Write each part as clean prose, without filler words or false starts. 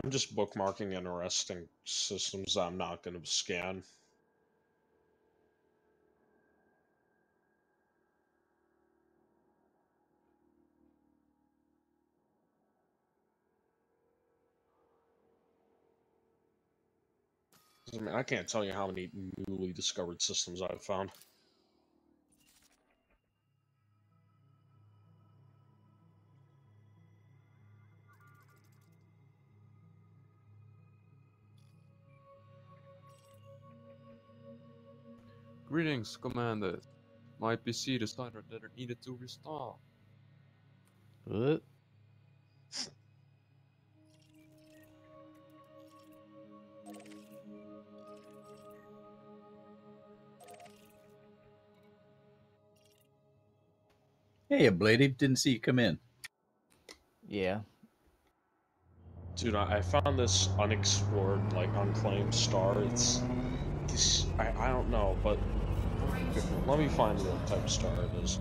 I'm just bookmarking interesting systems I'm not going to scan. I mean, I can't tell you how many newly discovered systems I've found. Greetings, Commander. My PC decided that it needed to restart. What? Hey, Ablady, didn't see you come in. Yeah. Dude, I found this unexplored, like, unclaimed star. It's... I don't know, but... Let me find what type of star it is.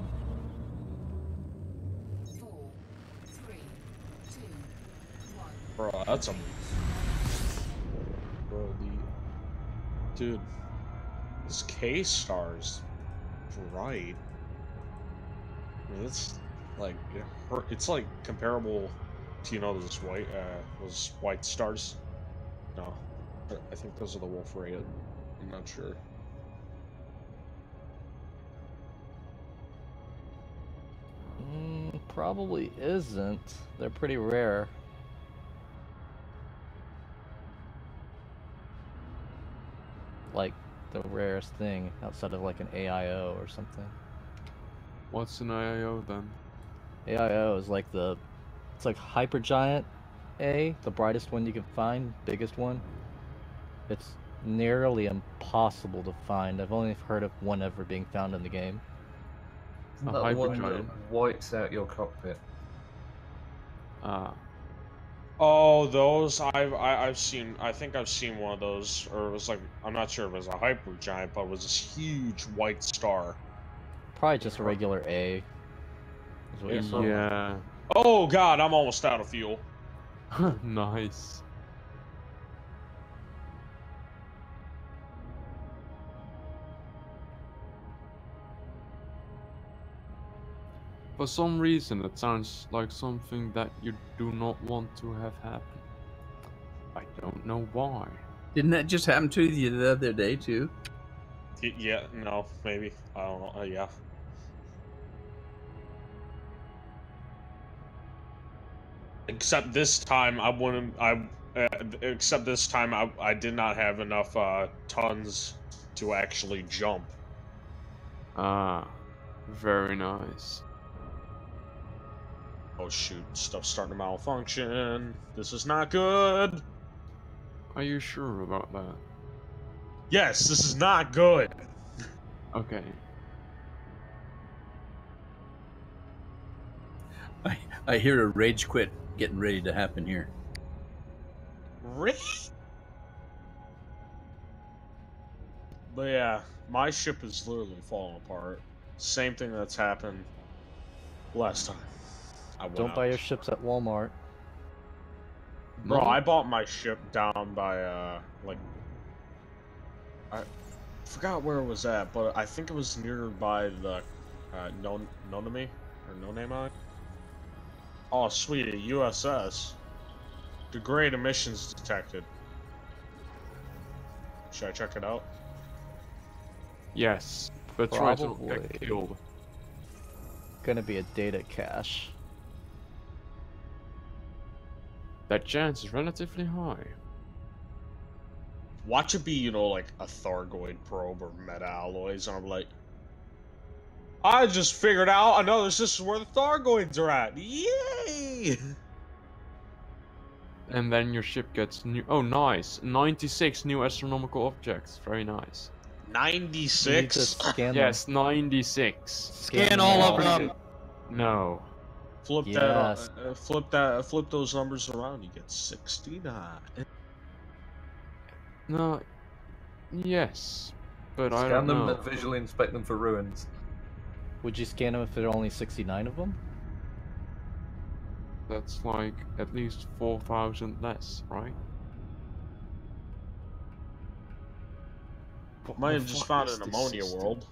4, 3, 2, 1. Bro, that's a... Bro, Dude. This K star's bright. I mean, it's like it's like comparable to, you know, those white stars. No, I think those are the Wolf-Rayet. I'm not sure. Probably isn't. They're pretty rare. Like the rarest thing outside of like an AIO or something. What's an IIO then? AIO is like it's like Hypergiant A, the brightest one you can find, biggest one. It's nearly impossible to find. I've only heard of one ever being found in the game. Isn't that the one that wipes out your cockpit? Ah. Oh, those I've seen. I think I've seen one of those, or it was like, I'm not sure if it was a hypergiant, but it was this huge white star. Probably just a regular A. Is what you're saying. Yeah. Oh God, I'm almost out of fuel. Nice. For some reason, it sounds like something that you do not want to have happen. I don't know why. Didn't that just happen to you the other day, too? Yeah, no, maybe. I don't know. Yeah. Except this time, I wouldn't. Except this time, I did not have enough tons to actually jump. Ah, very nice. Oh shoot, stuff's starting to malfunction. This is not good. Are you sure about that? Yes, this is not good. Okay. I hear a rage quit getting ready to happen here. Really? But yeah, my ship is literally falling apart. Same thing that's happened last time. Don't buy your ships at Walmart. Bro, I bought my ship down by, like... I forgot where it was at, but I think it was nearby the, Noname? Or No Name Island? Oh, sweet, a USS. Degrade emissions detected. Should I check it out? Yes, but try to Probably. get killed. Gonna be a data cache. That chance is relatively high. Watch it be, you know, like a Thargoid probe or meta-alloys, and I'm like, I just figured out another system where the Thargoids are at! Yay! And then your ship gets new. Oh, nice! 96 new astronomical objects. Very nice. 96? Yes, 96. Scan all of them. No. Flip Yes. flip those numbers around, you get 69. No. Yes, but I Scan don't them know. and visually inspect them for ruins. Would you scan them if there are only 69 of them? that's like at least 4,000 less, right? Might have just found an ammonia world.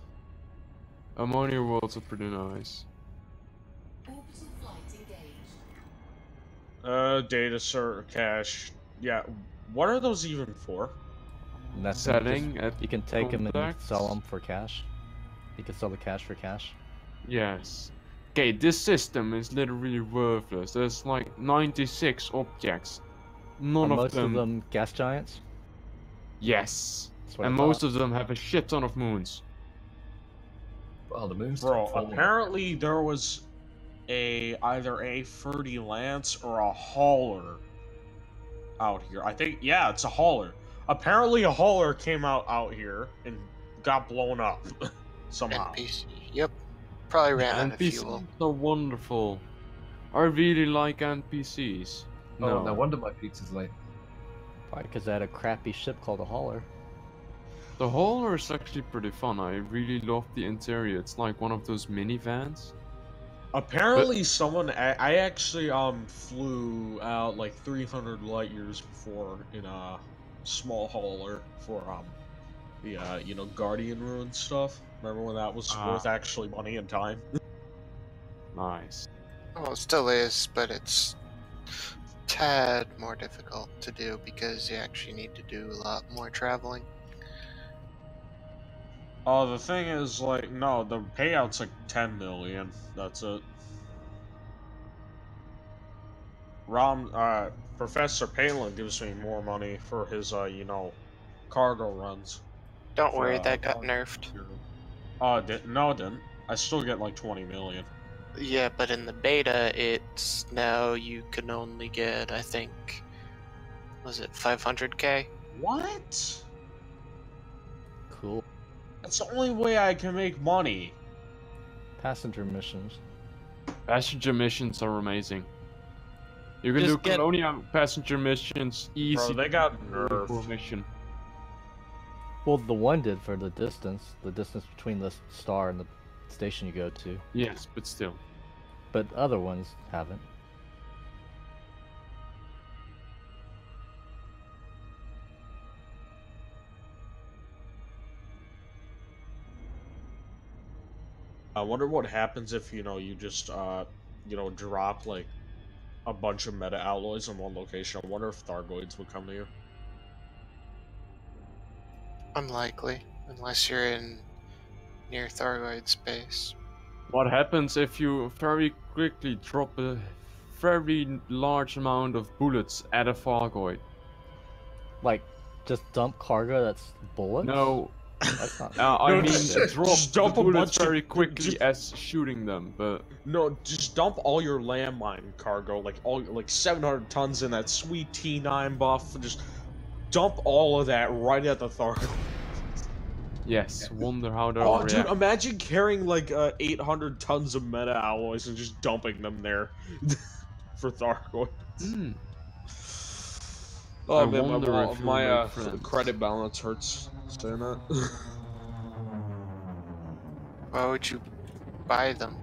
Ammonia worlds are pretty nice. Orbital flight engaged. Data cert cache. Yeah, what are those even for? Nothing, Selling just, at you can take them and you can contacts? sell them for cash. You can sell the cash for cash. Yes. Okay, this system is literally worthless. There's like 96 objects. None Are of most them. of them gas giants? Yes. That's what I And most thought. of them have a shit ton of moons. Well, the moon's Bro, top 4. apparently there was either a 30 Lance or a hauler out here. I think, yeah, it's a hauler. Apparently a hauler came out here and got blown up somehow. NPC. Yep. Probably ran out of fuel. NPCs are wonderful. I really like NPCs. Oh, no wonder my pizza's late. Probably because they had a crappy ship called a hauler. The hauler is actually pretty fun. I really love the interior. It's like one of those minivans. Apparently someone, I actually flew out like 300 light years before in a small hauler for the you know, Guardian Ruin stuff. Remember when that was worth actually money and time? Nice. Well, it still is, but it's tad more difficult to do because you actually need to do a lot more traveling. Oh, the thing is, like, no, the payout's like 10 million. That's it. Professor Palin gives me more money for his, you know, cargo runs. Don't worry, that got nerfed. No, it didn't. I still get like 20 million. Yeah, but in the beta, it's now you can only get, I think, was it 500k? What? Cool. That's the only way I can make money. Passenger missions. Passenger missions are amazing. You can Just do colonial passenger missions easy. Bro, they got for nerfed. mission. Well, the one did for the distance between the star and the station you go to. Yes, but still. But other ones haven't. I wonder what happens if, you know, you just, you know, drop, like, a bunch of meta alloys in one location. I wonder if Thargoids would come to you. Unlikely, unless you're in near Thargoid space. What happens if you very quickly drop a very large amount of bullets at a Thargoid? Like, just dump cargo that's bullets? No. That's not. I mean, just drop the a bullets bunch very of- quickly just- as shooting them, but... No, just dump all your landmine cargo, like 700 tons in that sweet T9 buff. Just dump all of that right at the Thargoid. Yes, wonder how they're Oh, dude, react. imagine carrying like 800 tons of meta alloys and just dumping them there for Thargoid. Hmm. Oh I man, wonder if you'll my make friends. credit balance hurts saying that. Why would you buy them?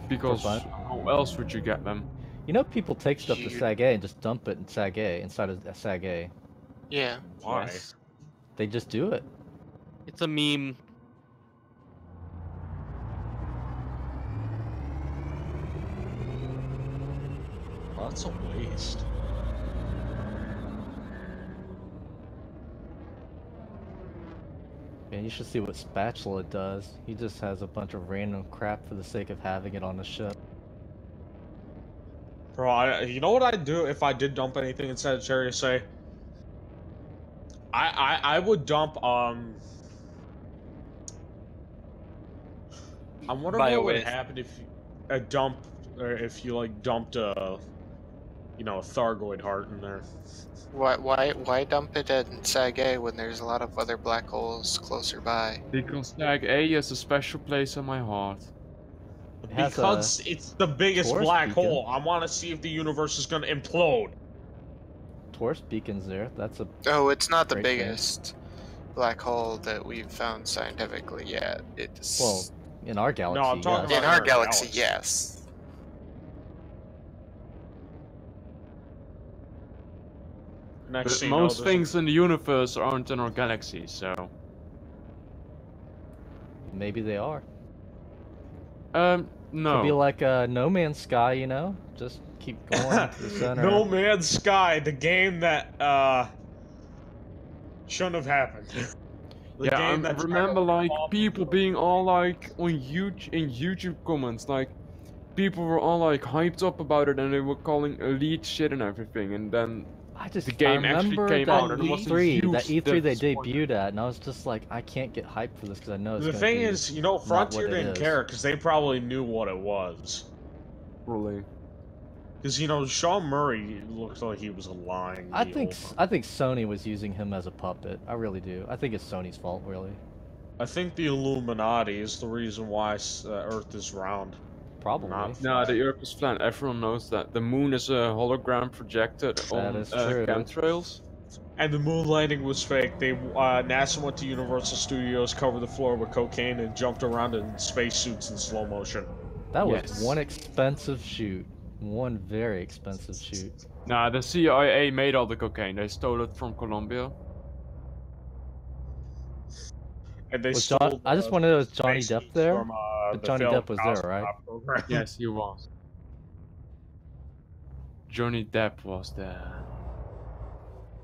Because fun. how else would you get them? You know, people take stuff to You- Sag A and just dump it in Sag A, inside of Sag A. Yeah. Why? Yes. They just do it. It's a meme. Well, that's a waste. Man, you should see what Spatula does. He just has a bunch of random crap for the sake of having it on the ship. Bro, you know what I'd do if I did dump anything in Sagittarius A? I would dump, I wonder what would Bio-waste. happen if you like dumped a, you know, a Thargoid heart in there. Why dump it in Sag A when there's a lot of other black holes closer by? Because Tag A is a special place in my heart. It has Because it's the biggest Taurus black beacon. hole. I want to see if the universe is gonna implode. Taurus beacons there. That's a Oh, it's not the Great thing. biggest black hole that we've found scientifically yet. It's well in our galaxy. I'm talking yes. in about our our galaxy, galaxy. yes. Next But thing you know, most there's things in the universe aren't in our galaxy, so... Maybe they are. No. Could be like No Man's Sky, you know? Just keep going to the center. No Man's Sky, the game that shouldn't have happened. Yeah, I remember like people being all like on YouTube comments, like people were all like hyped up about it and they were calling elite shit and everything, and then the game actually came out and it was a huge that E3 they disappointment. debuted at, and I was just like, I can't get hyped for this because I know it's The gonna be thing is, you know, not Frontier what it didn't is. care because they probably knew what it was. Really? Because you know, Sean Murray looked like he was lying. I think Sony was using him as a puppet. I really do. I think it's Sony's fault, really. I think the Illuminati is the reason why Earth is round. Probably. No, the Earth is flat. Everyone knows that. The moon is a hologram projected on chemtrails. And the moon landing was fake. They NASA went to Universal Studios, covered the floor with cocaine, and jumped around in spacesuits in slow motion. That was one expensive shoot. One very expensive shoot. Nah, the CIA made all the cocaine. They stole it from Colombia. And they I just want to know, is Johnny Depp there? From, but Johnny Depp was there, right? Yes, he was. Johnny Depp was there.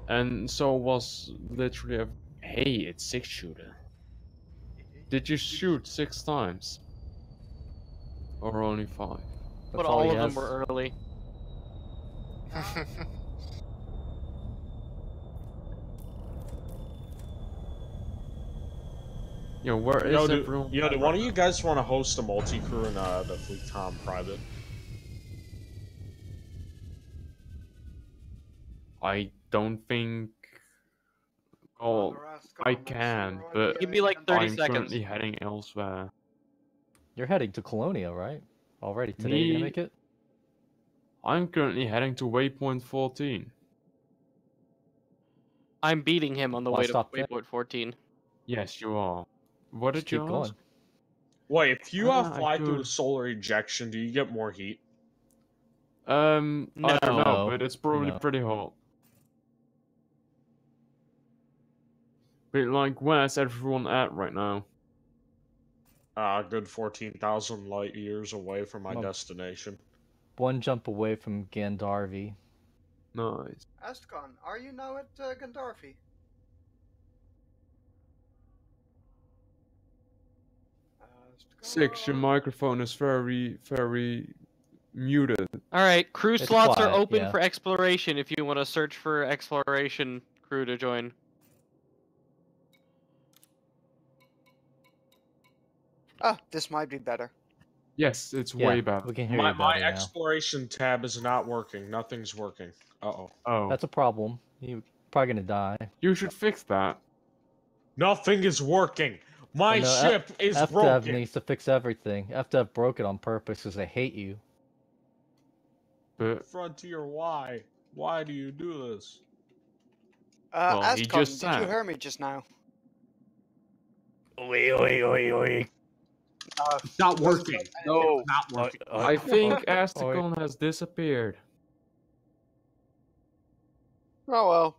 And so was literally a... Hey, it's 6-shooter. Did you shoot 6 times? Or only 5? But all of them were early. Yo, where is everyone? Yo, do one of you guys want to host a multi-crew in the Fleet Tom private? I don't think... Oh, I can, but Give me like 30 I'm seconds. currently heading elsewhere. You're heading to Colonia, right? Already today, you gonna make it? I'm currently heading to waypoint 14. I'm beating him on the way to waypoint 14. Yes, you are. What did you ask? Wait, if you fly through a solar ejection, do you get more heat? I don't know, but it's probably pretty hot. But like, where's everyone at right now? Good 14,000 light years away from my destination. One jump away from Gandharvi. Nice. Astcon, are you now at Gandharvi? 6, your microphone is very, very muted. Alright, crew slots are open for exploration if you want to search for exploration crew to join. Ah, this might be better. Yes, it's way better. We can hear you better My now. exploration tab is not working. Nothing's working. Uh-oh. Oh. That's a problem. You're probably gonna die. You should fix that. Nothing is working. My ship is FDev broken. needs to fix everything. FDev broke it on purpose because they hate you. But Frontier, why? Why do you do this? Well, he Astcon, just did you said. hear me just now? Oi, oi, oi, oi. It's not working. No, it's not working. I think Asticon has disappeared. Oh well.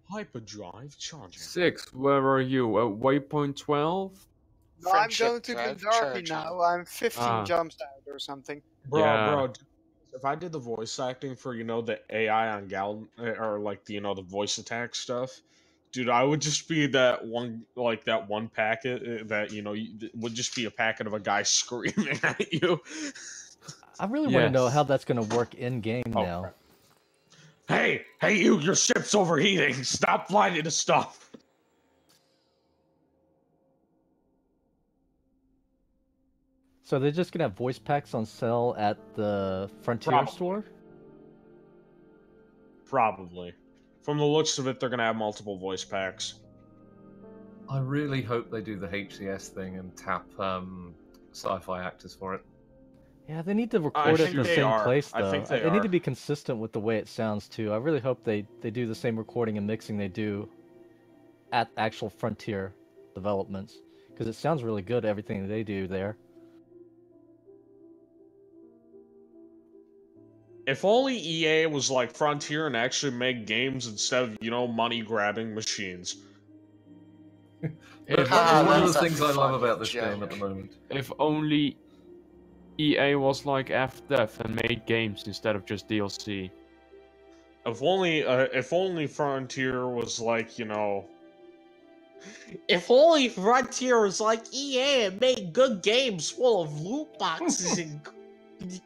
Hyperdrive charging. 6, where are you? At waypoint 12? No, I'm going to Gandharvi now. I'm 15 jumps out or something. Bro, if I did the voice acting for, you know, the AI on or like, you know, the voice attack stuff, dude, I would just be that one packet that, you know, would just be a packet of a guy screaming at you. I really want to know how that's going to work in-game now. Crap. Hey, your ship's overheating. Stop flying into stuff. So they're just going to have voice packs on sale at the Frontier store? Probably. From the looks of it, they're going to have multiple voice packs. I really hope they do the HCS thing and tap sci-fi actors for it. Yeah, they need to record it in the same place, though. I think they need to be consistent with the way it sounds, too. I really hope they do the same recording and mixing they do at actual Frontier developments. Because it sounds really good, everything that they do there. If only EA was like Frontier and actually make games instead of, you know, money-grabbing machines. If One of only- the things I love about this joke. game at the moment. If only EA was like FDev and made games instead of just DLC. If only Frontier was like, you know... If only Frontier was like EA and made good games full of loot boxes and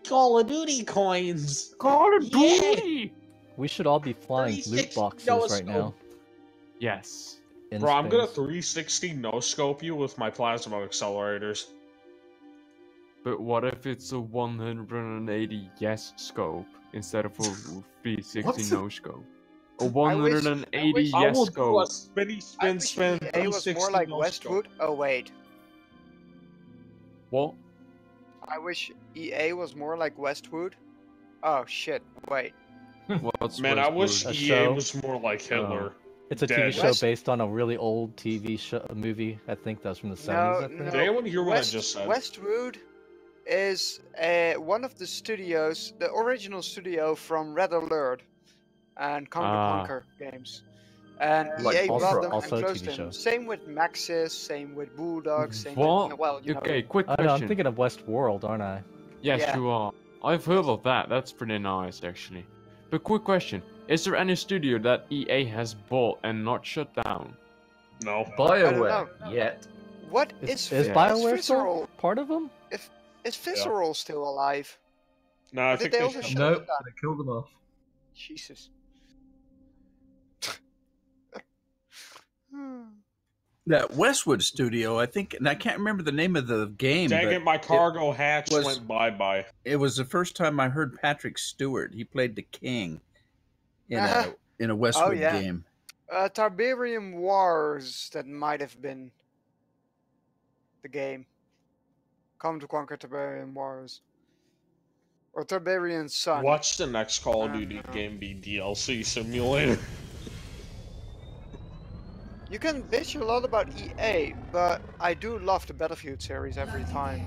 Call of Duty coins. Call of Duty! We should all be flying loot 360 boxes right now. Yes. In Bro, I'm gonna space. 360 no-scope you with my plasma accelerators. But what if it's a 180 yes scope instead of a 360 no scope? A 180 wish- I yes will do a scope. spinny I spin wish spin EA was 360 more like no Westwood. scope. Oh wait, What? I wish EA was more like Westwood. Oh shit, wait. What's Man, I wish A EA show? was more like Hitler. It's a Dead. TV show West- based on a really old TV show, movie. I think that was from the 70s. I think. Did anyone hear what I just said? Westwood is one of the studios, the original studio from Red Alert and Conquer Conquer games. And Like EA also- brought them also and a closed TV show. them. Same with Maxis, same with Bulldog, same What? with... Well, you know, Okay, quick I question. know, I'm thinking of Westworld, aren't I? Yes, Yeah. you are. I've heard of that. That's pretty nice, actually. But quick question. Is there any studio that EA has bought and not shut down? No. BioWare, yet. What Is is BioWare Visceral? still part of them? Is Visceral still alive? No, I Or think did they they also shut shut No, them down? they killed them off. Jesus. That Westwood studio, I think, and I can't remember the name of the game. Dang but it, my cargo hatch was- went bye-bye. It was the first time I heard Patrick Stewart. He played the king in a Westwood yeah. game. Tiberium Wars, that might have been the game. Come to Conquer Tiberium Wars. Or Tiberian Sun. Watch the next Call of Duty game be DLC simulator. You can bitch a lot about EA, but I do love the Battlefield series every time.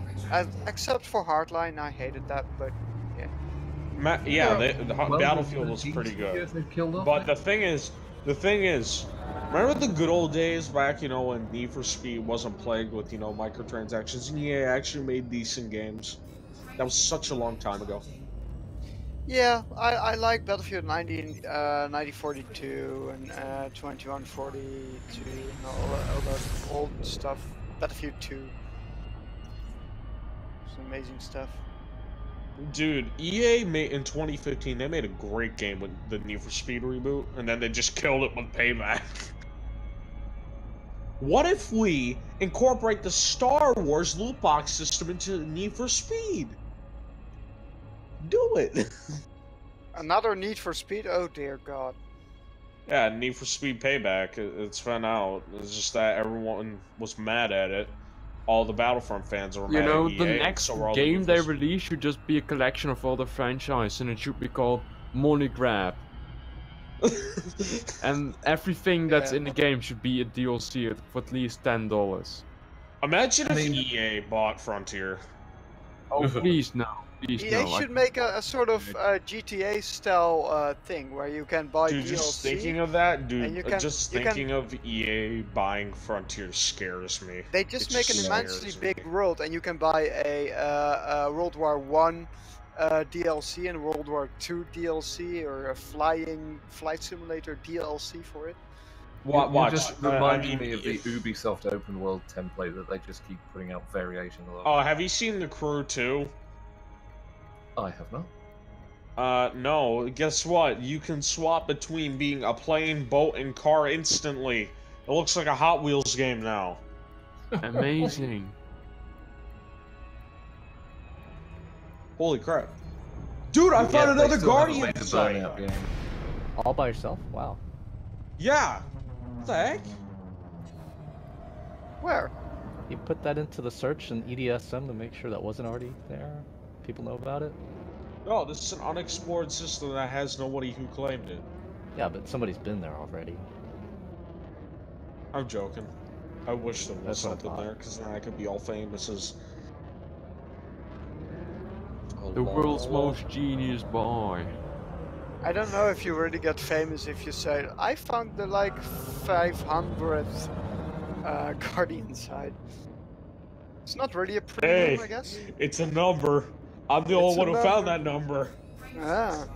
Except for Hardline, I hated that, but yeah. Battlefield was pretty good. But the thing is, remember the good old days back, you know, when Need for Speed wasn't plagued with, you know, microtransactions, and EA actually made decent games? That was such a long time ago. Yeah, I like Battlefield 9042 and 2142 and all that old stuff. Battlefield 2. It's amazing stuff. Dude, EA made in 2015. They made a great game with the Need for Speed reboot, and then they just killed it with Payback. What if we incorporate the Star Wars loot box system into Need for Speed? Do it. Another Need for Speed? Oh dear God. Yeah, Need for Speed Payback. It's been out. It's just that everyone was mad at it. All the Battlefront fans are mad You know, at EA, the next so we're all game Need they for Speed. release should just be a collection of all the franchise, and it should be called Money Grab. And everything that's in the game should be a DLC for at least $10. Imagine if EA bought Frontier. Oh, please no. Please EA no. should make a sort of GTA style thing where you can buy Dude, DLC. just thinking of that, and dude, you can- just you can- thinking of EA buying Frontier scares me. They just It make an scares immensely me. big world, and you can buy a World War One DLC and World War II DLC, or a flight simulator DLC for it. Watch. You just I reminded mean, me of the if- Ubisoft open world template that they just keep putting out variations of. Oh, have you seen The Crew 2? I have not. No. Guess what? You can swap between being a plane, boat, and car instantly. It looks like a Hot Wheels game now. Amazing. Holy crap. Dude, I found another Guardian site! All by yourself? Wow. Yeah! What the heck? Where? You put that into the search in EDSM to make sure that wasn't already there? People know about it? No, this is an unexplored system that has nobody who claimed it. Yeah, but somebody's been there already. I'm joking. I wish there was That's what I something thought. there, because then I could be all famous as... Oh The world's most genius boy. I don't know if you really get famous if you say, I found the like 500th Guardian side. It's not really a premium, I guess. It's a number. I'm the only one who found that number. Ah.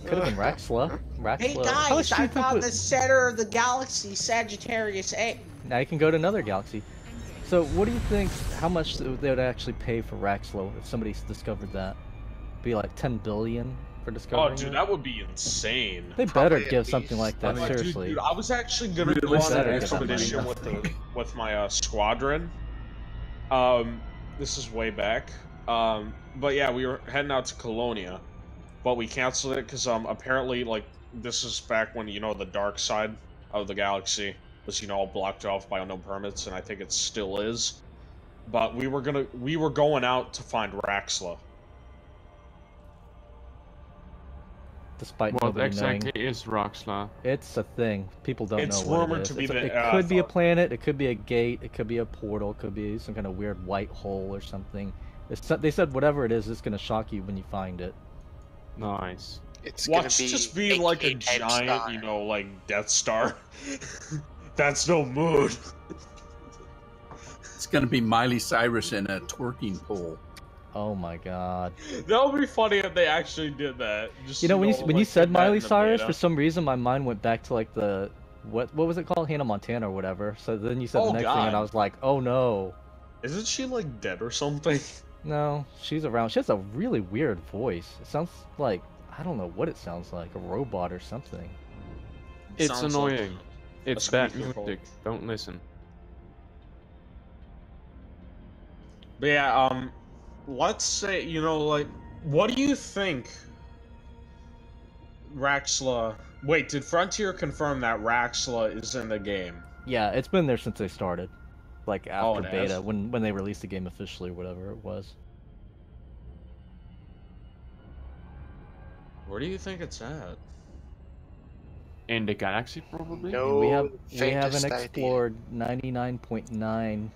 Could have been Raxla. Hey guys, I found the center of the galaxy, Sagittarius A. Now you can go to another galaxy. So what do you think, how much they would actually pay for Raxlo if somebody discovered that? Be like 10 billion for discovering Oh, dude, it? that would be insane. They better give something like that, seriously. Dude, I was actually gonna go on an expedition with my squadron. This is way back. But yeah, we were heading out to Colonia, but we canceled it because apparently, like, this is back when, you know, the dark side of the galaxy was, you know, all blocked off by unknown permits, and I think it still is. But we were going out to find Raxla. Despite what nobody exactly knowing. is Raxla? It's a thing. People don't It's know what rumored it is. to be It could be a planet, it could be a gate, it could be a portal, it could be some kind of weird white hole or something. They said whatever it is, it's going to shock you when you find it. Nice. It's Watch just be like a giant, you know, like Death Star. That's no mood. It's gonna be Miley Cyrus in a twerking pole. Oh my god. That would be funny if they actually did that. Just, You know, when you said Miley Cyrus, for beta. some reason my mind went back to like the what was it called, Hannah Montana or whatever. So then you said the next thing, and I was like, oh no. Isn't she like dead or something? No, she's around. She has a really weird voice. It sounds like, I don't know what it sounds like, a robot or something. It's annoying. Like it's bad music. Don't listen. But yeah, let's say, you know, like, what do you think Raxla... Wait, did Frontier confirm that Raxla is in the game? Yeah, it's been there since they started. Like after it beta, has? when they released the game officially or whatever it was. Where do you think it's at? In the galaxy, probably? No we haven't faintest explored 99.99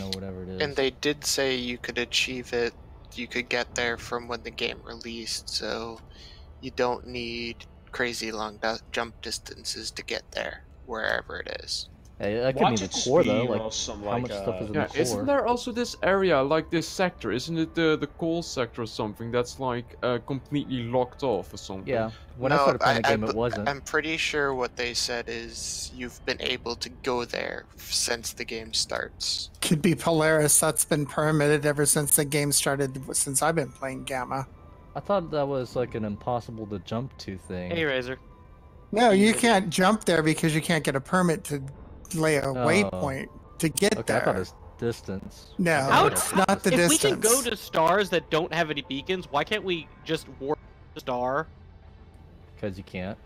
or whatever it is. And they did say you could achieve it, you could get there from when the game released, so you don't need crazy long jump distances to get there, wherever it is. Hey, that could mean the core though, like how much stuff is in the core. Isn't there also this area, like this sector, isn't it the coal sector or something, that's like completely locked off or something? Yeah, when I started playing the game it wasn't. I'm pretty sure what they said is you've been able to go there since the game starts. Could be Polaris, that's been permitted ever since the game started, since I've been playing Gamma. I thought that was like an impossible to jump to thing. Hey, Razor. No, you can't jump there because you can't get a permit to lay a waypoint to get Okay, there. I thought it was distance. No, it's not the if distance. we can go to stars that don't have any beacons, why can't we just warp the star? Because you can't.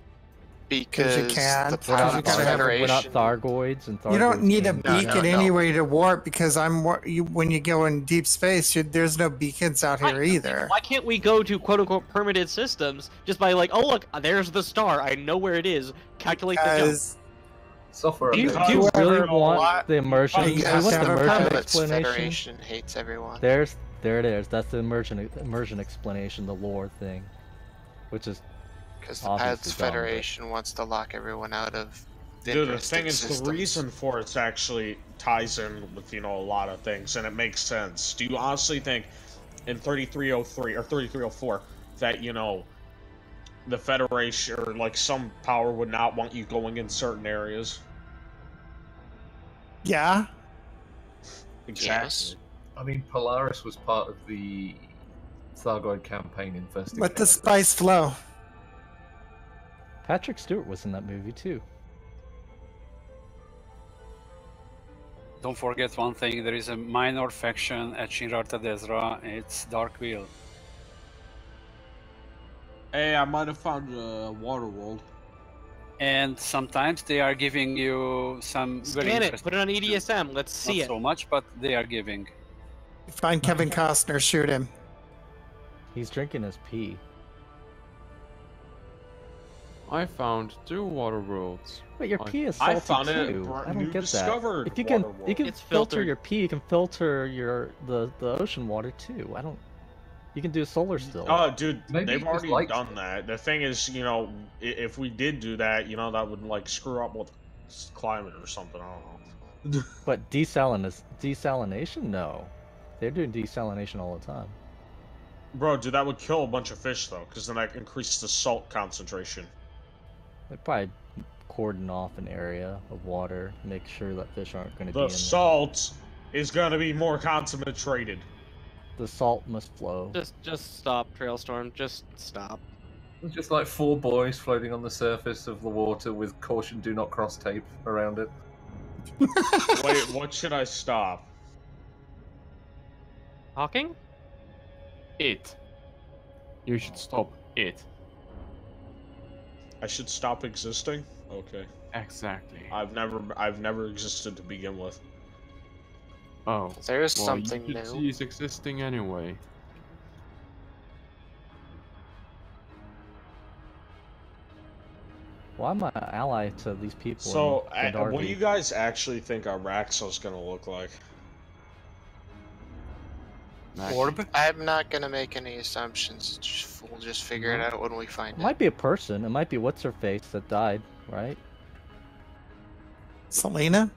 Because you can. the We're not, Planet's we're not Federation... Thargoids, and Thargoids You don't need a can't- beacon anyway to warp because when you go in deep space, there's no beacons out here either. Why can't we go to quote-unquote permitted systems just by like, oh look, there's the star, I know where it is, calculate the jump. Software. Do you really want the immersion? You You have want to the have a immersion Planet's explanation? Federation hates everyone. There it is. That's the immersion explanation, the lore thing, which is Because the obviously Paths dumb, Federation wants to lock everyone out of the Dude, the interesting thing is, systems. the reason for it actually ties in with, you know, a lot of things, and it makes sense. Do you honestly think in 3303 or 3304 that, you know, the Federation or like some power would not want you going in certain areas? Yeah. Exactly. Yes. I mean, Polaris was part of the Thargoid campaign investigation. Let the spice flow. Patrick Stewart was in that movie too. Don't forget one thing, there is a minor faction at Shinrarta Desra, it's Dark Wheel. Hey, I might have found a water world. And sometimes they are giving you some very Scan it, interesting... put it on EDSM, let's see Not it. so much, but they are giving. Find Kevin Costner, shoot him. He's drinking his pee. I found 2 water worlds. But your pee is salty I found it too. at I don't get that. discovered If you can, water you can world. filter your pee. You can filter the ocean water too. I don't. You can do solar still. Oh, dude, Maybe they've he already just likes done that. The thing is, you know, if we did do that, you know, that would like screw up with climate or something. I don't know. But desalination? No. They're doing desalination all the time. Bro, dude, that would kill a bunch of fish though, because then that increases the salt concentration. They'd probably cordon off an area of water, make sure that fish aren't going to be in The there. salt is gonna be more concentrated. The salt must flow. Just stop, Trailstorm. Just stop. It's just like 4 boys floating on the surface of the water with caution do not cross tape around it. Wait, what should I stop? Talking? It. You should stop it. I should stop existing? Okay. Exactly. I've never existed to begin with. Oh. There's well, something you should new. cease existing anyway. Why am I ally to these people? So, in what do Darby? you guys actually think our Raxo's gonna look like? Orb? I'm not gonna make any assumptions. We'll just figure it out when we find It it. might be a person. It might be what's her face that died, right? Selena?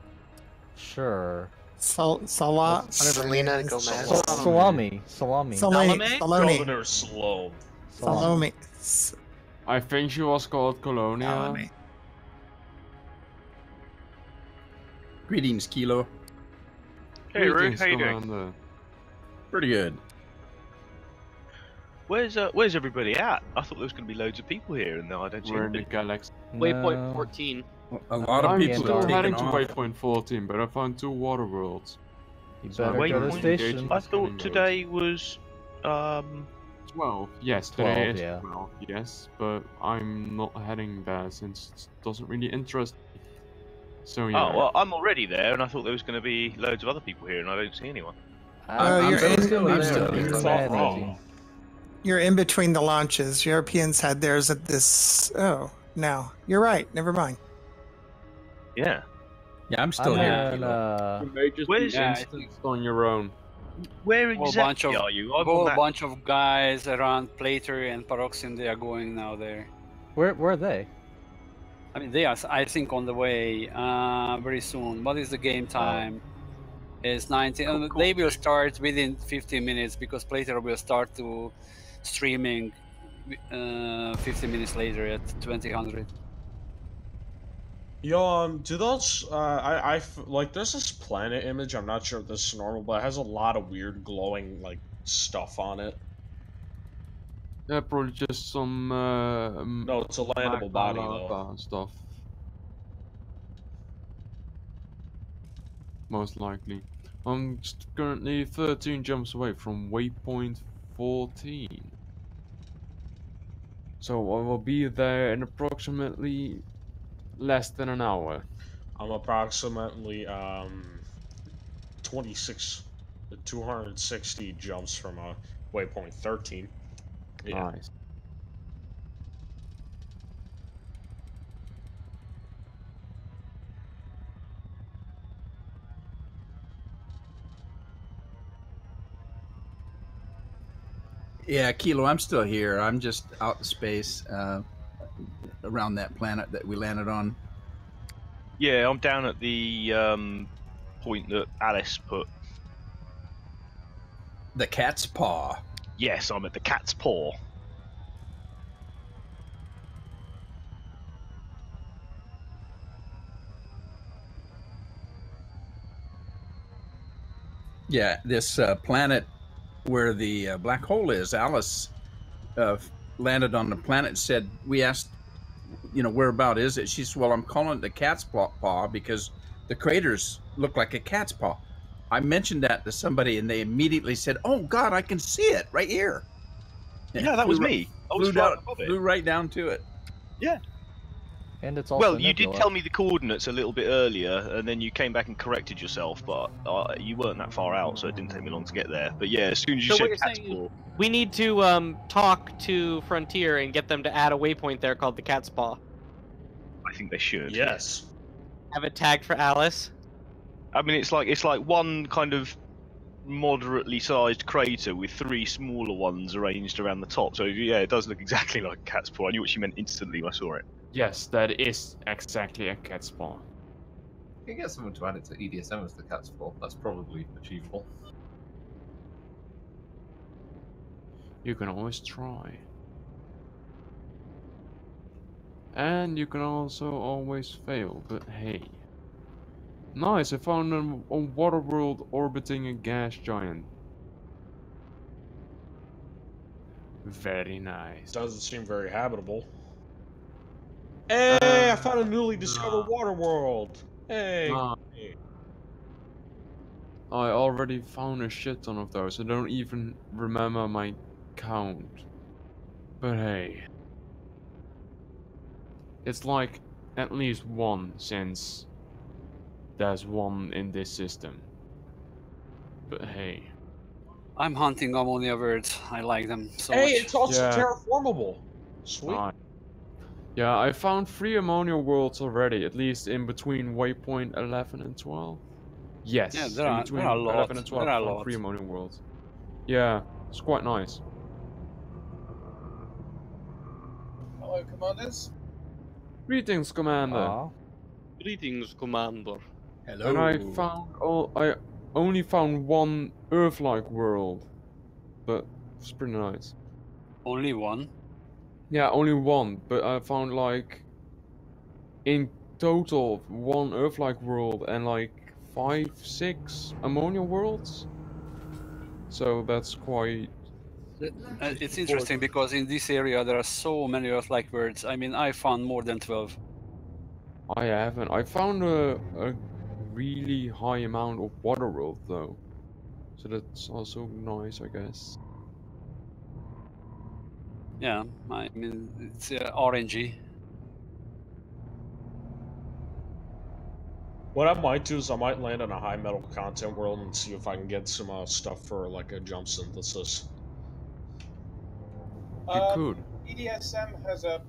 Sure. Selena Gomez. Salami. Salome. Governor Sloan. Salome. I think she was called Colonia. Salome. Greetings, Kilo. Hey, Rude, Greetings, how you doing? Commander. Pretty good. Where's everybody at? I thought there was going to be loads of people here, and now I don't see We're in the anybody. galaxy. Waypoint 14. A lot of I'm people still have heading taken to off. waypoint 14, but I found 2 water worlds. You So better I'm go to the currently station. engaging I the thought scanning today was 12. Yes, 12, today is yeah. 12, yes, but I'm not heading there since it doesn't really interest me. So yeah. Oh well, I'm already there, and I thought there was going to be loads of other people here, and I don't see anyone. you're in- You're in between the launches. Europeans had theirs at this. Oh, no. You're right. Never mind. Yeah. Yeah, I'm still here. You may just Where's- be instanced on your own. Where Whole bunch exactly of are you? I'm on whole that- bunch of guys around Plater and Paroxysm. They are going now there. Where are they? I mean, they are. I think on the way very soon. What is the game time? It's 19. Cool. They will start within 15 minutes because Plater will start to streaming 15 minutes later at 2000. Yo, do those, like, there's this planet image, I'm not sure if this is normal, but it has a lot of weird glowing, like, stuff on it. Yeah, probably just some, No, it's a landable body, though. Stuff. Most likely. I'm just currently 13 jumps away from waypoint 14. So I will be there in approximately less than an hour. I'm approximately, 260 jumps from, waypoint 13. Yeah. Nice. Yeah, Kilo, I'm still here. I'm just out in space around that planet that we landed on. Yeah, I'm down at the point that Alice put. The cat's paw. Yes, I'm at the cat's paw. Yeah, this planet where the black hole is, Alice landed on the planet and said, we asked, whereabout is it? She said, well, I'm calling it the cat's paw because the craters look like a cat's paw. I mentioned that to somebody and they immediately said, oh, God, I can see it right here. Yeah, that was me. I was right above it. Flew right down to it. Yeah. And it's also Well, you did nebula. tell me the coordinates a little bit earlier, and then you came back and corrected yourself, but you weren't that far out, so it didn't take me long to get there. But yeah, as soon as you So what said you're cat's saying paw, is we need to talk to Frontier and get them to add a waypoint there called the Cat's Paw. I think they should. Yes. Have it tagged for Alice. I mean, it's like one kind of moderately sized crater with 3 smaller ones arranged around the top. So yeah, it does look exactly like a cat's paw. I knew what she meant instantly when I saw it. Yes, that is exactly a cat's paw. You can get someone to add it to EDSM as the cat's paw. That's probably achievable. You can always try. And you can also always fail, but hey. Nice, I found a water world orbiting a gas giant. Very nice. Doesn't seem very habitable. Hey, I found a newly discovered water world. Hey. I already found a shit ton of those. I don't even remember my count. But hey. It's like at least one, since there's one in this system. But hey. I'm hunting ammonia worlds. I like them so Hey, much. it's also terraformable. Sweet. Yeah, I found 3 ammonia worlds already, at least in between waypoint 11 and 12. Yes, Yeah, in between there are a lot. 11 and 12, There are I a found lot. 3 ammonia worlds. Yeah, it's quite nice. Hello, commanders. Greetings, Commander. Greetings, Commander. Hello. And I only found 1 Earth-like world, but it's pretty nice. Only one? Yeah, only 1, but I found like in total 1 Earth-like world and like 5, 6 ammonia worlds. So that's quite. It's interesting because in this area there are so many Earth-like worlds. I mean, I found more than 12. I haven't. I found a really high amount of water world though, so that's also nice, I guess. Yeah, I mean, it's RNG. What I might do is I might land on a high metal content world and see if I can get some stuff for like a jump synthesis. You could. EDSM has a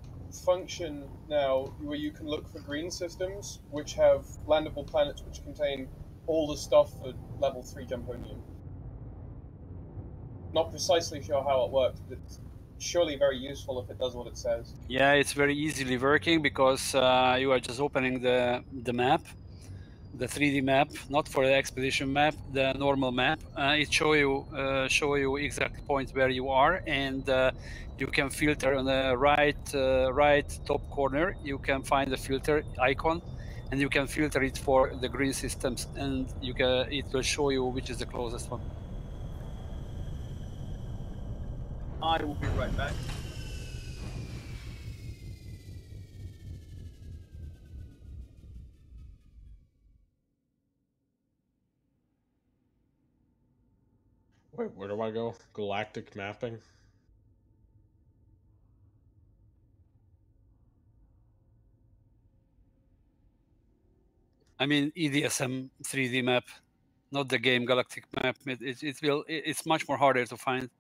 function now where you can look for green systems which have landable planets which contain all the stuff for level 3 Jumponium. Not precisely sure how it works, but it's surely very useful if it does what it says. Yeah, it's very easily working because you are just opening the map, the 3D map, not for the expedition map, the normal map. It show you exact point where you are, and you can filter on the right top corner. You can find the filter icon, and you can filter it for the green systems, and it will show you which is the closest one. I will be right back. Wait, where do I go? Galactic mapping? I mean EDSM 3D map, not the game galactic map. It's much more harder to find.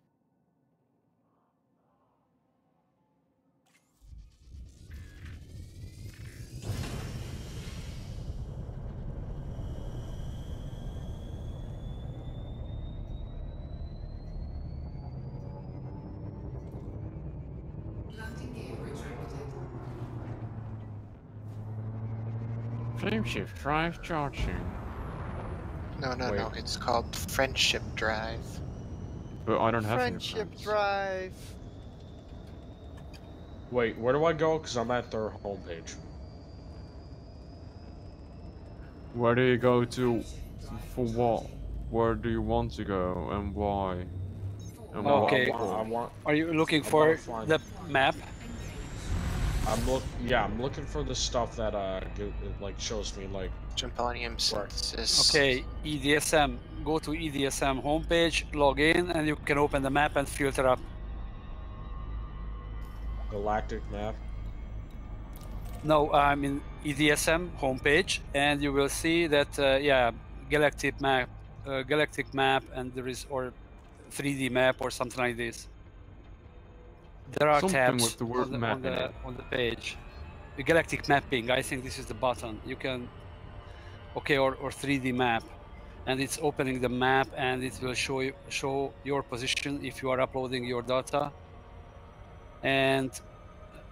Flameshift drive charging. No, it's called Friendship Drive. But I don't have any Friendship friends. Drive. Wait, where do I go? Because I'm at their homepage. Where do you go to? For what? Where do you want to go and why? And Okay. Are you looking for the map? I'm looking for the stuff that like shows me like Jumponium synthesis. Okay, EDSM. Go to EDSM homepage, log in, and you can open the map and filter up. galactic map. No, I'm in EDSM homepage, and you will see that yeah, galactic map, and there is or 3D map or something like this. There are Something tabs with the word map in it. on the page. The galactic mapping. I think this is the button. You can, okay, or 3D map. and it's opening the map, and it will show your position if you are uploading your data. And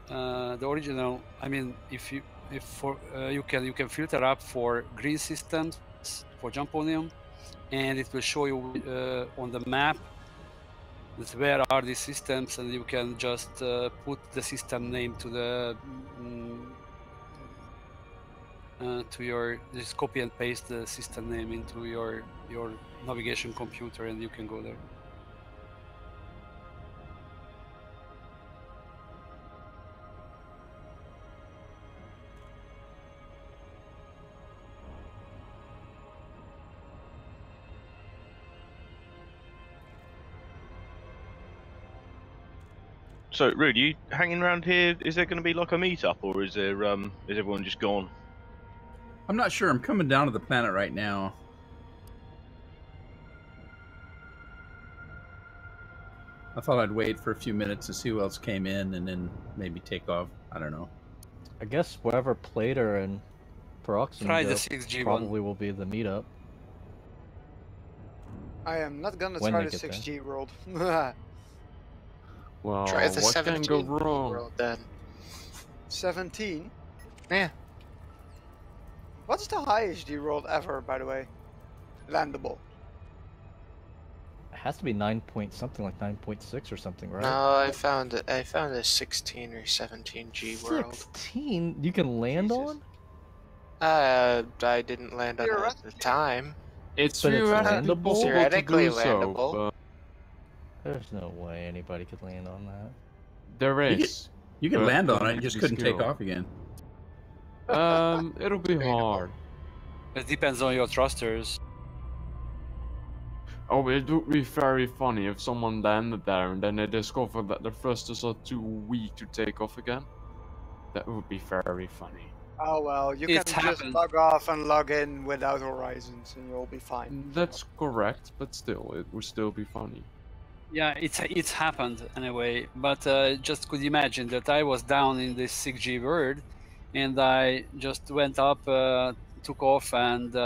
the original, I mean, if you can filter up for green systems for Jumponium, and it will show you on the map that where are these systems, and you can just put the system name to the just copy and paste the system name into your navigation computer, and you can go there. So, Rude, you hanging around here? Is there going to be like a meetup, or is there is everyone just gone? I'm not sure. I'm coming down to the planet right now. I thought I'd wait for a few minutes to see who else came in, and then maybe take off. I don't know. I guess whatever Plater and Peroxide Try the 6G probably will be the meetup. I am not gonna When try they the get 6G world. Well, Try the what can 17 go wrong? world then. 17? Yeah. What's the highest G world ever, by the way? Landable. It has to be 9 point something, like 9.6 or something, right? No, I found it. I found a 16 or 17 G world. 16? You can land on? I didn't land on it at the time. It's But it's theoretically landable? possible Theoretically to do so, landable. but There's no way anybody could land on that. there is. You can but land on you it, need just to couldn't take skill. off again. It'll be hard. It depends on your thrusters. Oh, it would be very funny if someone landed there and then they discovered that the thrusters are too weak to take off again. That would be very funny. Oh well, you It's can just happened. log off and log in without Horizons and you'll be fine. That's correct, but still, it would still be funny. Yeah, it's happened anyway. But just could imagine that I was down in this 6G world, and I just went up, took off, and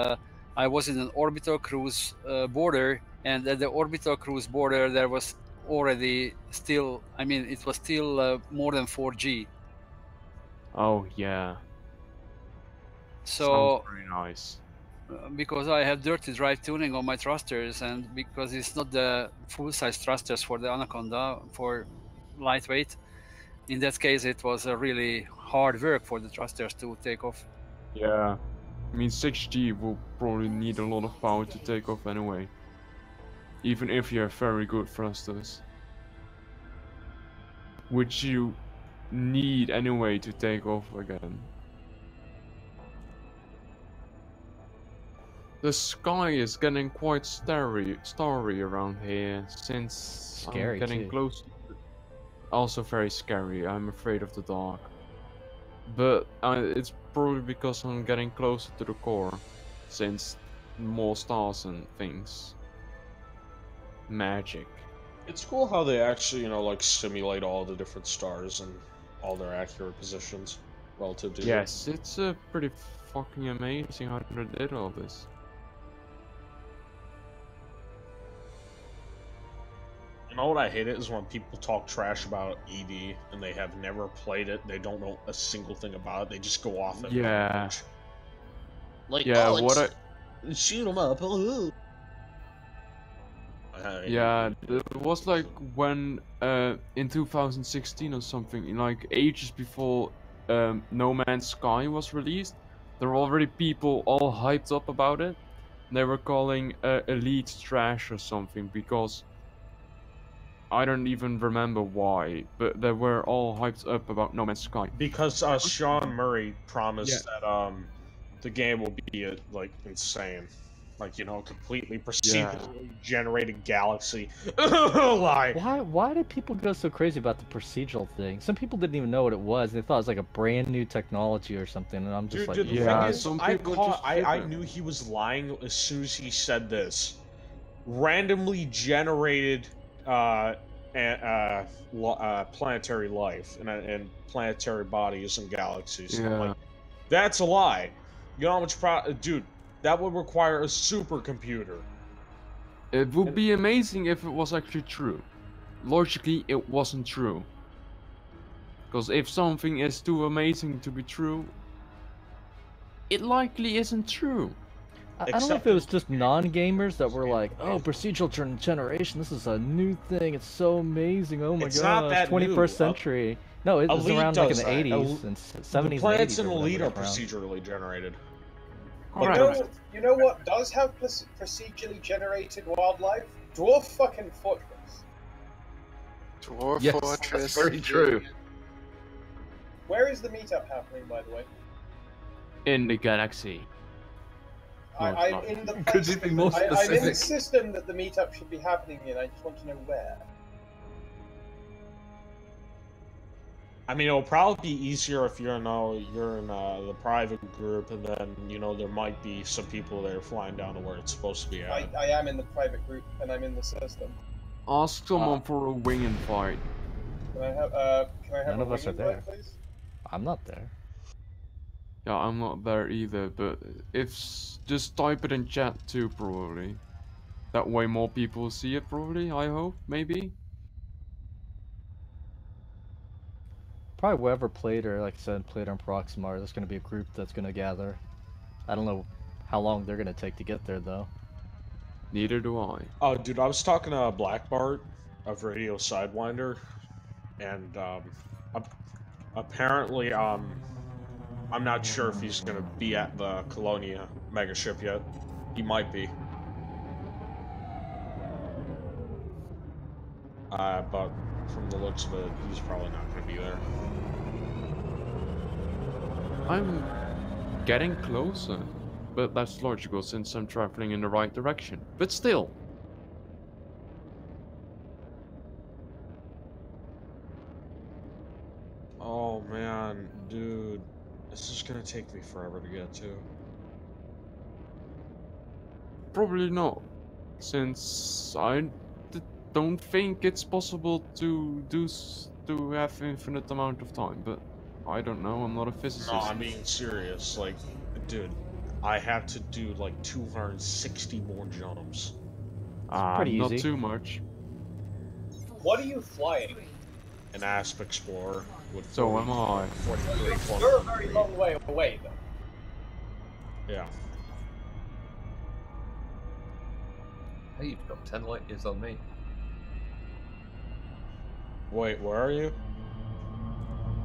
I was in an orbital cruise border. And at the orbital cruise border, there was already still, I mean, it was still more than 4G. Oh yeah. So Sounds very nice. because I have dirty drive tuning on my thrusters, and because it's not the full-size thrusters for the Anaconda for lightweight, in that case it was a really hard work for the thrusters to take off. Yeah. I mean, 6G will probably need a lot of power to take off anyway. Even if you have very good thrusters. Which you need anyway to take off again. The sky is getting quite starry around here since Scary, I'm getting too. close. Also very scary. I'm afraid of the dark. But it's probably because I'm getting closer to the core, since more stars and things. Magic. It's cool how they actually, you know, like simulate all the different stars and all their accurate positions relative to. Yes, it's pretty fucking amazing how they did all this. You know what I hate it is when people talk trash about ED and they have never played it. They don't know a single thing about it. They just go off at Yeah. like Yeah, oh, what shoot 'em up. Yeah, it was like when in 2016 or something, like ages before No Man's Sky was released, there were already people all hyped up about it. They were calling Elite trash or something because I don't even remember why, but they were all hyped up about No Man's Sky. Because Sean Murray promised that the game will be like insane, like, you know, completely procedurally generated galaxy. Lie. Why did people go so crazy about the procedural thing? Some people didn't even know what it was. They thought it was like a brand new technology or something, and I'm just like, Dude, the yeah, thing is, some I people just knew he was lying as soon as he said this. Randomly generated planetary life and planetary bodies and galaxies. Yeah. Like, that's a lie. You know how much dude, That would require a supercomputer. It would be amazing if it was actually true. Logically, it wasn't true. Because if something is too amazing to be true, it likely isn't true. I don't know if it was just non-gamers that were like, "Oh, procedural generation, this is a new thing. It's so amazing. Oh my It's not gosh, that 21st new. century." No, it was Elite around like in does the that. 80s and 70s. The planets and in 80s or Elite are whatever around. procedurally generated. You know what does have procedurally generated wildlife? Dwarf fucking Fortress. Dwarf Yes, Fortress. that's very true. Where is the meetup happening, by the way? In the galaxy. I'm in the Could you be more I'm in the specific? system that the meetup should be happening in. I just want to know where. I mean, it'll probably be easier if you're in the private group, and then there might be some people that are flying down to where it's supposed to be at. I am in the private group and I'm in the system. Ask someone for a wing and fight. Can I have None a of us are wing there. invite, please? I'm not there. Yeah, I'm not there either, but just type it in chat too, probably. That way more people see it, probably, I hope, maybe? Probably whoever played, or like I said, played on Proximar, there's going to be a group that's going to gather. I don't know how long they're going to take to get there, though. Neither do I. Oh, dude, I was talking to Black Bart of Radio Sidewinder, and apparently, I'm not sure if he's gonna be at the Colonia megaship yet. He might be. But from the looks of it, he's probably not gonna be there. I'm getting closer, but that's logical since I'm traveling in the right direction. But still. Oh man, dude, this is gonna take me forever to get to. Probably not, since I don't think it's possible to have infinite amount of time, but I don't know, I'm not a physicist. No, I'm being serious. Like, dude, I have to do like 260 more jumps. pretty not easy. too much. What are you flying? An Asp Explorer with So am I. 43 You're a very long way away, though. Yeah. Hey, you've got 10 light years on me. Wait, where are you?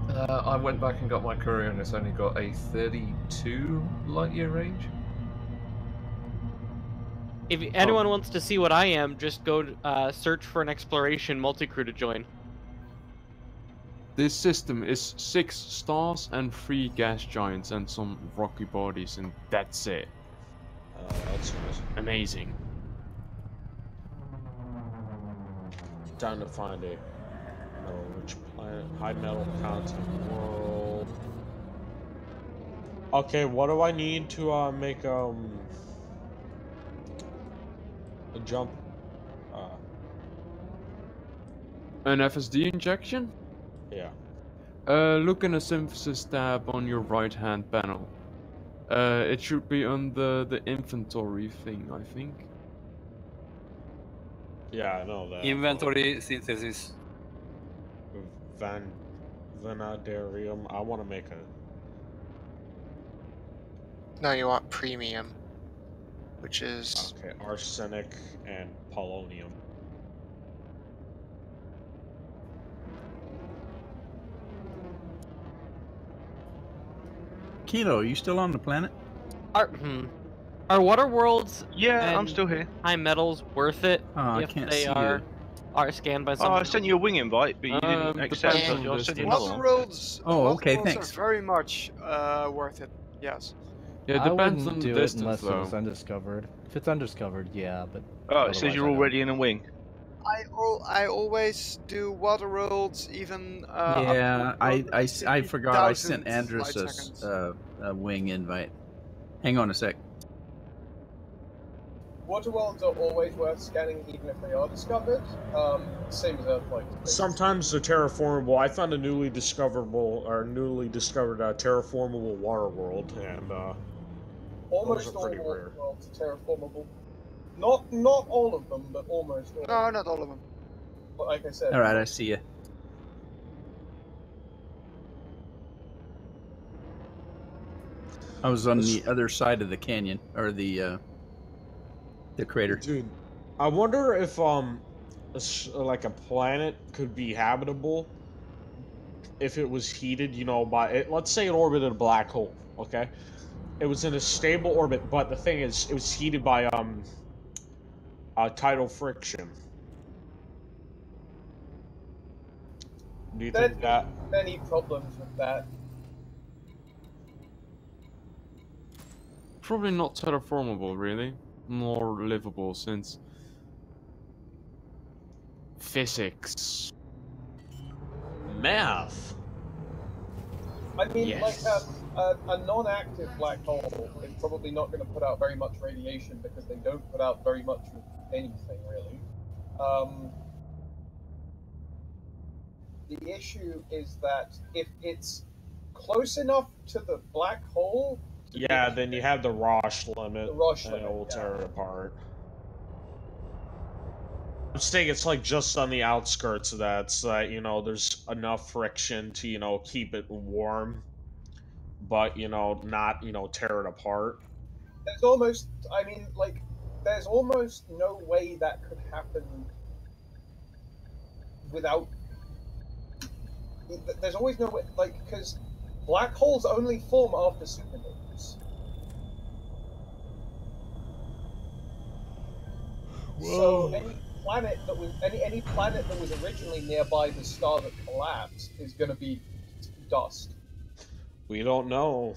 I went back and got my courier, and it's only got a 32 light year range. If anyone wants to see what I am, just go search for an exploration multi-crew to join. This system is 6 stars and 3 gas giants and some rocky bodies, and that's it. That's nice. Amazing. Time to find a metal-rich planet, high metal content world. Okay, what do I need to make a jump? An FSD injection? Yeah. Look in the synthesis tab on your right hand panel. It should be under the inventory thing, I think. Yeah, I know that. Inventory synthesis. Vanadarium. I want to make a. No, you want premium, which is Okay, arsenic and polonium. Kilo, are you still on the planet? Are water worlds? Yeah, I'm still here. High metals worth it I if can't they see are you. scanned by Oh, someone? I sent you a wing invite, but you didn't accept. depends on I'll send you another Water one. worlds. Oh, water okay, worlds thanks. Are very much worth it. Yes. Yeah, it I depends wouldn't on the do it distance, unless though. it was undiscovered. If it's undiscovered, yeah, but. Oh, it says otherwise, you're I don't. already in a wing. I always do water worlds, even. Yeah, I forgot I sent 50,000 Andrus light seconds. a wing invite. Hang on a sec. Water worlds are always worth scanning, even if they are discovered. Same as Earthlight. Sometimes they're terraformable. I found a newly discovered terraformable water world, and Almost all worlds are terraformable. Not all of them, but almost all. No, not all of them. But like I said. All right, I see you. I was on the other side of the canyon, or the crater. Dude, I wonder if like a planet could be habitable if it was heated, you know, by let's say it orbited a black hole. Okay, it was in a stable orbit, but the thing is, it was heated by tidal friction. Do you think that? Many problems with that. Probably not terraformable, really. More livable, since physics. Math. I mean, yes. like a non-active black hole is probably not going to put out very much radiation because they don't put out very much of anything, really. The issue is that if it's close enough to the black hole... Yeah, then you have the Roche limit. The Roche and limit, it will tear it apart. I'm saying it's like just on the outskirts of that, so that, you know, there's enough friction to, you know, keep it warm, but, you know, not, you know, tear it apart. There's almost, I mean, like, there's almost no way that could happen without... There's always no way, like, because black holes only form after supernovas. So any planet that was any planet that was originally nearby the star that collapsed is going to be dust. We don't know.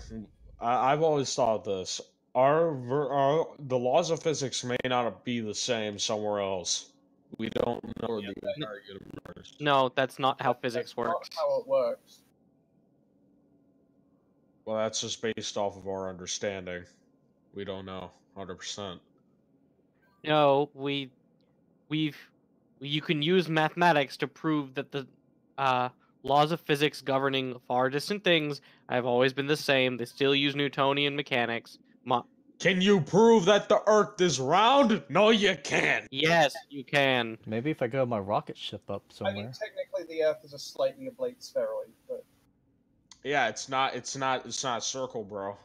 I've always thought this. The laws of physics may not be the same somewhere else. We don't know the entire universe. No, that's not how physics works. Not how it works. Well, that's just based off of our understanding. We don't know 100%. No, you can use mathematics to prove that the laws of physics governing far distant things have always been the same. They still use Newtonian mechanics. Can you prove that the Earth is round? No, you can't. Yes, you can. Maybe if I go my rocket ship up somewhere. I mean, technically, the Earth is a slightly oblate spheroid, but yeah, it's not a circle, bro.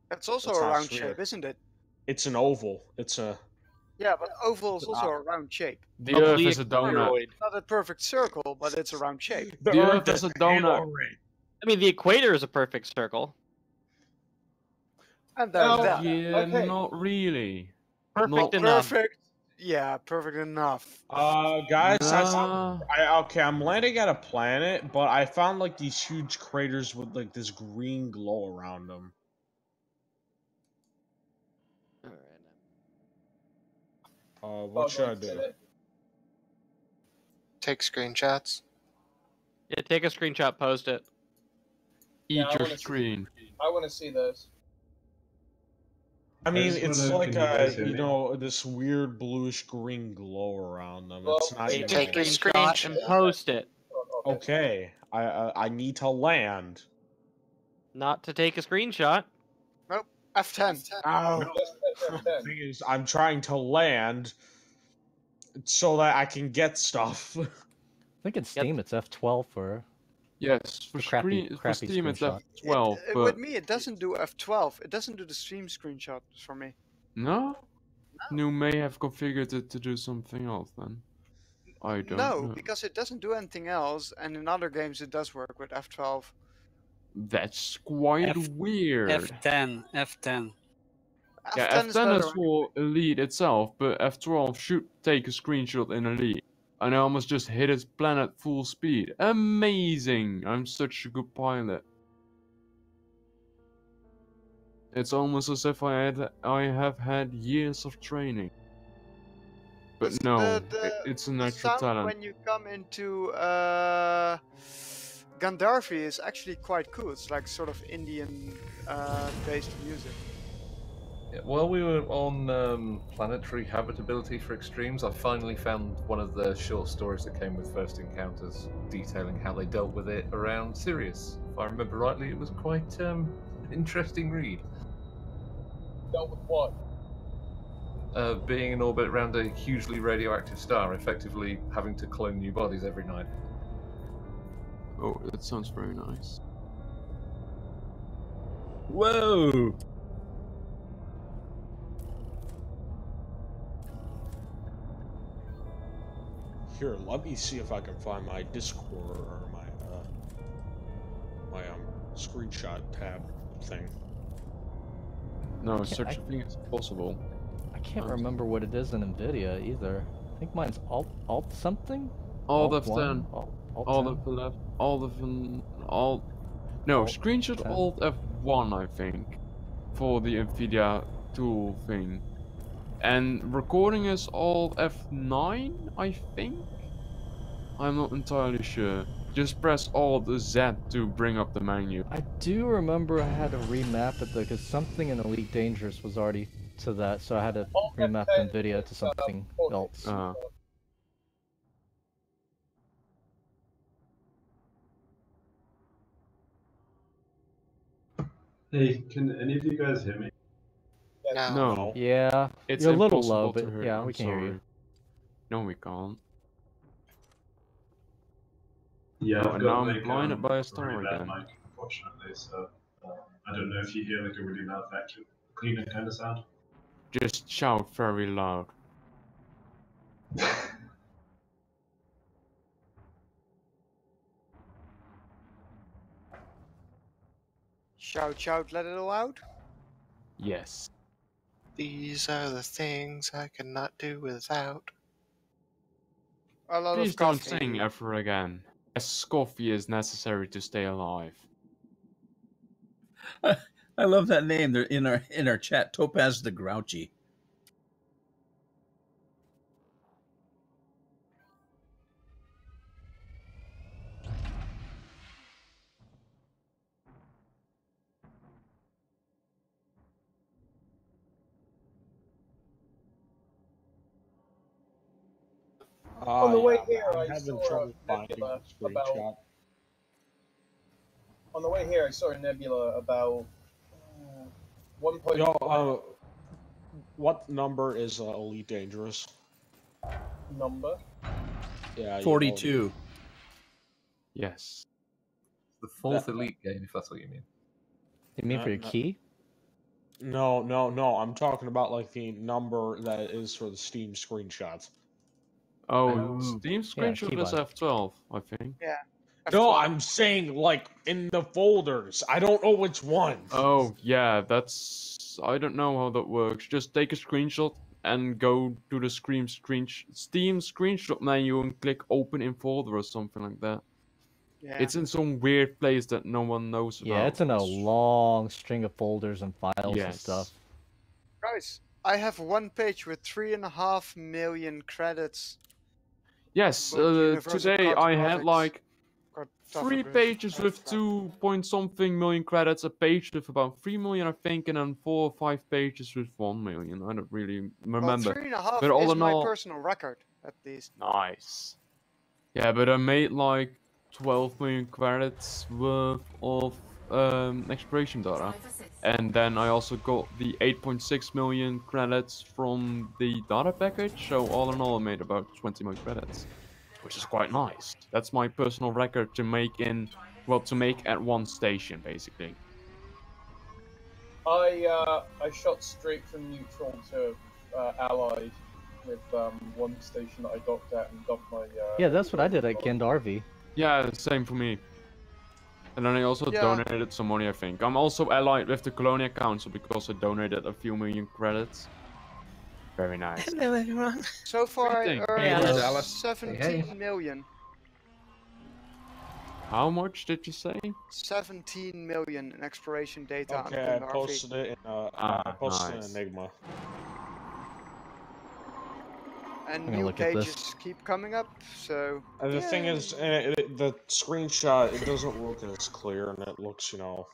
It's also a round shape, isn't it? It's an oval. It's a. Yeah, but oval is also a round shape. The Earth is a donut. It's not a perfect circle, but it's a round shape. The Earth is a donut. I mean, the equator is a perfect circle. And there's that. Yeah, not really. Perfect enough. Perfect. Yeah, perfect enough. Guys, okay, I'm landing at a planet, but I found like these huge craters with like this green glow around them. What should I do? Take screenshots. Yeah, take a screenshot, post it. Eat your screen. I want to see this. I mean, it's like you know, this weird bluish green glow around them. It's not even take a screenshot and post it. Okay, I need to land. Not to take a screenshot. Nope. F10. Oh. The thing is, I'm trying to land so that I can get stuff. I think in Steam it's F12 for. Yes, for crappy Steam it's screenshot. F12. But With me, it doesn't do F12. It doesn't do the stream screenshots for me. No? You may have configured it to do something else then. I don't know. No, because it doesn't do anything else, and in other games it does work with F12. That's quite weird. F10. Yeah, F10 F10 is better. for Elite itself, but F12 should take a screenshot in Elite. And I almost just hit its planet full speed. Amazing! I'm such a good pilot. It's almost as if I have had years of training. But no, it's a natural talent. When you come into Gandharvi is actually quite cool. It's like sort of Indian based music. Yeah, while we were on planetary habitability for extremes, I finally found one of the short stories that came with First Encounters, detailing how they dealt with it around Sirius. If I remember rightly, it was quite an interesting read. Dealt with what? Being in orbit around a hugely radioactive star, effectively having to clone new bodies every night. Oh, that sounds very nice. Whoa! Here, let me see if I can find my Discord or my screenshot tab thing. No, such a thing is possible. I can't remember what it is in NVIDIA either. I think mine's Alt something? Alt Alt F10. 1? Alt Alt 10? F11. Alt F... Alt... No, Alt screenshot 10. Alt F1, I think. For the NVIDIA tool thing. And recording is Alt F9, I think? I'm not entirely sure. Just press Alt Z to bring up the menu. I do remember I had to remap it though, because something in Elite Dangerous was already to that, so I had to remap NVIDIA to something else. Hey, can any of you guys hear me? No. Yeah, It's you're a little impossible low, to but hear. yeah, I'm we can hear you. sorry. No, we can't. Yeah, Oh, I've and got now I'm like blinded by a a star really bad again. mic, unfortunately. So I don't know if you hear like a really loud vacuum cleaner kind of sound. Just shout very loud. Shout, shout, let it all out. Yes. These are the things I cannot do without. A lot Please of don't coffee. sing ever again. As coffee is necessary to stay alive. I love that name. They're in our chat. Topaz the Grouchy. On the way Yeah, here, I'm I having saw trouble a finding nebula the about. screenshot. On the way here, I saw a nebula about 1.1. Yo, what number is Elite Dangerous? Number? Yeah, 42. Yes. The fourth Elite game, if that's what you mean. You mean for your key? No. I'm talking about like the number that is for the Steam screenshots. Oh, Steam screenshot is F12, I think. Yeah. No, I'm saying like in the folders. I don't know which one. Oh, yeah, that's... I don't know how that works. Just take a screenshot and go to the Steam screenshot menu and click open in folder or something like that. Yeah. It's in some weird place that no one knows about. Yeah, it's in a long string of folders and files and Yes. stuff. Guys, I have one page with 3.5 million credits. Yes, But Universal today I had Cartographics- like 3 Cartography- pages with 2 point something million credits, a page with about 3 million I think, and then 4 or 5 pages with 1 million. I don't really remember. Well, 3.5 but all is in my all, personal record, at least. nice. Yeah, but I made like 12 million credits worth of exploration data. And then I also got the 8.6 million credits from the data package, so all in all I made about 20 million credits. Which is quite nice. That's my personal record to make at one station, basically. I shot straight from neutral to allied with one station that I docked at and dumped my. Yeah, that's what I did at Gendarvi. Yeah, same for me. And then I also Yeah. donated some money, I think. I'm also allied with the Colonia Council because I donated a few million credits. Very nice. Hello, everyone. So far, I Greeting. earned Hey, Alice. 17 million. How much did you say? 17 million in exploration data Okay, on I Gendarvi. posted it in I posted it in Enigma. And gonna new look at this. pages keep coming up, so... And the thing is, the screenshot, it doesn't look as clear, and it looks, you know,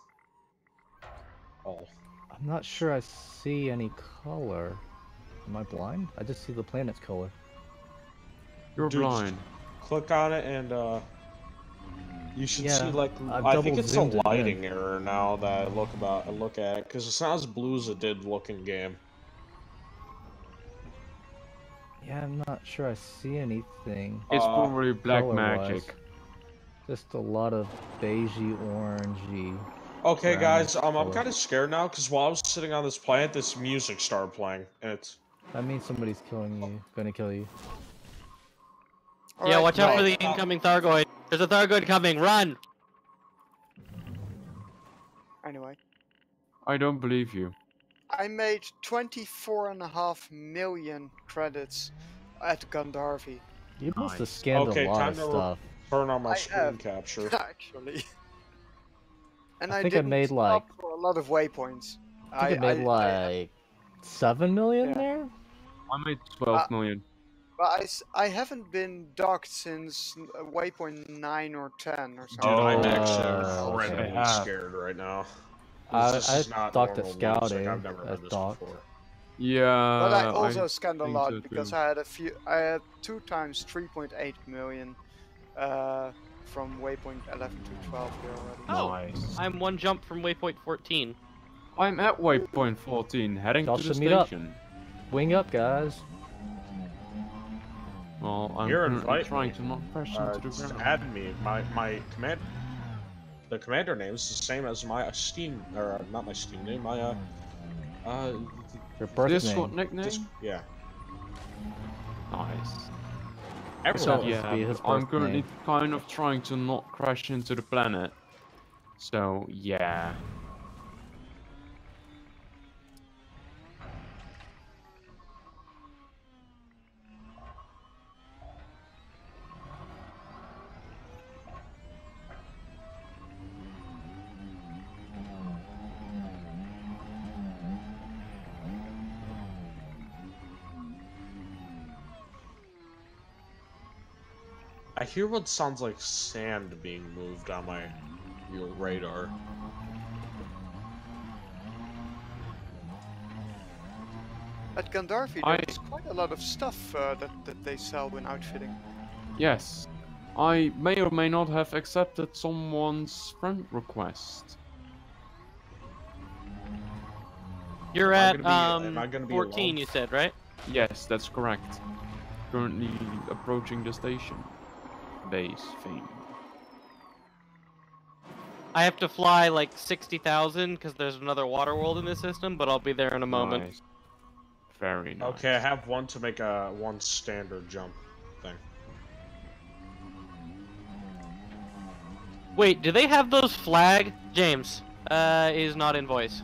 all. I'm not sure I see any color. Am I blind? I just see the planet's color. You're Dude, blind. Click on it and You should Yeah, see like I've I think double it's a zoomed it in. lighting error now that I look at it because it's not as blue as it did look in game. Yeah, I'm not sure I see anything. It's probably black color-wise. magic. Just a lot of beigey, orangey. Okay, guys, I'm color. kind of scared now because while I was sitting on this planet, this music started playing, and it's. That means somebody's killing you. Gonna kill you. Yeah, watch out for the incoming Thargoid. There's a Thargoid coming. Run! Anyway, I don't believe you. I made 24.5 million credits at Gandharvi. You must have scanned a lot of stuff. Turn on my I screen have, capture. actually. And I I think I didn't made, stop like- for a lot of waypoints. I think it made like 7 million there. I made 12 million. But I haven't been docked since waypoint 9 or 10 or something. Dude, I'm Oh, actually incredibly okay. scared right now. I This is not docked at normal scouting. music. I've never heard this before. Yeah. But I also scanned a think lot so because too. I had 2 times 3.8 million from waypoint 11 to 12 here already. Oh, I'm one jump from waypoint 14. I'm at waypoint 14, heading Y'all to the should meet up. station. Wing up, guys. Well, I'm You're currently inviting trying me. to not crash into the Just ground. add me. The commander name is the same as my Steam, or not my Steam name, my Your birth Discord name. nickname? Yeah. Nice. Everyone So, yeah, be his I'm birth currently name. kind of trying to not crash into the planet. So, yeah. I hear what sounds like sand being moved on my real radar. At Gandharvi, there's quite a lot of stuff that they sell when outfitting. Yes. I may or may not have accepted someone's friend request. You're Am at I gonna be 14, alone? you said, right? Yes, that's correct. Currently approaching the station. Base thing. I have to fly like 60,000 because there's another water world in this system, but I'll be there in a moment. Nice. Very nice. Okay, I have one to make a one standard jump thing. Wait, do they have those flag? James, is not in voice.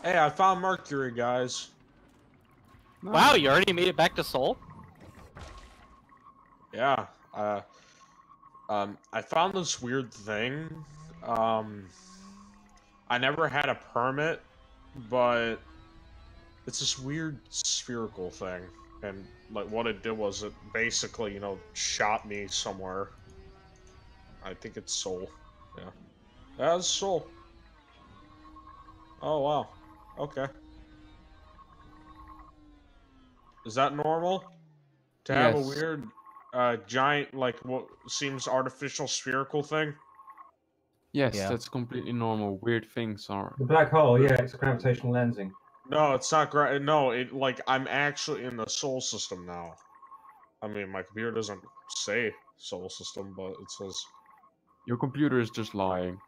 Hey, I found Mercury, guys. Wow, you already made it back to Seoul? Yeah. I found this weird thing. I never had a permit, but it's this weird spherical thing. And, like, what it did was it basically, you know, shot me somewhere. I think it's Seoul. Yeah. That's Seoul. Oh, wow. Okay. Is that normal? To have a Yes. weird, giant, like, what seems artificial spherical thing? Yes, Yeah. that's completely normal. Weird things are. The black hole, yeah, it's gravitational lensing. No, it's not no, like, I'm actually in the Sol system now. I mean, my computer doesn't say Sol system, but it says... Your computer is just lying.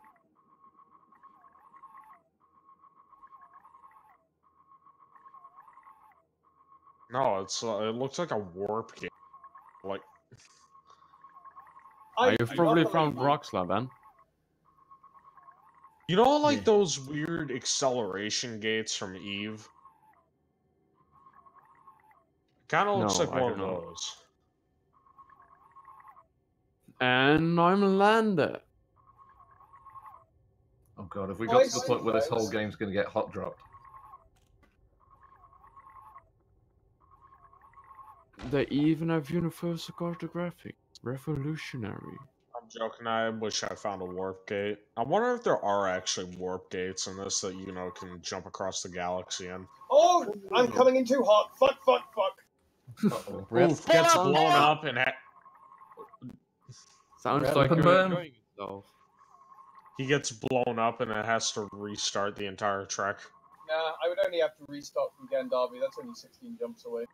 No, it's, it looks like a warp game. Like... You've probably found Roxla then. You know, like, those weird acceleration gates from Eve? Kinda looks No, like I one of don't know. those. And I'm landed. Oh god, have we got to the point where this whole game's going to get hot dropped? They even have universal cartographic. Revolutionary. I'm joking. I wish I found a warp gate. I wonder if there are actually warp gates in this that can jump across the galaxy in. Oh, I'm coming in too hot. Fuck, fuck, fuck. Oof, gets blown up and sounds Rip like and you're burn. enjoying yourself. He gets blown up and it has to restart the entire trek. Nah, I would only have to restart from Gandavi. That's only 16 jumps away.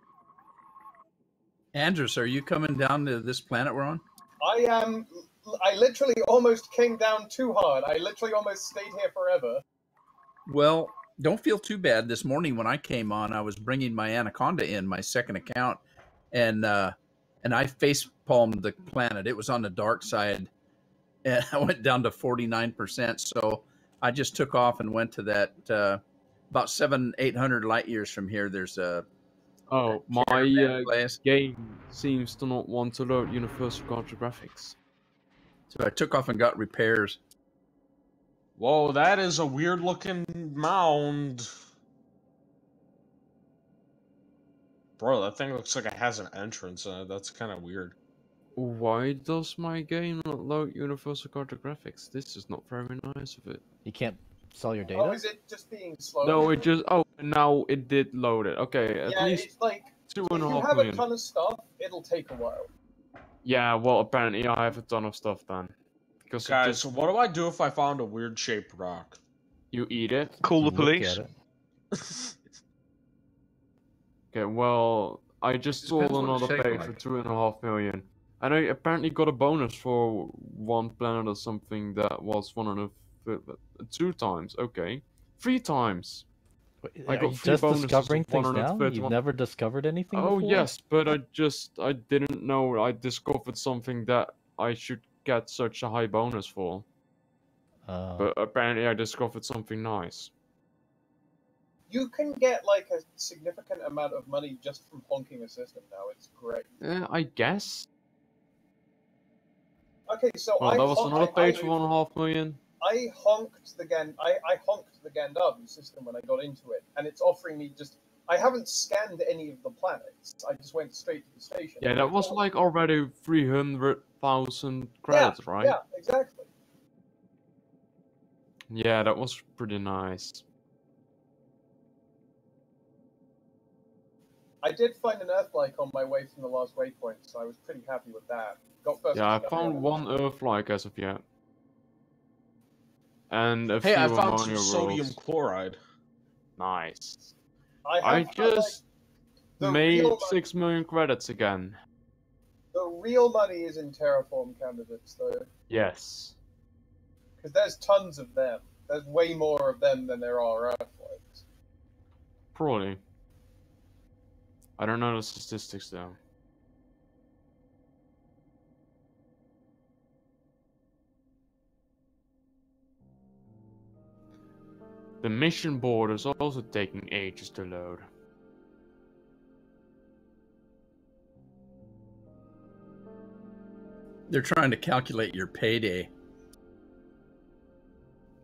Andrews, are you coming down to this planet we're on? I am. I literally almost came down too hard. I literally almost stayed here forever. Well, don't feel too bad. This morning when I came on, I was bringing my Anaconda in, my second account, and I face palmed the planet. It was on the dark side, and I went down to 49%. So I just took off and went to that about 700-800 light years from here. There's a my place. game seems to not want to load Universal Cartographics. So I took off and got repairs. Whoa, that is a weird looking mound. Bro, that thing looks like it has an entrance in it. That's kind of weird. Why does my game not load Universal Cartographics? This is not very nice of it. You can't sell your data? Oh, is it just being slow? No, it just... Oh, now it did load it. Okay, at Yeah, least it's like, if 2.5 you have million. a ton of stuff, it'll take a while. Yeah, well, apparently I have a ton of stuff then. Because Guys, so what do I do if I found a weird shaped rock? You eat it? Call the Look police. at it. Okay, well, I just sold Depends what another shape page like. for 2.5 million. And I apparently got a bonus for one planet or something that was 2 times. Okay. 3 times. I Are got you 3 just bonuses discovering of things now? 131. You've never discovered anything Oh, before? yes, but I didn't know I discovered something that I should get such a high bonus for. But apparently I discovered something nice. You can get like a significant amount of money just from honking a system now. It's great. I guess. Okay, so Well, that was another page for 1.5 million. I honked the Gandavi system when I got into it, and it's offering me just. I haven't scanned any of the planets. I just went straight to the station. Yeah, that was like already 300,000 credits, right? Yeah, exactly. Yeah, that was pretty nice. I did find an Earth-like on my way from the last waypoint, so I was pretty happy with that. Got first. Yeah, I found one Earth-like as of yet. And a few Hey, I found some ammonia sodium rolls. chloride. Nice. I just the made real 6 million credits again. The real money is in terraform candidates, though, Yes. because there's tons of them. There's way more of them than there are Earth-likes. Probably. I don't know the statistics though. The mission board is also taking ages to load. They're trying to calculate your payday.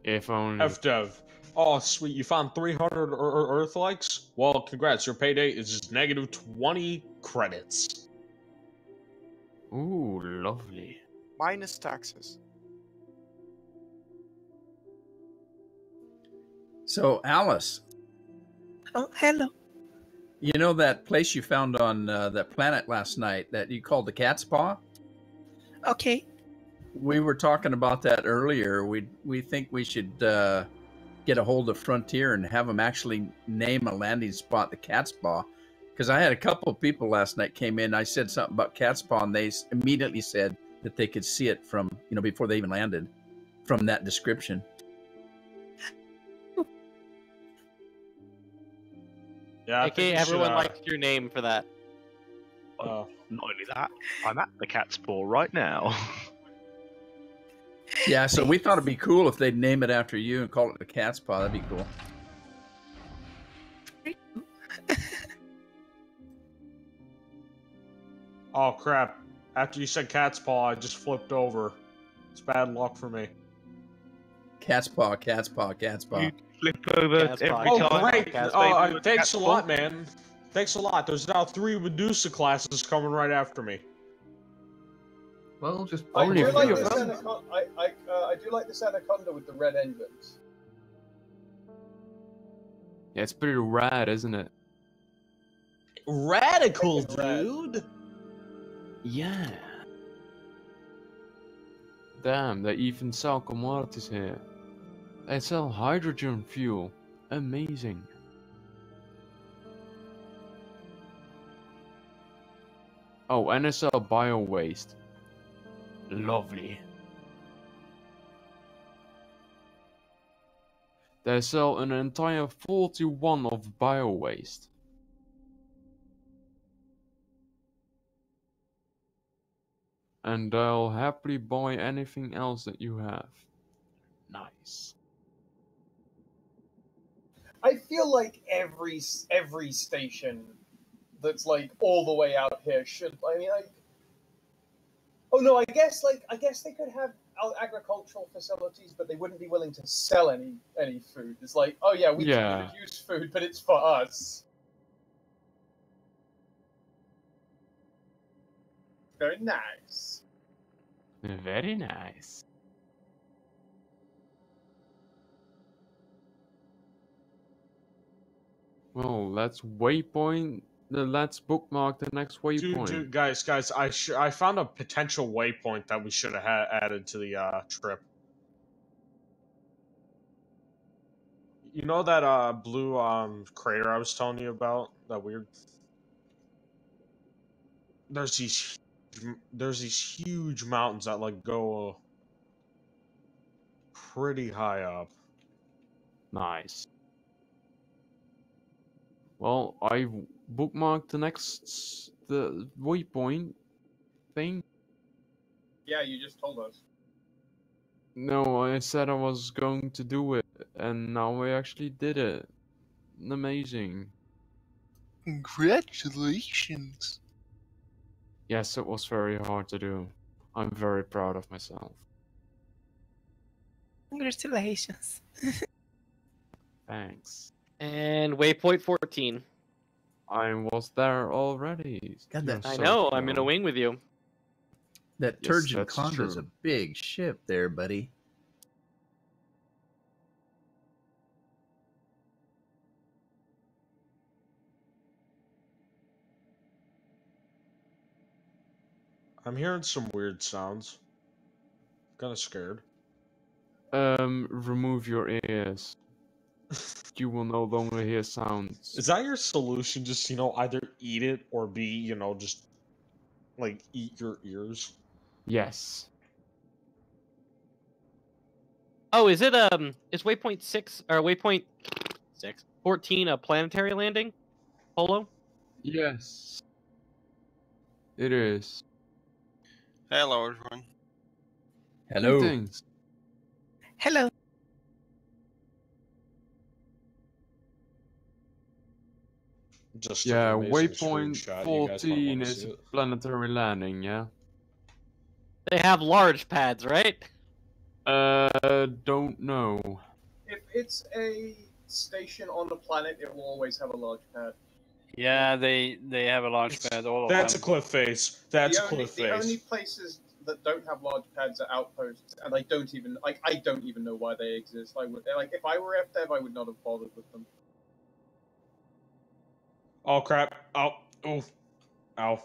If only. FDev. Oh, sweet. You found 300 Earth likes? Well, congrats. Your payday is just negative 20 credits. Ooh, lovely. Minus taxes. So, Alice, Oh, hello. you know that place you found on that planet last night that you called the Cat's Paw? Okay. We were talking about that earlier. We think we should get a hold of Frontier and have them actually name a landing spot the Cat's Paw. Because I had a couple of people last night came in. I said something about Cat's Paw, and they immediately said that they could see it from, before they even landed, from that description. Yeah, Okay, everyone likes your name for that. Not only that, I'm at the Cat's Paw right now. Yeah, so we thought it'd be cool if they'd name it after you and call it the Cat's Paw. That'd be cool. Oh, crap. After you said cat's paw, I just flipped over. It's bad luck for me. Cat's Paw, Cat's Paw, Cat's Paw. You flip over Cat's every Paw. time. Oh, great. Cat's baby with Thanks Cat's a Paw. lot, man. Thanks a lot. There's now 3 Medusa classes coming right after me. Well, just I bomb do it. like this anaconda. I do like this anaconda with the red engines. Yeah, it's pretty rad, isn't it? Radical, dude. Yeah. Damn, they even sell commodities here. They sell hydrogen fuel. Amazing. Oh, and they sell bio-waste. Lovely. They sell an entire 41 of bio-waste. And I'll happily buy anything else that you have. Nice. I feel like every station that's like all the way out here should. I mean, oh no, I guess they could have agricultural facilities, but they wouldn't be willing to sell any food. It's like, oh yeah, we can produce food, but it's for us. Very nice. Very nice. Well, let's waypoint. Let's bookmark the next waypoint. Dude, guys, I found a potential waypoint that we should have added to the trip. You know that blue crater I was telling you about? That weird. There's these huge mountains that like go pretty high up. Nice. Well, I bookmarked the waypoint thing. Yeah, you just told us. No, I said I was going to do it, and now I actually did it. Amazing. Congratulations. Yes, it was very hard to do. I'm very proud of myself. Congratulations. Thanks. And waypoint 14. I was there already. God, that- I know, I'm in a wing with you. That Yes, Turgid that's Conda's true. a big ship there, buddy. I'm hearing some weird sounds. Kind of scared. Remove your ears. You will no longer hear sounds. Is that your solution? Just, either eat it or B, just like eat your ears? Yes. Oh, is waypoint 6 or waypoint 14 a planetary landing? Polo? Yes. It is. Hello, everyone. Hello. Greetings. Hello. Just Yeah, an amazing waypoint screenshot. You guys might 14 wanna is see it. planetary landing, yeah? They have large pads, right? Don't know. If it's a station on the planet, it will always have a large pad. Yeah, they have a launch pad. All of That's a them. cliff face. That's the only, cliff the face. only places that don't have large pads are outposts, and I don't even know why they exist. If I were FDev, I would not have bothered with them. Oh crap! Oh, oof, ow.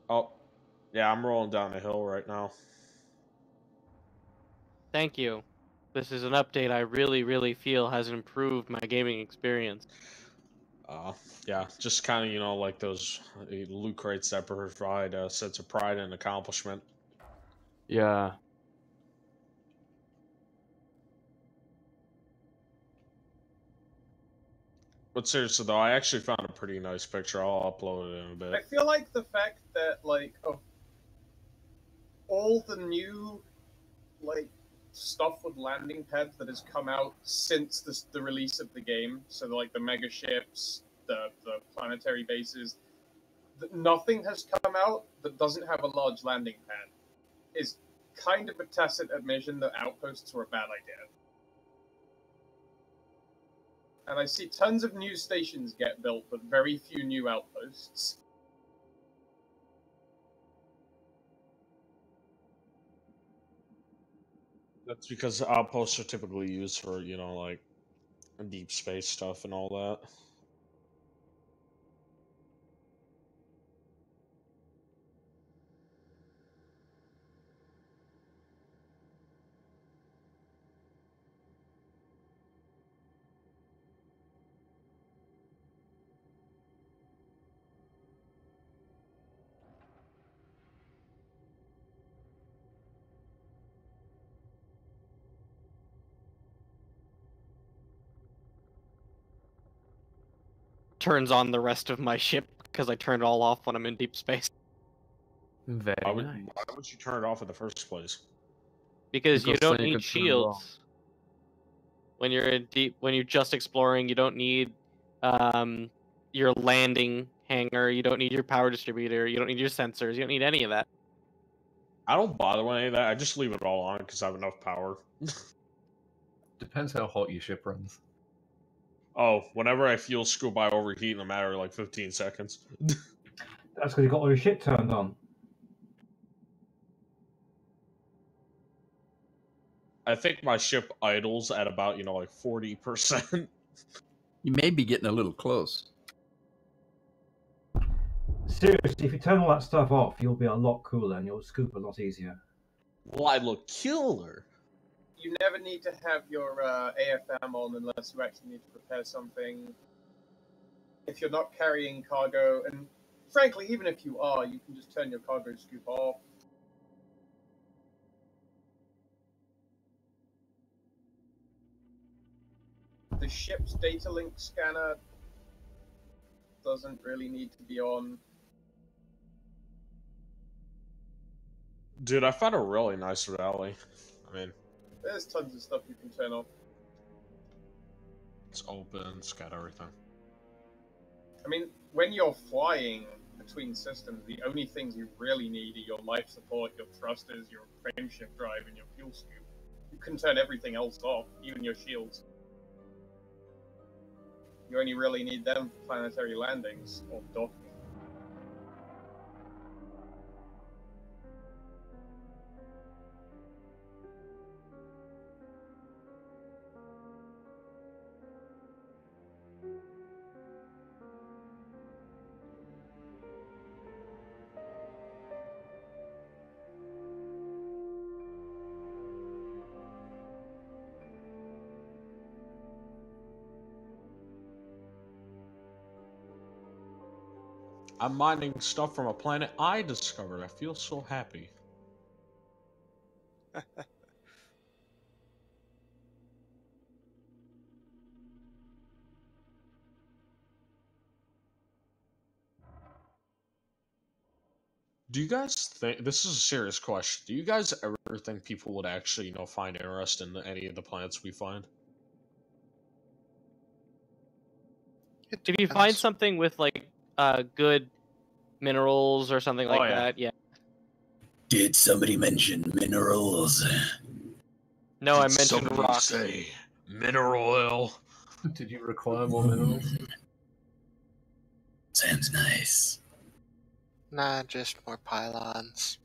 Oh, yeah, I'm rolling down a hill right now. Thank you. This is an update I really, really feel has improved my gaming experience. Yeah, just kind of, like those loot crates that provide a sense of pride and accomplishment. Yeah. But seriously though, I actually found a pretty nice picture. I'll upload it in a bit. I feel like the fact that of all the new stuff with landing pads that has come out since the release of the game, so the mega ships, the planetary bases, nothing has come out that doesn't have a large landing pad. Is kind of a tacit admission that outposts were a bad idea. And I see tons of new stations get built, but very few new outposts. That's because outposts are typically used for, you know, like deep space stuff and all that. Turns on the rest of my ship because I turned it all off when I'm in deep space. Very nice. Why would you turn it off in the first place? Because you don't then you need can turn it off. shields. When you're in deep, when you're just exploring, you don't need your landing hangar. You don't need your power distributor. You don't need your sensors. You don't need any of that. I don't bother with any of that. I just leave it all on because I have enough power. Depends how hot your ship runs. Oh, whenever I feel scuba, I overheat in a matter of like 15 seconds. That's because you got all your shit turned on. I think my ship idles at about, you know, like 40%. You may be getting a little close. Seriously, if you turn all that stuff off, you'll be a lot cooler and you'll scoop a lot easier. Well, I look killer. You never need to have your AFM on unless you actually need to repair something. If you're not carrying cargo, and frankly, even if you are, you can just turn your cargo scoop off. The ship's data link scanner doesn't really need to be on. Dude, I found a really nice rally. I mean, There's tons of stuff you can turn off. it's open, it's got everything. I mean, when you're flying between systems, the only things you really need are your life support, your thrusters, your frameshift drive, and your fuel scoop. You can turn everything else off, even your shields. You only really need them for planetary landings or docking. I'm mining stuff from a planet I discovered. I feel so happy. Do you guys think, this is a serious question, do you guys ever think people would actually, you know, find interest in any of the planets we find? If you find something with like good minerals or something like that, yeah. Did somebody mention minerals? No, I Did mentioned somebody rock. say mineral oil? Did you require more minerals? Sounds nice. Nah, just more pylons.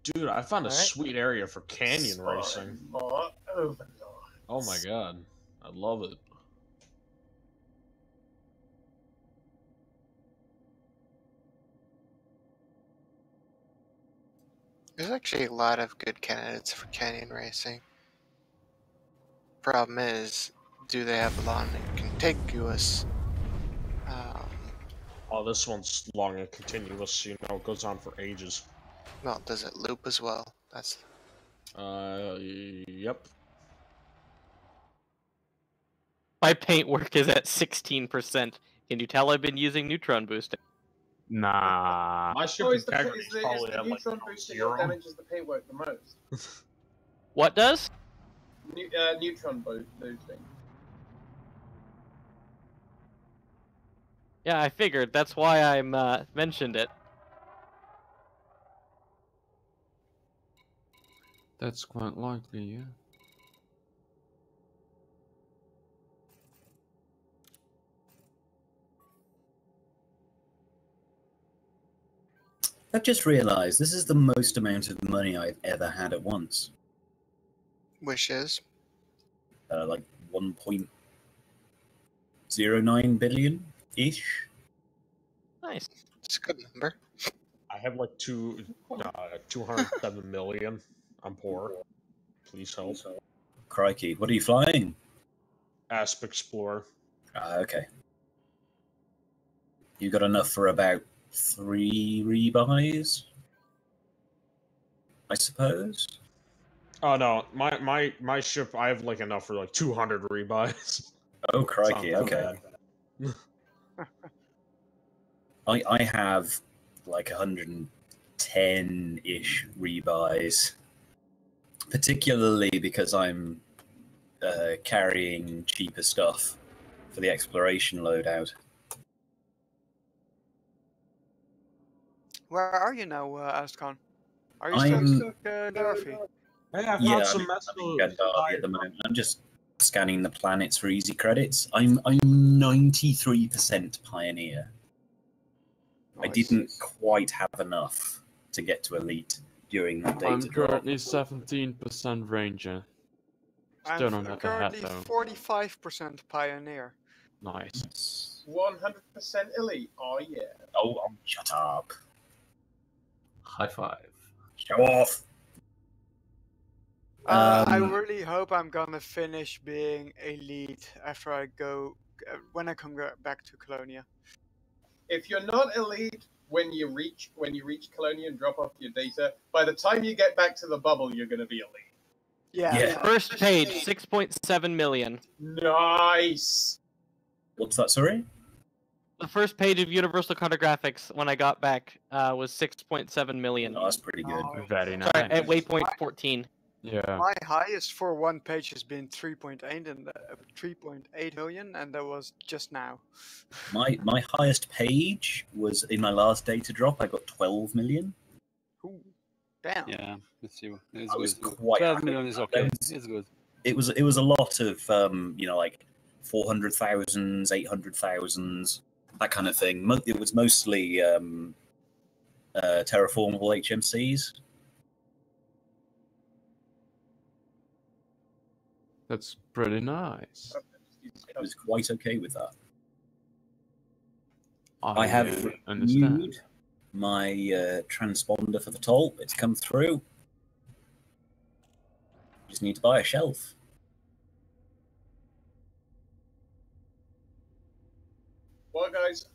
Dude, I found a Alright. sweet area for canyon racing. Oh my god. I love it. There's actually a lot of good candidates for canyon racing. Problem is, do they have a long and contiguous? Oh, this one's long and continuous, you know, it goes on for ages. Well, does it loop as well? That's. Yep. My paintwork is at 16%. Can you tell I've been using neutron boosting? Nah. My ship Is the integrity is probably the at like neutron boosting zero. what damages the paintwork the most? What does? Neutron boosting. Yeah, I figured. That's why I mentioned it. That's quite likely, yeah. I've just realised this is the most amount of money I've ever had at once. Which is? Like 1.09 billion-ish. Nice. It's a good number. I have like 207 million. I'm poor. Please help. Crikey, what are you flying? Asp Explorer. Okay. You got enough for about 3 rebuys, I suppose. Oh no, my ship. I have like enough for like 200 rebuys. Oh crikey! It's not Okay. bad. I have like 110-ish rebuys, particularly because I'm carrying cheaper stuff for the exploration loadout. Where are you now, Ascon? Are you I'm- still stuck, Garfi? Hey, I found Yeah, some I'm in Gandharvi at the moment. I'm just scanning the planets for easy credits. I'm 93% Pioneer. I didn't quite have enough to get to Elite during that I'm data drop. currently 17% Ranger. Still don't I'm have the hat currently though. 45% Pioneer. Nice. 100% elite. Oh yeah. Oh, shut up. High five. Show off. I really hope I'm gonna finish being elite after I go when I come back to Colonia. If you're not elite when you reach Colonia and drop off your data, by the time you get back to the bubble, you're gonna be elite. Yeah. First page, 6.7 million. Nice. What's that, sorry? The first page of Universal Cartographics when I got back was 6.7 million. Oh, that's pretty good. Very nice. Sorry, at waypoint 14. Yeah. My highest for one page has been 3.8 and 3.8 million, and that was just now. My highest page was in my last data drop. I got 12 million. Ooh, damn. Yeah, it's you. It's I was good. quite 12 happy million with is that. okay. It's good. It was a lot of like 400,000s, 800,000s, that kind of thing. It was mostly terraformable HMCs. That's pretty nice. I was quite okay with that. I have understand. renewed my transponder for the toll. It's come through. Just need to buy a shelf. Well, guys,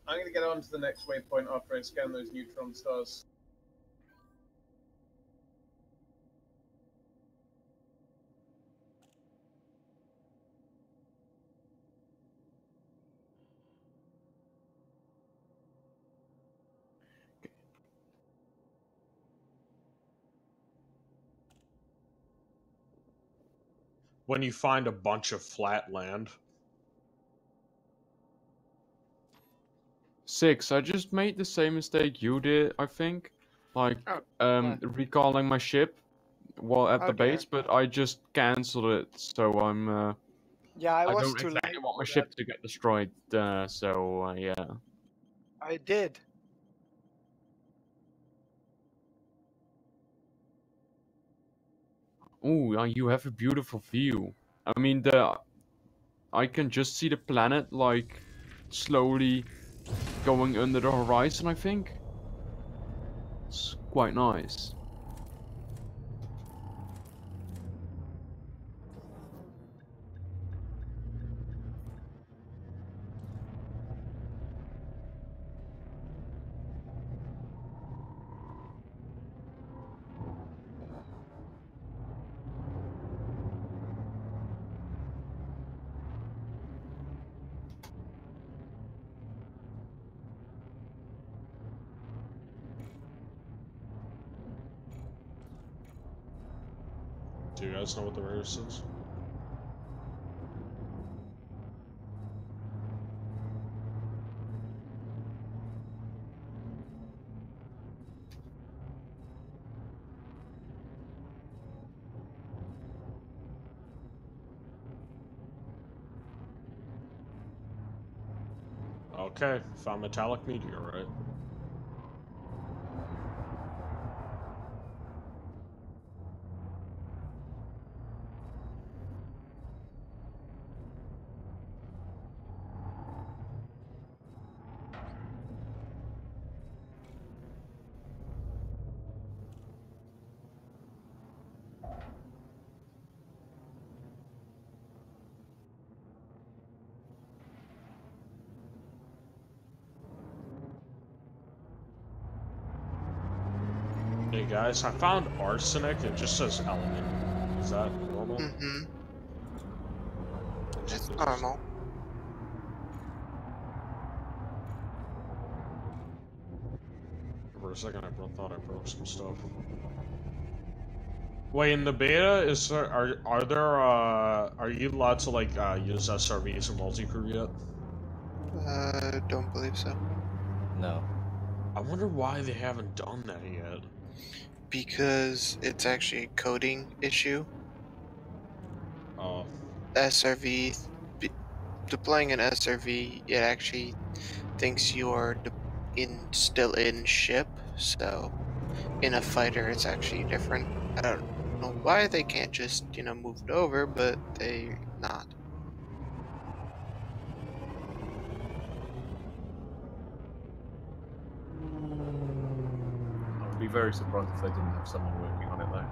I'm gonna get on to the next waypoint after I scan those neutron stars. When you find a bunch of flat land. 6. I just made the same mistake you did, I think. Like, recalling my ship while at the base, but I just cancelled it, so I'm, Yeah, I was don't too exactly late want my for ship that. to get destroyed, so, yeah. I did. Ooh, you have a beautiful view. I mean, I can just see the planet, like, slowly going under the horizon, I think. It's quite nice. Do you guys know what the radius is? Okay, found metallic meteorite. Hey guys, I found arsenic. It just says element. Is that normal? Mm-hmm. It's normal. For a second, I thought I broke some stuff. Wait, in the beta, is there are you allowed to like use SRVs or multi-crew yet? Don't believe so. No. I wonder why they haven't done that yet. Because it's actually a coding issue. Oh. SRV, deploying an SRV, it actually thinks you are still in ship, so in a fighter it's actually different. I don't know why they can't just, move it over, but they not. I would be very surprised if they didn't have someone working on it though.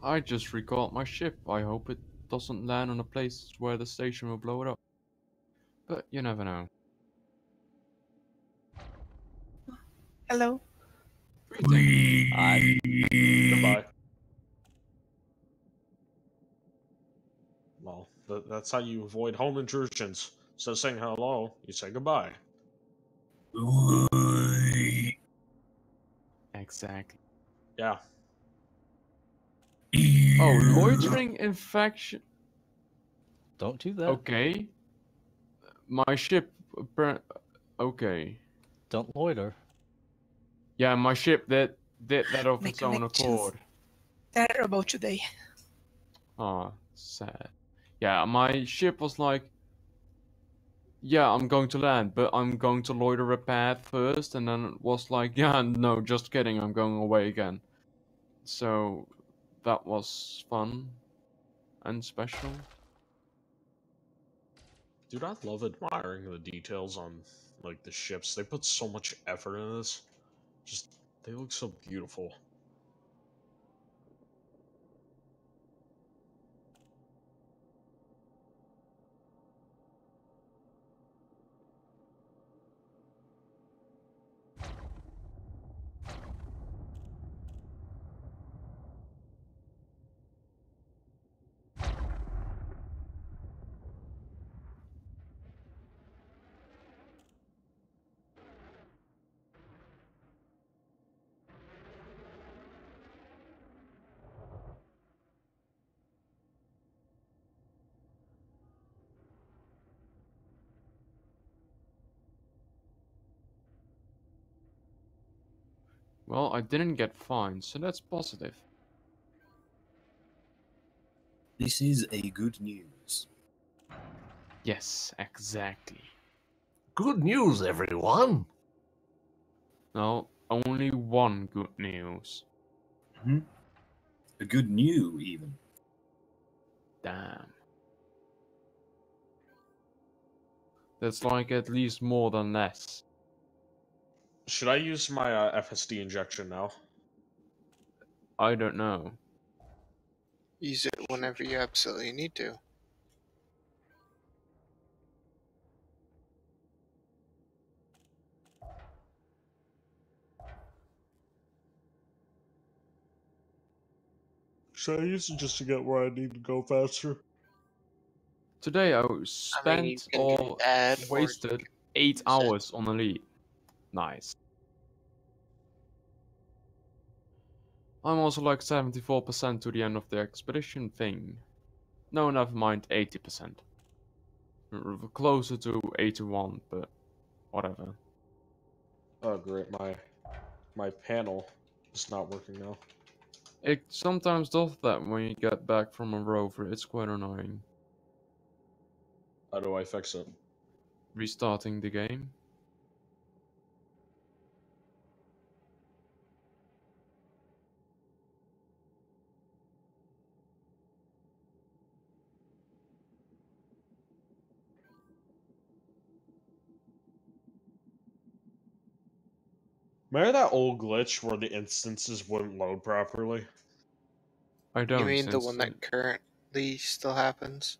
I just recalled my ship. I hope it doesn't land on a place where the station will blow it up. But you never know. Hello. Hi. Goodbye. Well, that's how you avoid home intrusions. Instead of saying hello, you say goodbye. Exactly. Yeah. Oh, loitering infection. Don't do that. Okay. My ship. Okay. Don't loiter. Yeah, my ship that did that of My its own connections. accord. They're about today. Oh, sad. Yeah, my ship was like, yeah, I'm going to land, but I'm going to loiter a path first, and then it was like, yeah, no, just kidding, I'm going away again. So that was fun and special. Dude, I love admiring the details on like the ships. They put so much effort in this. Just they look so beautiful. Well, I didn't get fined, so that's positive. This is a good news. Yes, exactly. Good news, everyone! No, only one good news. A good new, even. Damn. That's like at least more than less. Should I use my FSD injection now? I don't know. Use it whenever you absolutely need to. Should I use it just to get where I need to go faster? Today I you spent can do that, or wasted 8 hours on a lead. Nice. I'm also like 74% to the end of the expedition thing. No, never mind, 80%. We're closer to 81, but whatever. Oh great, my panel is not working now. It sometimes does that when you get back from a rover. It's quite annoying. How do I fix it? Restarting the game. Remember that old glitch where the instances wouldn't load properly? I don't. You mean the one that currently still happens?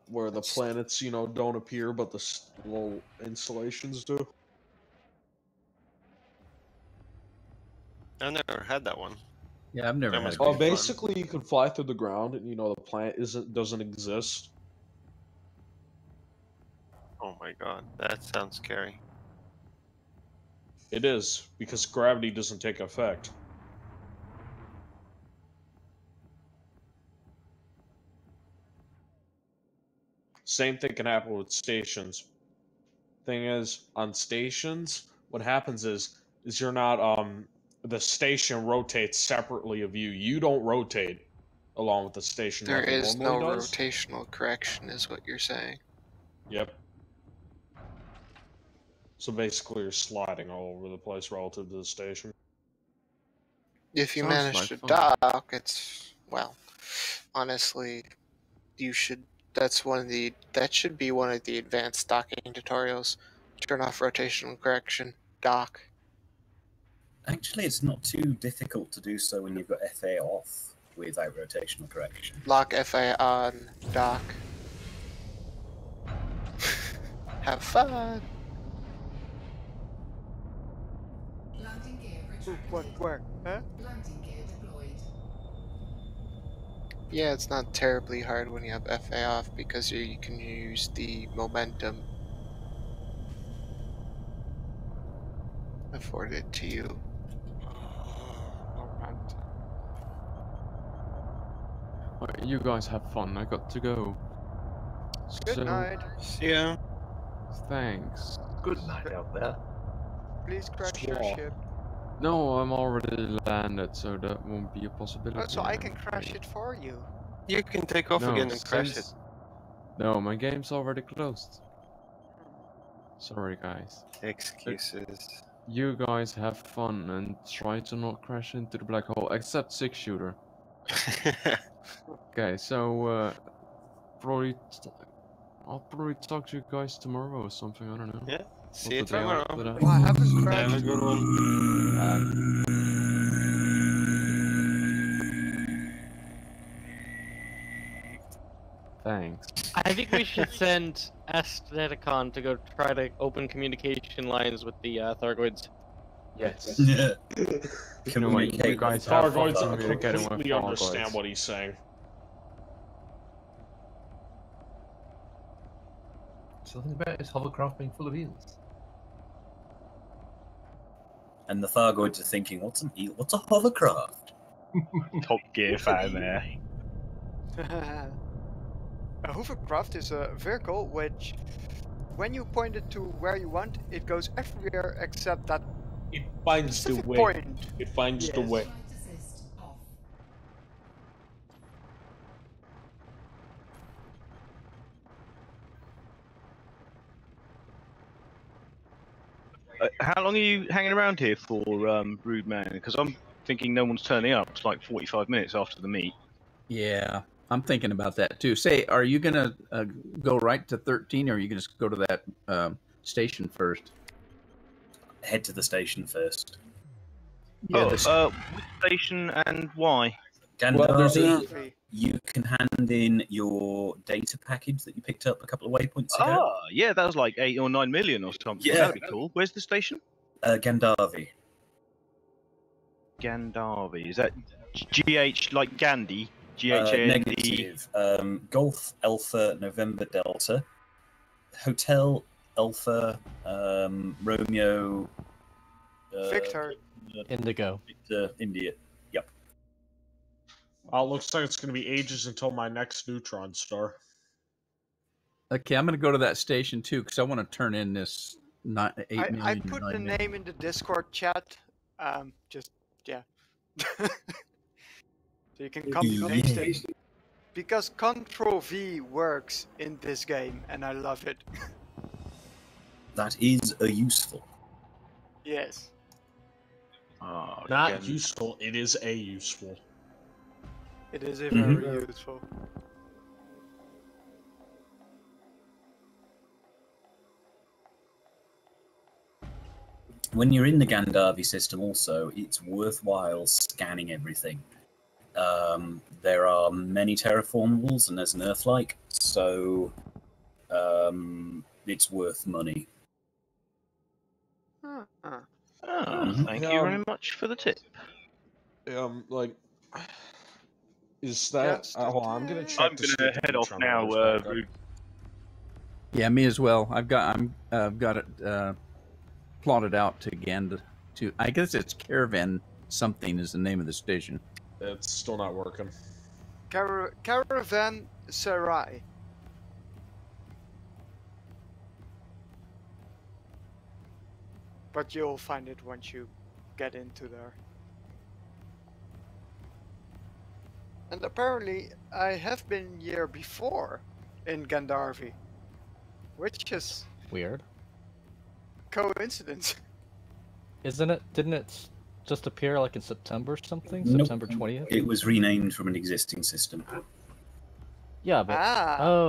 Where the planets, you know, don't appear, but the little installations do? I've never had that one. Yeah, I've never That had must it. be Oh, fun. basically, you can fly through the ground, and you know the planet doesn't exist. Oh my god, that sounds scary. It is because gravity doesn't take effect. Same thing can happen with stations. Thing is, on stations, what happens is you're not the station rotates separately of you. You don't rotate along with the station There like it is no normally does. rotational correction, is what you're saying. Yep. So basically, you're sliding all over the place relative to the station. If you Sounds manage like to fun. dock, it's, well, honestly, you should. That should be one of the advanced docking tutorials. Turn off rotational correction, dock. Actually, it's not too difficult to do so when you've got FA off without rotational correction. Lock FA on, dock. Have fun. Landing gear What? Where? Huh? Landing gear deployed. Yeah, it's not terribly hard when you have FA off because you can use the momentum afforded to you. Alright, you guys have fun. I got to go. Good night. See ya. Thanks. Good night out there. Please crash your Swap. ship. No, I'm already landed, so that won't be a possibility. Oh, so I I'm can crash afraid. it for you. You can take off No, again and crash it. since... No, my game's already closed. Sorry, guys. Excuses. You guys have fun and try to not crash into the black hole, except 6-shooter. Okay, so I'll probably talk to you guys tomorrow or something. I don't know. Yeah. Or See you the day tomorrow. after that. Well, I haven't Have crashed. a good one. Thanks. I think we should send Aestheticon to go try to open communication lines with the Thargoids. Yes. Yeah. You know what, you guys have fun Thargoids communicating with completely understand Thargoids. what he's saying. Something about his hovercraft being full of eels. And the Thargoids are thinking, what's a hovercraft? Top Gear fan there. A hovercraft is a vehicle which, when you point it to where you want, it goes everywhere except that It finds the specific way. point. It finds the Yes. way. Flight assist off. How long are you hanging around here for, Rude Man? Because I'm thinking no one's turning up. It's like 45 minutes after the meet. Yeah, I'm thinking about that too. Say, are you gonna go right to 13, or are you gonna just go to that station first? Head to the station first. Yeah, which station and why? Gandharvi, you can hand in your data package that you picked up a couple of waypoints ago. Ah, yeah, that was like 8 or 9 million or something. Yeah. That'd be cool. Where's the station? Gandharvi. Gandharvi. Is that GH like Gandhi? GHAND? Negative. Golf Alpha November Delta. Hotel Alpha Romeo. Victor. Indigo. India. Yep. Well, it looks like it's going to be ages until my next neutron star. Okay, I'm going to go to that station too because I want to turn in this 8 million. I put the name in the Discord chat. Just yeah. So you can copy paste it. Because Control V works in this game, and I love it. That is a useful. Yes. Not useful, it is a useful. It is a very useful. When you're in the Gandharvi system also, it's worthwhile scanning everything. There are many terraformables and there's an Earth-like, so it's worth money. Thank you very much for the tip. Like, is that? Hold on, I'm gonna check. I'm gonna head off now. Yeah, me as well. I've got it plotted out to Gand. To I guess it's Caravan something is the name of the station. It's still not working. Caravan Sarai. But you'll find it once you get into there. And apparently, I have been here before in Gandharvi, which is weird. Coincidence. Isn't it? Didn't it just appear like in September or something? Nope. September 20th? It was renamed from an existing system. Yeah, but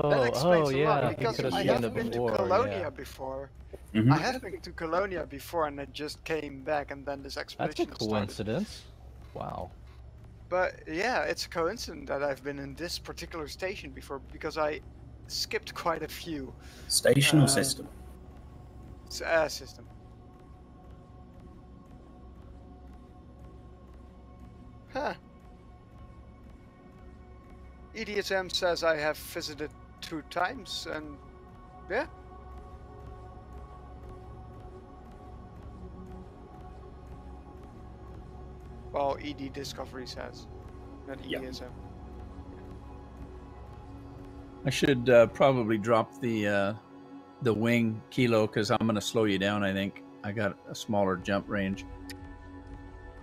that explains a yeah, lot because I have been to Colonia before. Mm-hmm. I have been to Colonia before, and I just came back, and then this expedition That's a coincidence. Wow. But yeah, it's a coincidence that I've been in this particular station before because I skipped quite a few. Station or system? System. Huh. EDSM says I have visited 2 times, and yeah. Well, ED Discovery says, not EDSM. I should probably drop the wing kilo because I'm going to slow you down. I think I got a smaller jump range.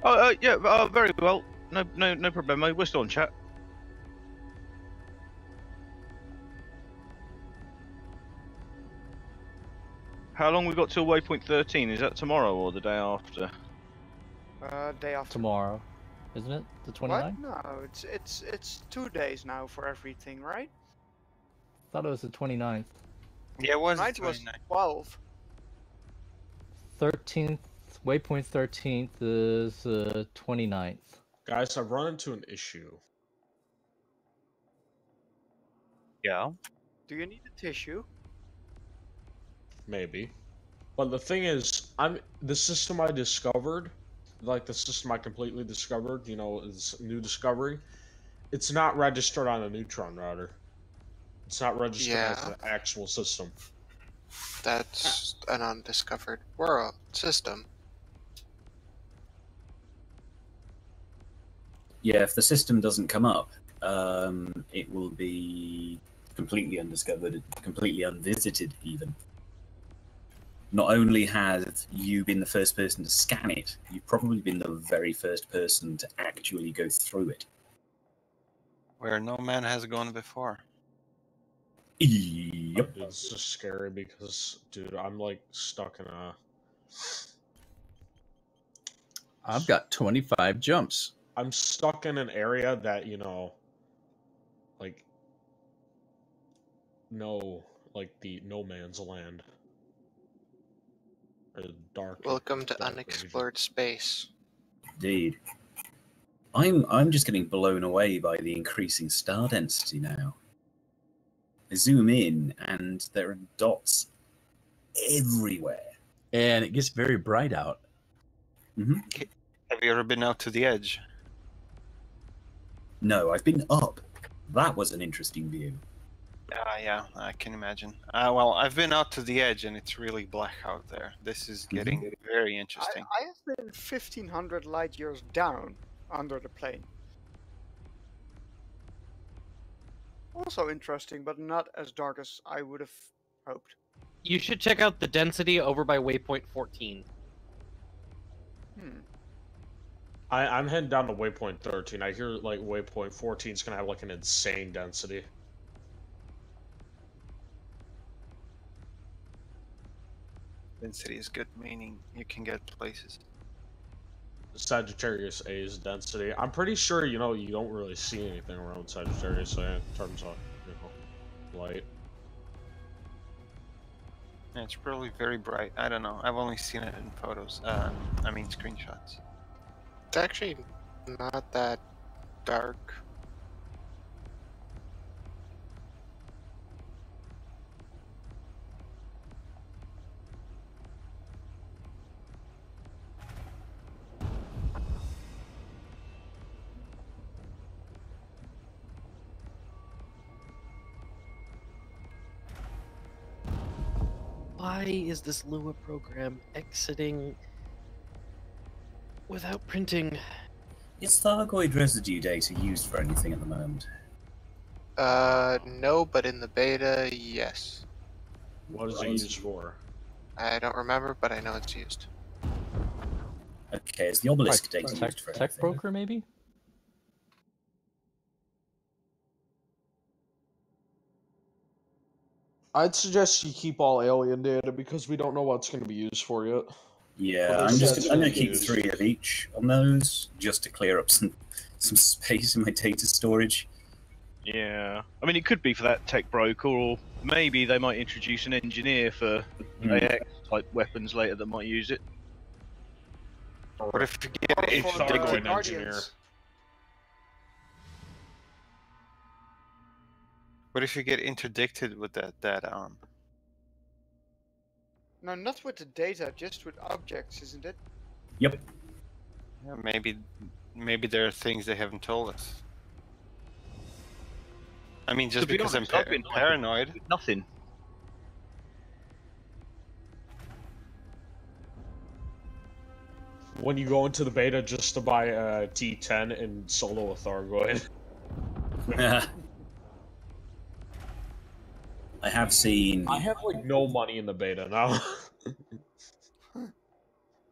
Oh yeah, very well. No problem. We're still on chat. How long we got till waypoint 13? Is that tomorrow or the day after? Day after. Tomorrow, isn't it? The 29th? What? No, it's 2 days now for everything, right? Thought it was the 29th. Yeah, it was. Night was 12. 13th, waypoint 13th is 29th. Guys, I've run into an issue. Yeah. Do you need a tissue? Maybe. But the thing is, the system I discovered, like the system I completely discovered, you know, is new discovery. It's not registered on a neutron router. It's not registered as an actual system. That's an undiscovered world system. Yeah, if the system doesn't come up, it will be completely undiscovered, completely unvisited even. Not only have you been the first person to scan it, you've probably been the very first person to actually go through it. Where no man has gone before. Yep. It's just scary because, dude, I'm like stuck in a... I've got 25 jumps. I'm stuck in an area that, you know, like, the no man's land. Or dark. Welcome to unexplored space. Indeed. I'm just getting blown away by the increasing star density now. I zoom in and there are dots everywhere. And it gets very bright out. Mm-hmm. Have you ever been out to the edge? No, I've been up. That was an interesting view. Yeah, I can imagine. Well, I've been out to the edge and it's really black out there. This is getting very interesting. I have been 1,500 light years down under the plane. Also interesting, but not as dark as I would have hoped. You should check out the density over by waypoint 14. I'm heading down to waypoint 13. I hear like waypoint 14 is gonna have like an insane density. Density is good, meaning you can get places. Sagittarius A's density. I'm pretty sure you don't really see anything around Sagittarius A in terms of light. Yeah, it's probably very bright. I don't know. I've only seen it in photos. I mean screenshots. It's actually not that dark. Why is this Lua program exiting without printing? Is Thargoid residue data used for anything at the moment? No, but in the beta, yes. What is it used for? I don't remember, but I know it's used. Okay, is the obelisk data used for Tech anything? broker, maybe? I'd suggest you keep all alien data because we don't know what's going to be used for yet. Yeah, I'm gonna keep 3 of each on those just to clear up some space in my data storage. Yeah, I mean it could be for that tech broker, or maybe they might introduce an engineer for AX type weapons later that might use it. What if you get interdicted? What if you get interdicted with that data on? No, not with the data, just with objects, isn't it? Yep. Yeah, maybe there are things they haven't told us. I mean, just because I'm paranoid. Nothing. When you go into the beta just to buy a T10 and solo a Thargoid. I have seen. I have like no money in the beta now.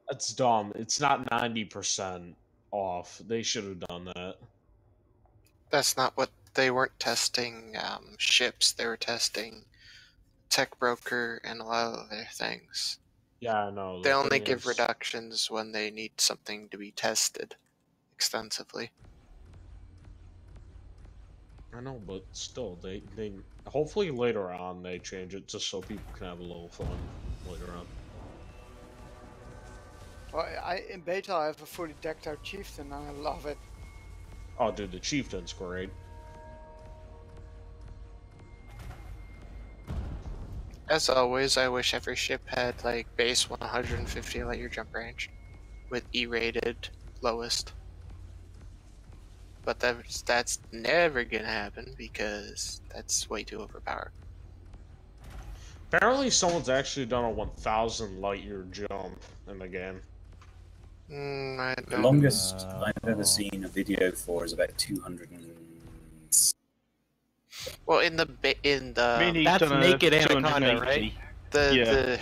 That's dumb. It's not 90% off. They should have done that. That's not what they weren't testing. Ships. They were testing tech broker and a lot of other things. Yeah, I know. They only give reductions when they need something to be tested extensively. I know, but still, they hopefully later on they change it just so people can have a little fun later on. Well, in beta I have a fully decked out chieftain and I love it. Oh, dude, the chieftain's great. As always, I wish every ship had like base 150 light year jump range with E-rated lowest. But that's never gonna happen because that's way too overpowered. Apparently someone's actually done a 1,000 light year jump in the game. The longest I've ever seen a video for is about 200. Well, in the That's naked Anaconda, right? The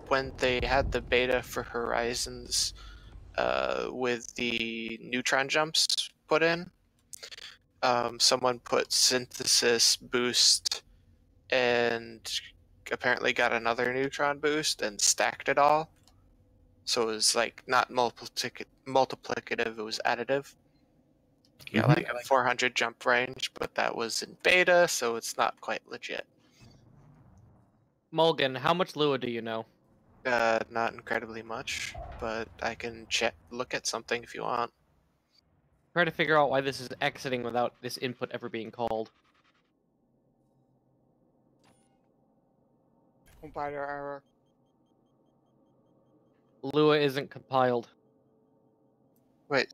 when they had the beta for Horizons, with the neutron jumps put in, someone put synthesis boost and apparently got another neutron boost and stacked it all. So it was like not multiplicative, it was additive. You got like a 400 jump range, but that was in beta, so it's not quite legit. Mulgan, how much Lua do you know? Not incredibly much, but I can look at something if you want. Try to figure out why this is exiting without this input ever being called. Compiler error. Lua isn't compiled. Wait.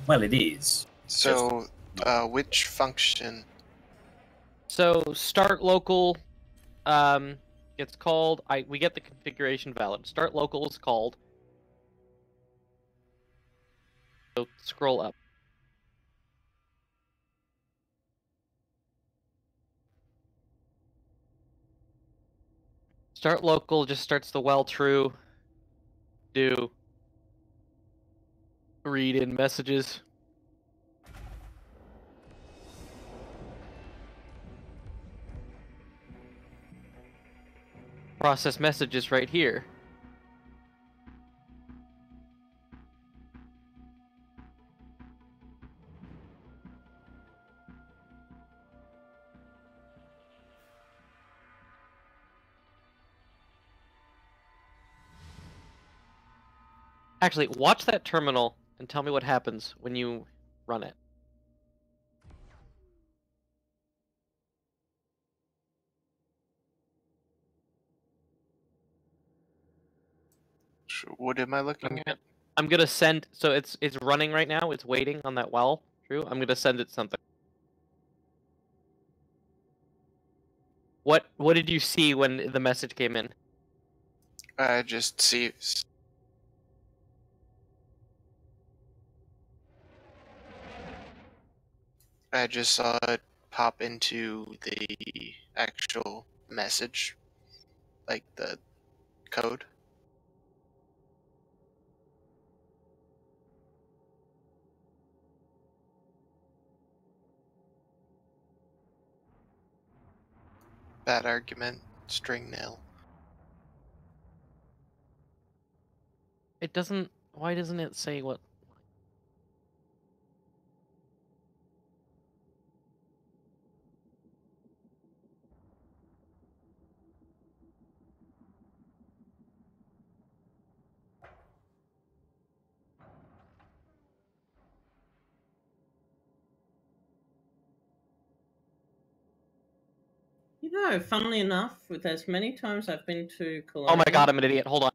Well, it is. So Which function? So start local, it's called. We get the configuration valid. Start local is called. So scroll up. Start local just starts the well true. Do read in messages. Process messages right here. Actually, watch that terminal and tell me what happens when you run it. What am I looking at? I'm gonna send. So it's running right now. It's waiting on that well. True. I'm gonna send it something. What did you see when the message came in? I just see. I just saw it pop into the actual message, like the code. Bad argument, string nil. It doesn't. Why doesn't it say what? You know, funnily enough, with as many times I've been to Cologne. Oh my god, I'm an idiot. Hold on.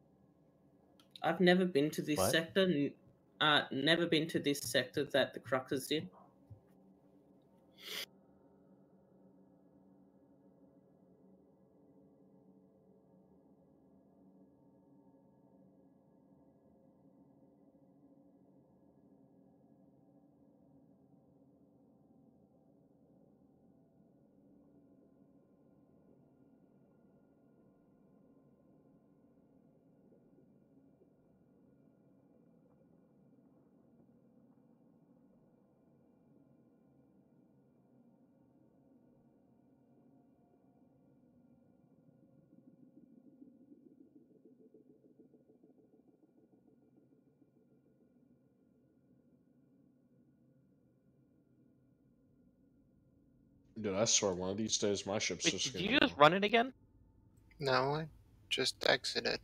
I've never been to this What? sector. Never been to this sector that the Cruckers did. Dude, I swear one of these days my ship's Wait, just did gonna you just run it again? No, I just exited.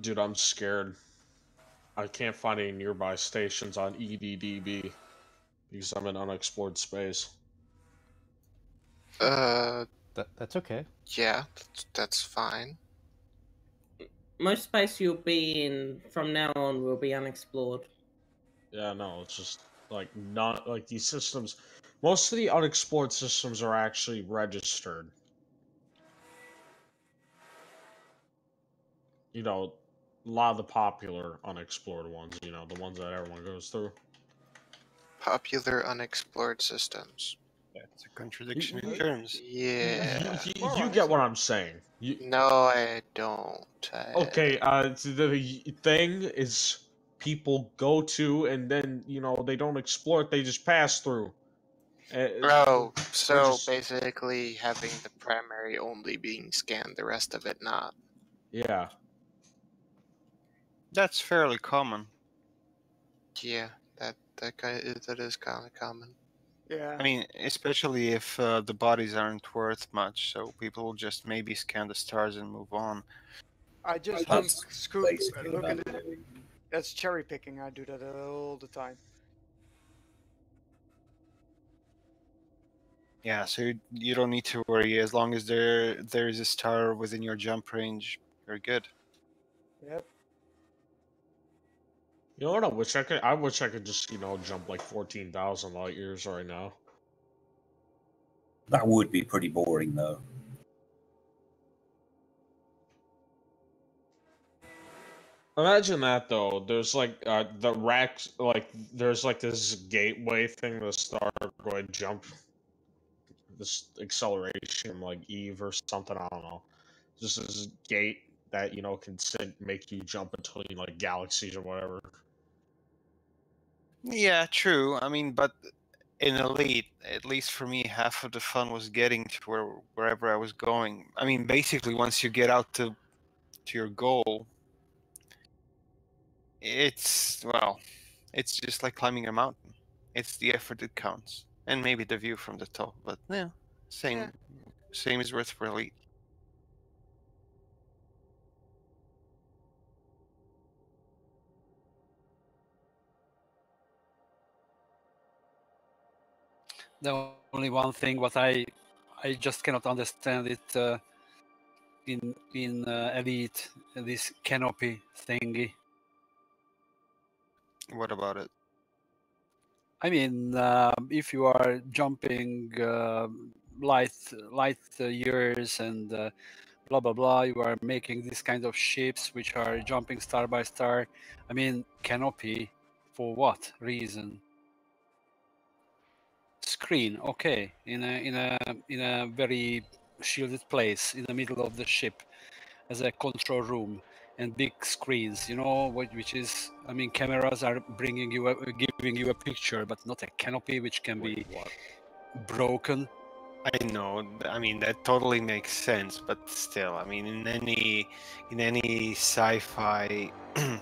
Dude, I'm scared. I can't find any nearby stations on EDDB because I'm in unexplored space. That's okay. Yeah, that's fine. Most space you'll be in from now on will be unexplored. Yeah, no, it's just like not like these systems. Most of the unexplored systems are actually registered. you know, a lot of the popular unexplored ones. You know, the ones that everyone goes through. Popular unexplored systems. It's a contradiction in terms. Yeah. You get what I'm saying. No, I don't. Okay, the thing is people go to and then, you know, they don't explore it, they just pass through. Oh, so just- basically having the primary only being scanned, the rest of it not. Yeah. That's fairly common. Yeah, that is kind of common. Yeah. I mean, especially if the bodies aren't worth much, so people will just maybe scan the stars and move on. I just scoop, look at it. That's cherry picking. I do that all the time. Yeah, so you don't need to worry as long as there is a star within your jump range. You're good. Yep. You know what I wish I could? I wish I could just, you know, jump like 14,000 light years right now. That would be pretty boring, though. Imagine that though. There's like the racks, like there's like this gateway thing to start going jump. This acceleration, like Eve or something. I don't know. Just this gate that, you know, can make you jump between like galaxies or whatever. Yeah, true. I mean, but in Elite, at least for me, half of the fun was getting to wherever I was going. I mean, basically, once you get out to your goal, it's just like climbing a mountain. It's the effort that counts, and maybe the view from the top. But yeah, same is worth for Elite. The only one thing what I just cannot understand it in Elite, this canopy thingy. What about it? I mean, if you are jumping light years and blah blah blah, you are making these kind of ships which are jumping star by star. I mean, canopy for what reason? Screen, okay, in a very shielded place in the middle of the ship, as a control room, and big screens. You know which is, I mean, cameras are bringing you giving you a picture, but not a canopy which can be broken. I know. I mean, that totally makes sense, but still, I mean, in any sci-fi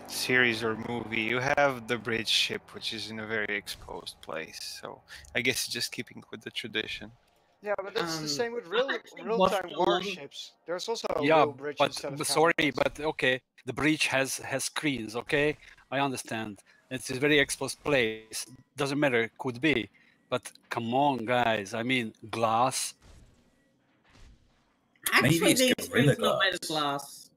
series or movie, you have the bridge ship, which is in a very exposed place. So I guess just keeping with the tradition. Yeah, but that's the same with watched real-time a lot of- warships. There's also a Yeah, real bridge but instead of sorry, canopies. but okay, the bridge has screens. Okay, I understand. It's a very exposed place. Doesn't matter. Could be, but come on, guys. I mean, glass. Actually, these screens are not made of glass.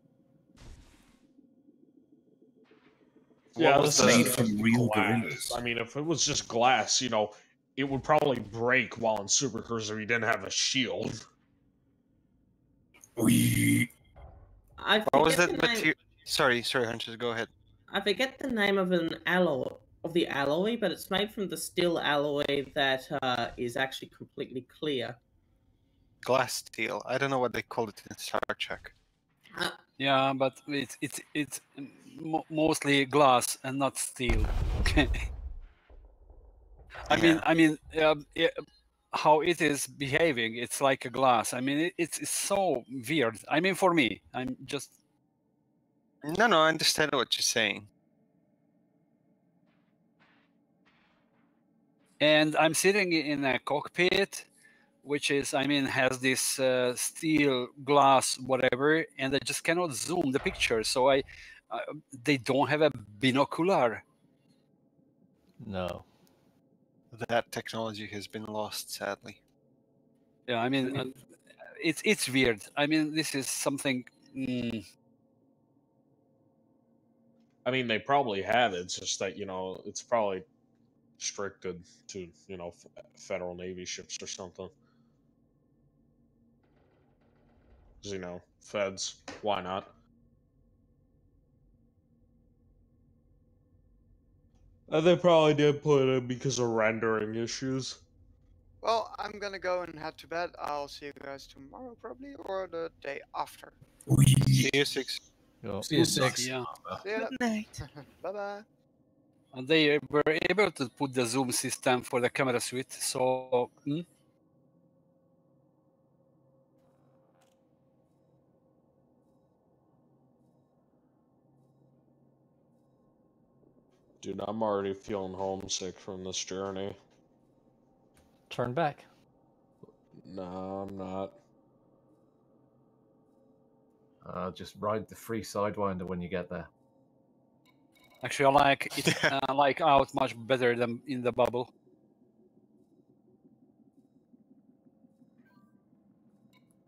Yeah, was this is made from real glass. gorillas? I mean, if it was just glass, you know, it would probably break while in Super Cruiser if you didn't have a shield. I What was forget that the name. material? Sorry, Hunches, go ahead. I forget the name of an alloy the alloy, but it's made from the steel alloy that is actually completely clear. Glass steel. I don't know what they call it in Star Trek. Yeah, but it's mostly glass and not steel. I mean, how it is behaving, it's like a glass. I mean, it's so weird. I mean, for me, I'm just. No, I understand what you're saying. And I'm sitting in a cockpit, which is, I mean, has this steel glass, whatever, and I just cannot zoom the picture. So they don't have a binocular. No. That technology has been lost, sadly. Yeah, I mean, it's weird. I mean, this is something. I mean, they probably have it. It's just that, you know, it's probably restricted to, you know, Federal Navy ships or something. 'Cause, you know, feds, why not? They probably did put it in because of rendering issues. Well, I'm gonna go and head to bed. I'll see you guys tomorrow probably, or the day after. See you 6. See you 6. See ya. See ya. Good night. Bye bye. And they were able to put the zoom system for the camera suite, so Dude, I'm already feeling homesick from this journey. Turn back. No, I'm not. Just ride the free sidewinder when you get there. actually I like it like out much better than in the bubble.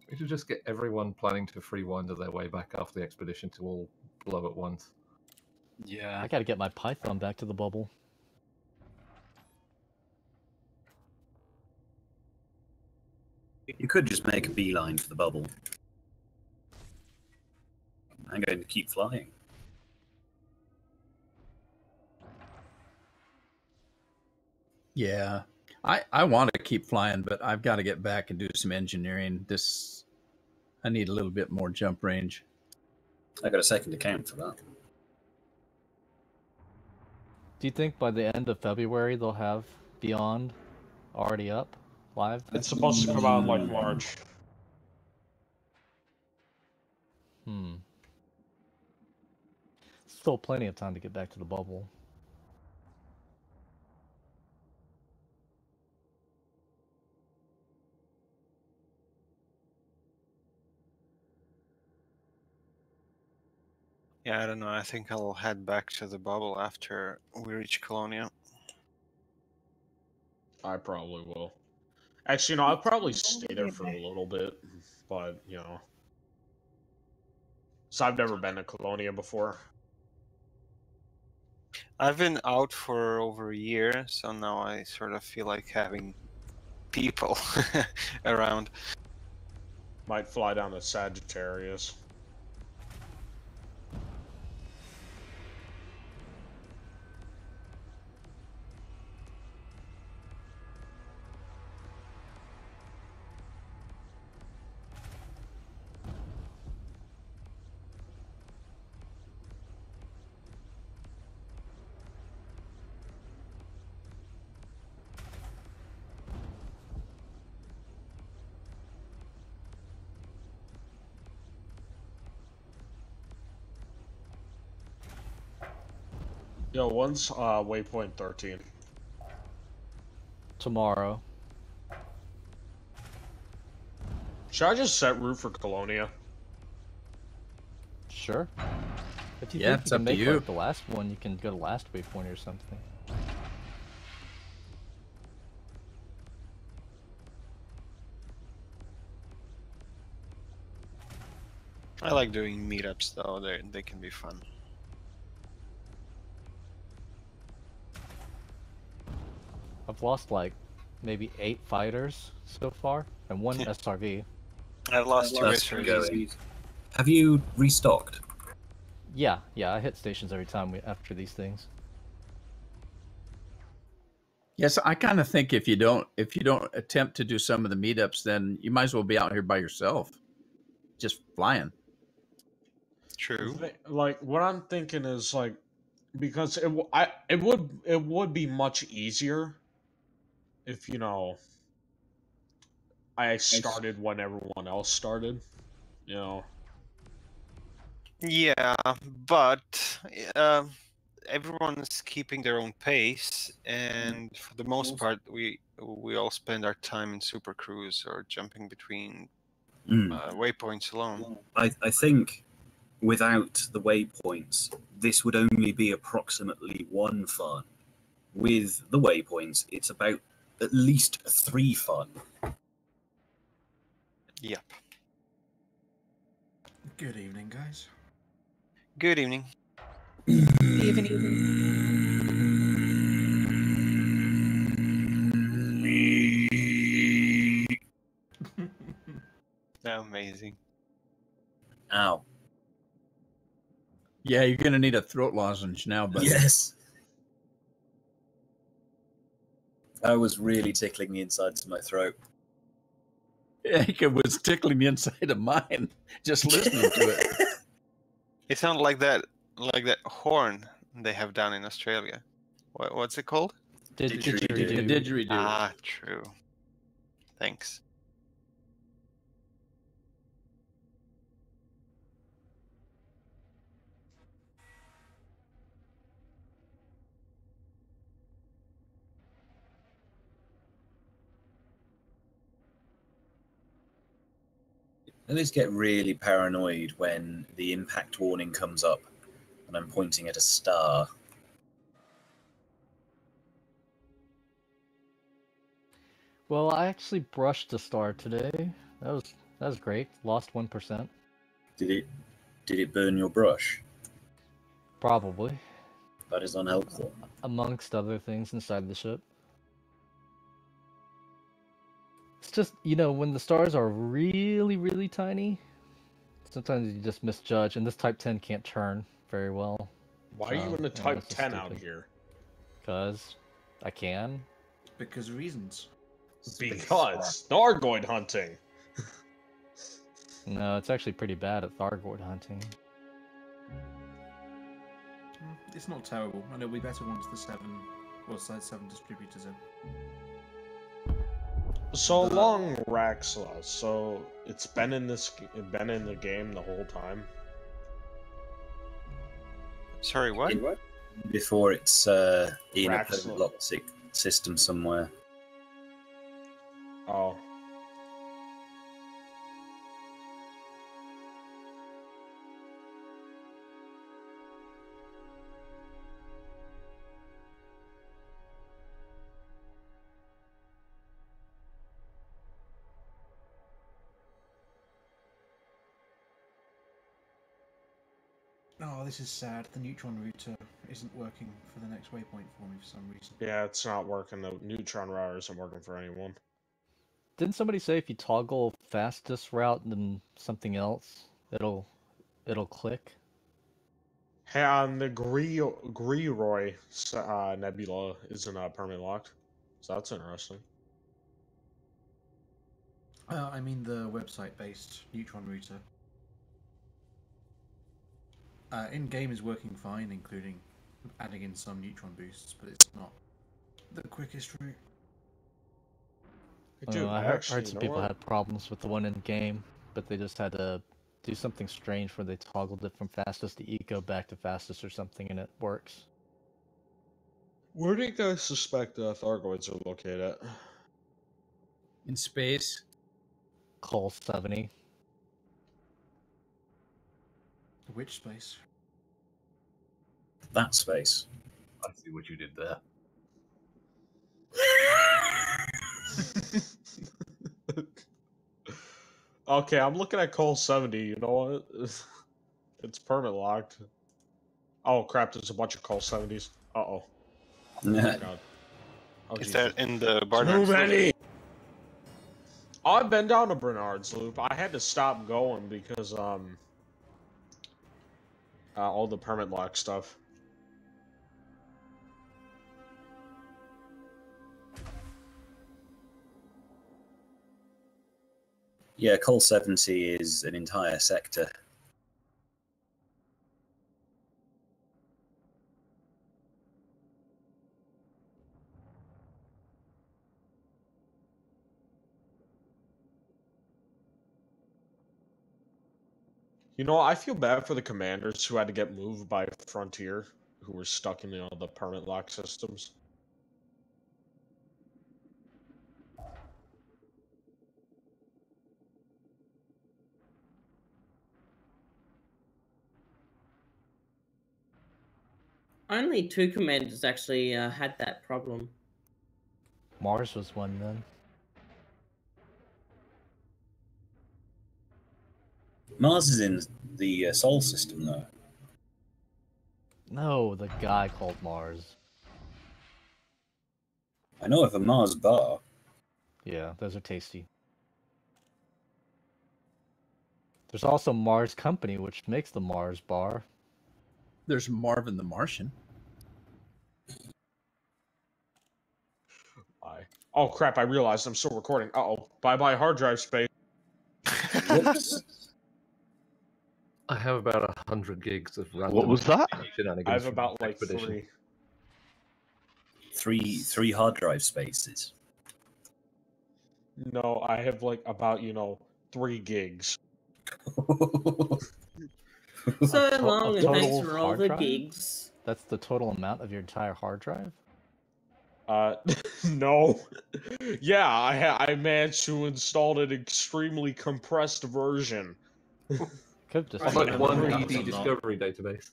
We should just get everyone planning to free winder their way back after the expedition to all blow at once. Yeah. I gotta get my Python back to the bubble. You could just make a beeline for the bubble. I'm going to keep flying. Yeah, I want to keep flying, but I've got to get back and do some engineering. I need a little bit more jump range. I got a second account for that. Do you think by the end of February they'll have Beyond already up live? It's supposed to come out in like March. Still plenty of time to get back to the bubble. Yeah, I don't know. I think I'll head back to the bubble after we reach Colonia. I probably will. Actually, no, I'll probably stay there for a little bit, but, you know. So I've never been to Colonia before. I've been out for over a year, so now I sort of feel like having people around. Might fly down to Sagittarius. Yo, when's waypoint 13? Tomorrow. Should I just set route for Colonia? Sure. If you Yeah, think it's you up can to make you. like the last one, you can go to last waypoint or something. I like doing meetups though; they can be fun. I've lost like maybe 8 fighters so far and 1 SRV. I've lost 2 That's SRVs. Have you restocked? Yeah, I hit stations every time after these things. Yes, I kind of think if you don't attempt to do some of the meetups, then you might as well be out here by yourself, just flying. True. Like what I'm thinking is like, because it would be much easier if, you know, I started when everyone else started, you know. Yeah, but everyone's keeping their own pace, and for the most part, we all spend our time in super cruise or jumping between waypoints alone. I think without the waypoints, this would only be approximately 1 fun. With the waypoints, it's about at least 3 fun. Yep. Good evening, guys. Good evening. Amazing. Ow. Yeah, you're gonna need a throat lozenge now, buddy. Yes. I was really tickling the insides of my throat. It was tickling the inside of mine just listening to it. It sounded like that horn they have down in Australia. What's it called? Didgeridoo. Didgeridoo. Ah, true. Thanks. I always get really paranoid when the impact warning comes up and I'm pointing at a star. Well, I actually brushed the star today. That was great. Lost 1%. Did it burn your brush? Probably. That is unhelpful. Amongst other things inside the ship. It's just, you know, when the stars are really, really tiny, sometimes you just misjudge, and this Type 10 can't turn very well. Why are you in a Type 10 out here? Because I can. Because reasons. Because Thargoid hunting. No, it's actually pretty bad at Thargoid hunting. It's not terrible, and it'll be better once the side 7 distributors in. So long, Raxla. So it's been in the game the whole time. Sorry, what? Before it's in a Raxla. locked system somewhere. Oh. Oh, this is sad. The neutron router isn't working for the next waypoint for me for some reason. Yeah, it's not working. The neutron router isn't working for anyone. Didn't somebody say if you toggle fastest route than something else, it'll click? Hey, on the Greeroy Nebula isn't permanently locked, so that's interesting. I mean the website-based neutron router. In-game is working fine, including adding in some neutron boosts, but it's not the quickest route. I heard some people had problems with the one in game, but they just had to do something strange where they toggled it from fastest to eco back to fastest or something, and it works. Where do you guys suspect Thargoids are located at? In space. Call 70. Which space? That space. I see what you did there. Okay, I'm looking at Call 70. You know what? It's permit locked. Oh crap! There's a bunch of Call 70s. Uh-oh. Oh my god. Oh, Is Jesus. that in the Too Barnard's many! Loop? I've been down to Bernard's Loop. I had to stop going because all the permit lock stuff. Yeah, Col 70 is an entire sector. You know, I feel bad for the commanders who had to get moved by Frontier, who were stuck in the permit lock systems. Only 2 commanders actually had that problem. Mars was one then. Mars is in the Sol system, though. No, the guy called Mars. I know of a Mars bar. Yeah, those are tasty. There's also Mars Company, which makes the Mars bar. There's Marvin the Martian. My Oh crap! I realized I'm still recording. Uh-oh. Bye-bye hard drive space. Whoops. I have about 100 gigs of random. What was that? Shenanigans I have from about like Expedition. Three hard drive spaces. No, I have like about 3 gigs. So A long, and thanks total for all hard the drive? gigs. That's the total amount of your entire hard drive? No. Yeah, I managed to install an extremely compressed version. Could just It's like one ED discovery database.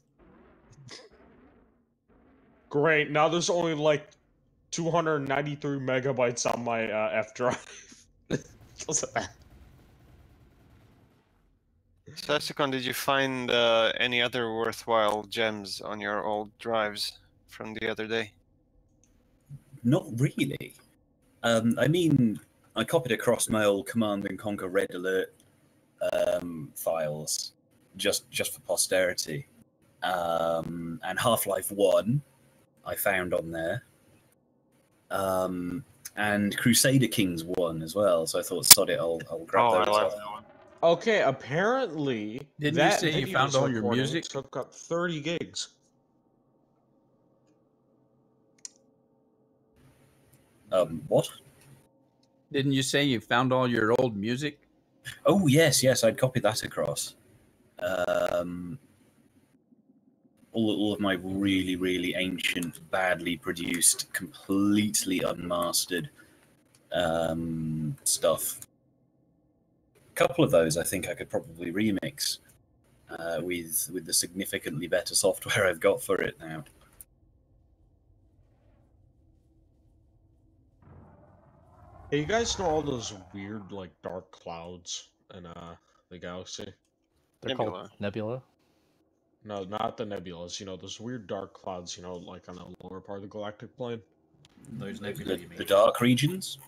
Great. Now there's only like 293 megabytes on my F drive. What's that? Sasicon, did you find any other worthwhile gems on your old drives from the other day? Not really. I mean, I copied across my old Command and Conquer Red Alert files just for posterity. And Half-Life 1 I found on there. And Crusader Kings 1 as well, so I thought, sod it, I'll grab those off. Okay, apparently Didn't that you say you found video's all your recording music? took up 30 gigs. What? Didn't you say you found all your old music? Oh, yes, I'd copied that across. All of my really, really ancient, badly produced, completely unmastered stuff. A couple of those I think I could probably remix with the significantly better software I've got for it now. Hey, you guys know all those weird, like, dark clouds in the galaxy? They're called Nebula? No, not the nebulas. Those weird dark clouds, like on the lower part of the galactic plane. Those nebula, you mean? The dark regions?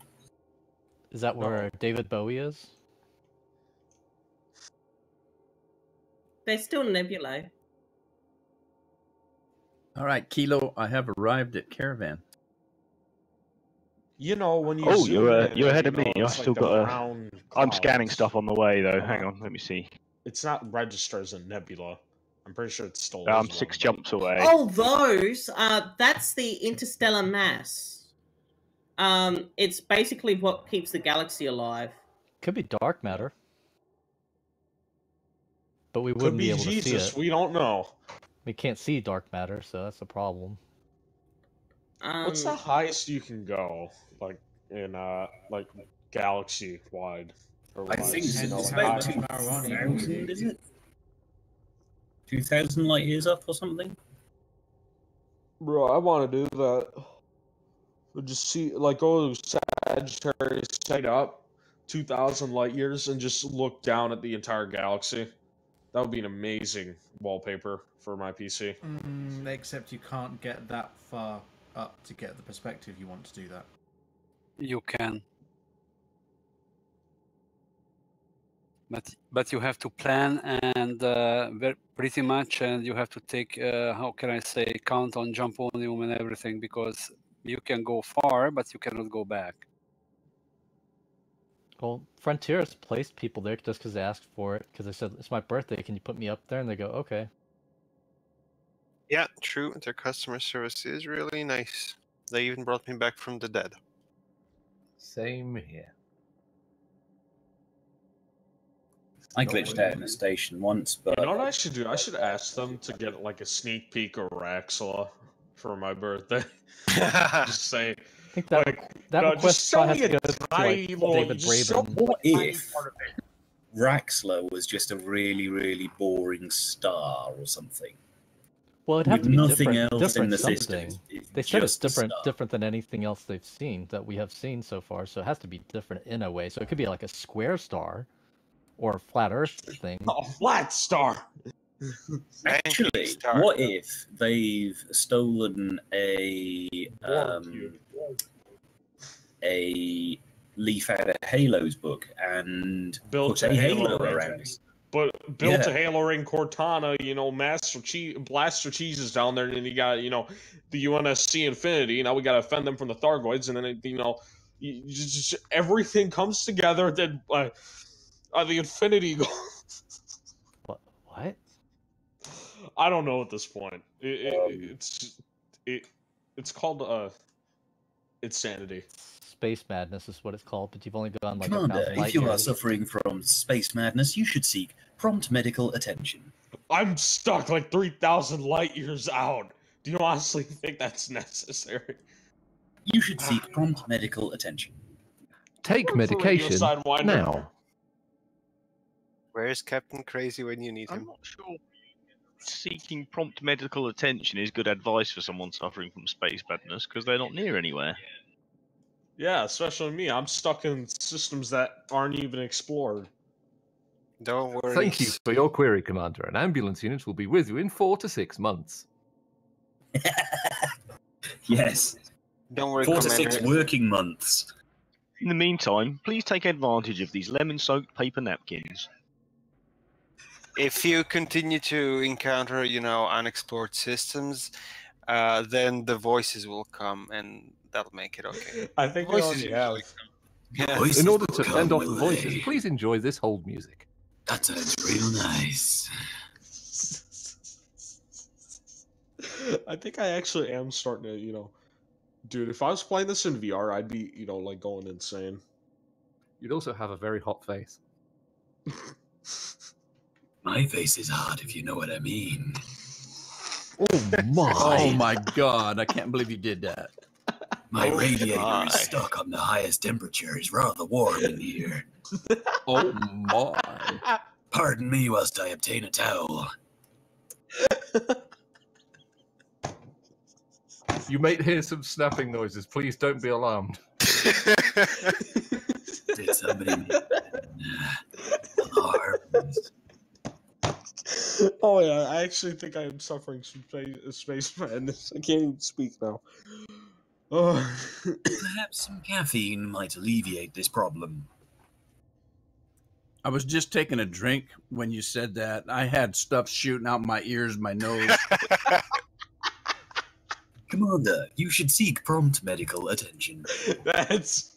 Is that where David Bowie is? They're still nebulae. All right, Kilo, I have arrived at Caravan. When you Oh, zoom in, you're ahead of me. it's I've like still the got brown I'm scanning clouds. stuff on the way though. Hang on, let me see. It's not registered as a nebula. I'm pretty sure it's still. I'm 6 jumps away. Oh, those. That's the interstellar mass. It's basically what keeps the galaxy alive. Could be dark matter. But we Could wouldn't be be able to see Jesus. it. We don't know. We can't see dark matter, so that's a problem. What's the highest you can go, like in like galaxy wide? I think it's about 2,000, is it? 2,000 light years up or something? Bro, I want to do that. Just see, like, go to Sagittarius, straight up, 2,000 light years, and just look down at the entire galaxy. That would be an amazing wallpaper for my PC. Except you can't get that far up to get the perspective you want to do that. You can. But you have to plan and pretty much, and you have to take, how can I say, count on Jumponium and everything, because you can go far, but you cannot go back. Well, Frontier has placed people there just because they asked for it, because they said, it's my birthday, can you put me up there? And they go, okay. Yeah, true. Their customer service is really nice. They even brought me back from the dead. Same here. I glitched out in a station once, but... You know what I should do? I should ask them to get, like, a sneak peek of Raxla for my birthday. Just say... I think that, that request probably has to go to like, David Braben. What if Raxla was just a really, really boring star or something? Well, it'd have to be nothing different, else in different the something. system. They said it's just a different, star. different than anything else they've seen, that we have seen so far, so it has to be different in a way. So it could be like a square star, or a flat Earth thing. A flat star! Actually, what if they've stolen a leaf out of Halo's book and Built put a Halo ring. around it? But built Yeah. a Halo ring Cortana, Blaster Cheeses down there, and you got, the UNSC Infinity. Now we gotta defend them from the Thargoids, and then, everything comes together. Then the Infinity Goal. What? I don't know at this point. It's called insanity. Space madness is what it's called, but you've only gone like Commander, 1,000 light if you are years. suffering from space madness, you should seek prompt medical attention. I'm stuck like 3,000 light years out. Do you honestly think that's necessary? You should seek prompt medical attention. Take medication now. Where's Captain Crazy when you need him? I'm not sure seeking prompt medical attention is good advice for someone suffering from space madness because they're not near anywhere. Yeah, especially me. I'm stuck in systems that aren't even explored. Don't worry. Thank you for your query, Commander. An ambulance unit will be with you in 4 to 6 months. Yes. Don't worry, 4 to Commander. 6 working months. In the meantime, please take advantage of these lemon-soaked paper napkins. If you continue to encounter, unexplored systems, then the voices will come, and that'll make it okay. I think we already have. Yeah. In order to end off the voices, please enjoy this hold music. That sounds real nice. I think I actually am starting to, dude, if I was playing this in VR, I'd be, like going insane. You'd also have a very hot face. My face is hot, if you know what I mean. Oh my! Oh my God! I can't believe you did that. My radiator is stuck on the highest temperature. It's rather warm in here. Oh my! Pardon me whilst I obtain a towel. You may hear some snapping noises. Please don't be alarmed. Did somebody alarms? Oh yeah, I actually think I am suffering from space madness. I can't even speak now. Oh. Perhaps some caffeine might alleviate this problem. I was just taking a drink when you said that. I had stuff shooting out my ears, my nose. Commander, you should seek prompt medical attention. That's...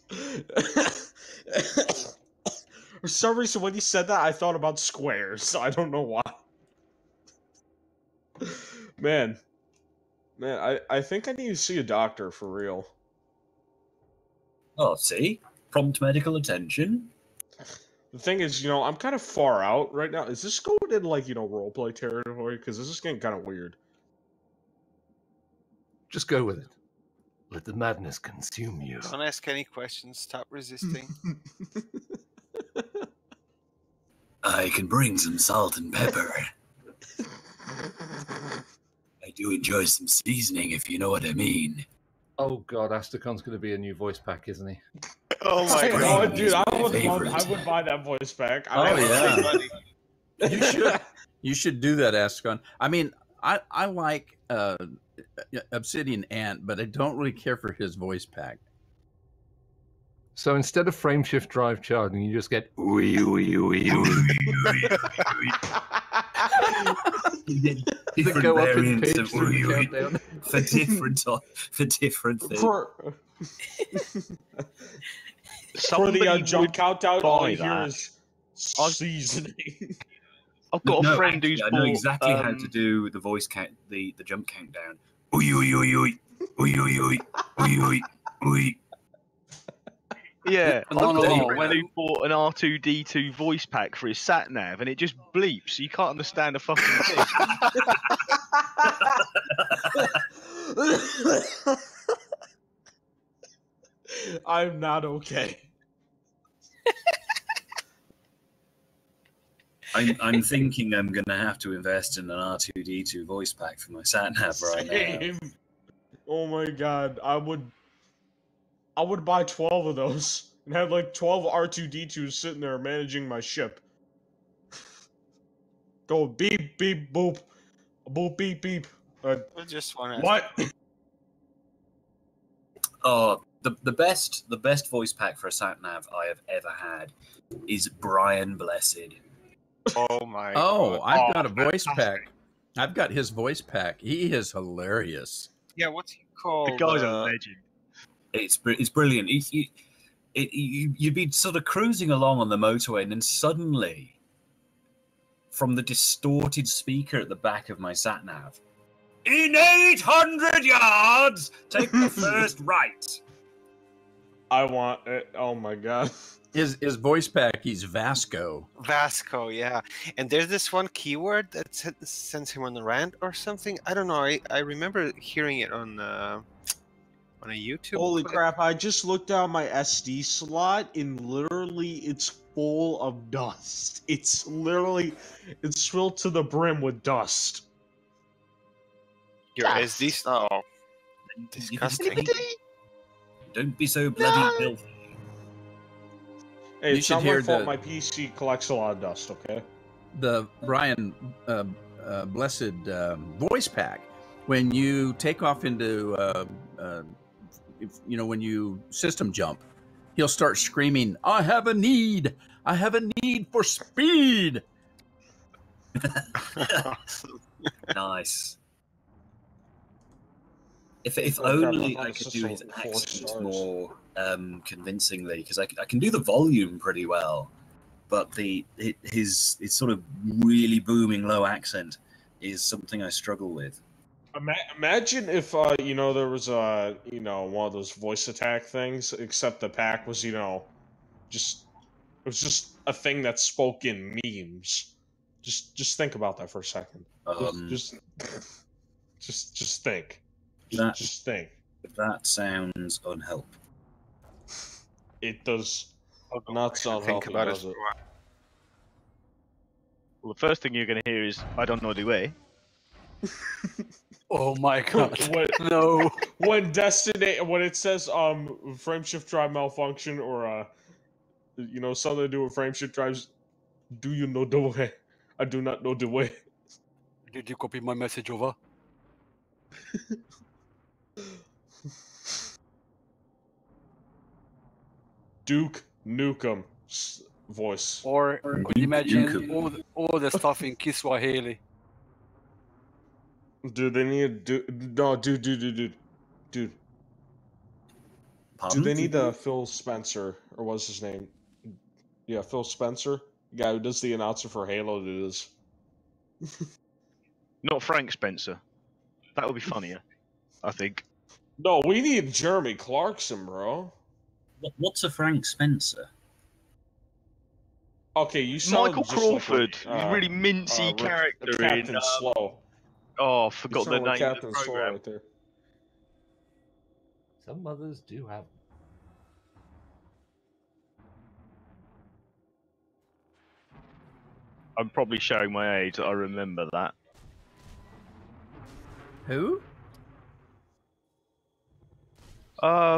For some reason, when you said that, I thought about squares. I don't know why. Man, I think I need to see a doctor for real. Oh, see? Prompt medical attention? The thing is, I'm kind of far out right now. Is this going in, like, roleplay territory? Because this is getting kind of weird. Just go with it. Let the madness consume you. Don't ask any questions. Stop resisting. I can bring some salt and pepper. I do enjoy some seasoning, if you know what I mean. Oh God, Astacon's going to be a new voice pack, isn't he? Oh my God, God, dude! I would buy that voice pack. You should do that, Astacon. I mean, I like Obsidian Ant, but I don't really care for his voice pack. So instead of frame shift drive charging, you just get ooey ooey ooey ooey. Different go up in variants pitch of through the countdown. for different things. For the jump countdown, all I buy hear that. is seasoning. I've got a friend actually, who's I know bought, exactly how to do the voice count, the jump countdown. Ooey ooey ooey ooey ooey ooey ooey ooey ooey. Yeah, I've No, got no, a friend who bought an R2D2 voice pack for his sat nav, and it just bleeps, so you can't understand a fucking thing. I'm not okay. I'm thinking I'm gonna have to invest in an R2D2 voice pack for my sat nav right now. Same. Oh my god, I would buy 12 of those and have like 12 R2D2s sitting there managing my ship. Go beep beep boop, boop beep beep. I just want to. What? Oh, the best voice pack for a sat nav I have ever had is Brian Blessed. Oh my. Oh, God. I've got a voice pack. I've got his voice pack. He is hilarious. Yeah, what's he called? The guy's a legend. It's brilliant. you'd be sort of cruising along on the motorway, and then suddenly, from the distorted speaker at the back of my sat nav, in 800 yards, take the first right. I want it. Oh my god. His voice pack, he's Vasco. Vasco, yeah. And there's this one keyword that sends him on a rant or something. I don't know. I remember hearing it on a YouTube. Holy clip. crap, I just looked down my SD slot and literally it's full of dust. It's filled to the brim with dust. Your SD. Oh, disgusting. Don't be so bloody filthy. Hey, You it's should not hear my fault the- my PC collects a lot of dust, okay? The Brian blessed voice pack. When you take off into, when you system jump, he'll start screaming, "I have a need! I have a need for speed!" Nice. If Oh, crap, only I I thought could this do was his 4 accent stars. more convincingly, because I can do the volume pretty well, but his sort of really booming low accent is something I struggle with. Imagine if there was one of those voice attack things, except the pack was just it was just a thing that spoke in memes. Just think about that for a second. Just think. Just think. That sounds unhelpful. It does not sound think healthy, about does it. it? Well, the first thing you're going to hear is, "I don't know the way." Oh my god. When, No. when it says frame shift drive malfunction or something to do with frame shift drives, do you know the way? I do not know the way. Did you copy my message over? Duke Nukem voice. Or could you imagine all the stuff in Kiswahili? Dude, they need to dude. Do they need Phil Spencer, or what's his name? Yeah, Phil Spencer, the guy who does the announcer for Halo, to do this. Not Frank Spencer. That would be funnier, I think. No, we need Jeremy Clarkson, bro. What's a Frank Spencer? Okay, you sound Michael just like Crawford, he's a really mincy character Captain in. Slow. Oh, I You forgot the sound like name of Captain the Slow program. right there. Some mothers do have. I'm probably showing my age that I remember that. Who?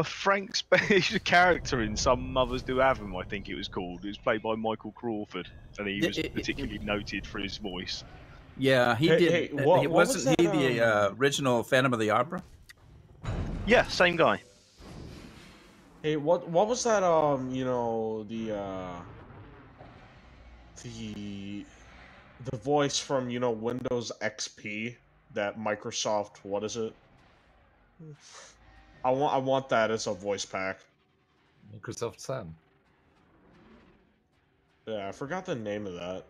Frank He's a character in Some Mothers Do Have 'Em, I think it was called. It was played by Michael Crawford, and he was particularly noted for his voice. Yeah, he Hey, did. hey, what was wasn't he that, the original Phantom of the Opera? Yeah, same guy. Hey, what was that? The voice from Windows XP, that Microsoft. What is it? I want that as a voice pack. Microsoft Sam. Yeah, I forgot the name of that,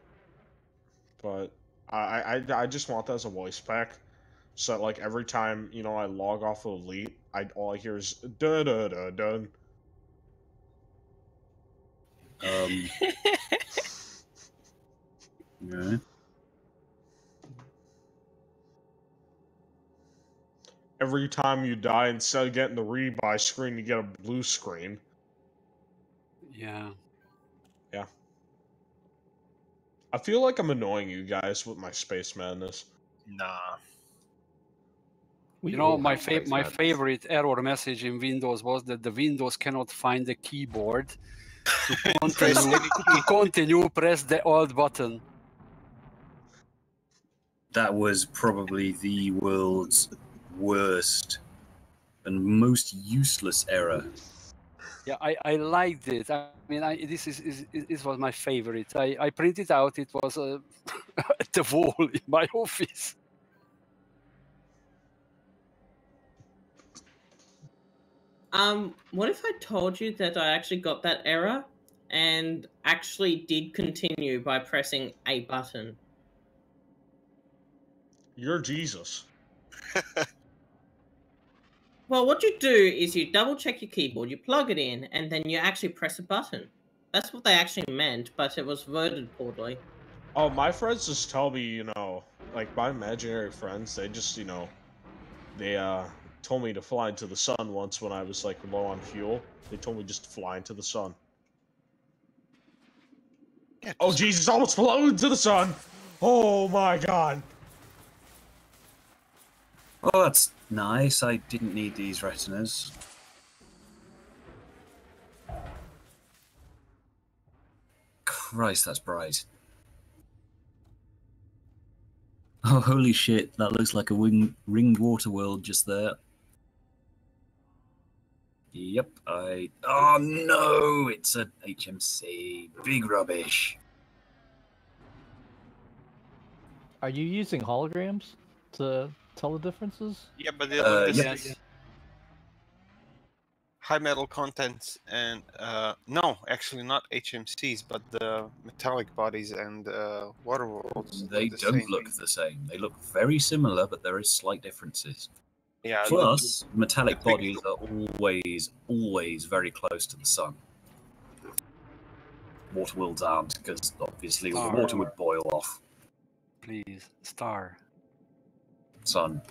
but I just want that as a voice pack, so that, like, every time I log off of Elite, all I hear is da da da dun. Yeah. Every time you die, instead of getting the rebuy screen, you get a blue screen. Yeah. Yeah. I feel like I'm annoying you guys with my space madness. Nah. You know, my favorite error message in Windows was that the Windows cannot find the keyboard to continue press the Alt button. That was probably the world's worst and most useless error. Yeah, I liked it. I mean, this was my favorite. I printed out. It was at the wall in my office. What if I told you that I actually got that error and actually did continue by pressing a button? You're Jesus. Well, what you do is you double check your keyboard, you plug it in, and then you actually press a button. That's what they actually meant, but it was worded poorly. Oh, my friends just tell me, like my imaginary friends, they just, they told me to fly into the sun once when I was like low on fuel. They told me just to fly into the sun. Yeah, oh Jesus, almost flew into the sun! Oh my god. Oh, that's nice. I didn't need these retinas. Christ, that's bright. Oh, holy shit, that looks like a ringed water world just there. Yep, Oh no, it's a HMC. Big rubbish. Are you using holograms to tell the differences? Yeah, but this yep. is high metal contents and no, actually not HMCs, but the metallic bodies and water worlds. They don't look the same. They look very similar, but there is slight differences. Yeah. Plus, metallic bodies are always very close to the sun. Water worlds aren't, because obviously all the water would boil off. Please, star. Sun.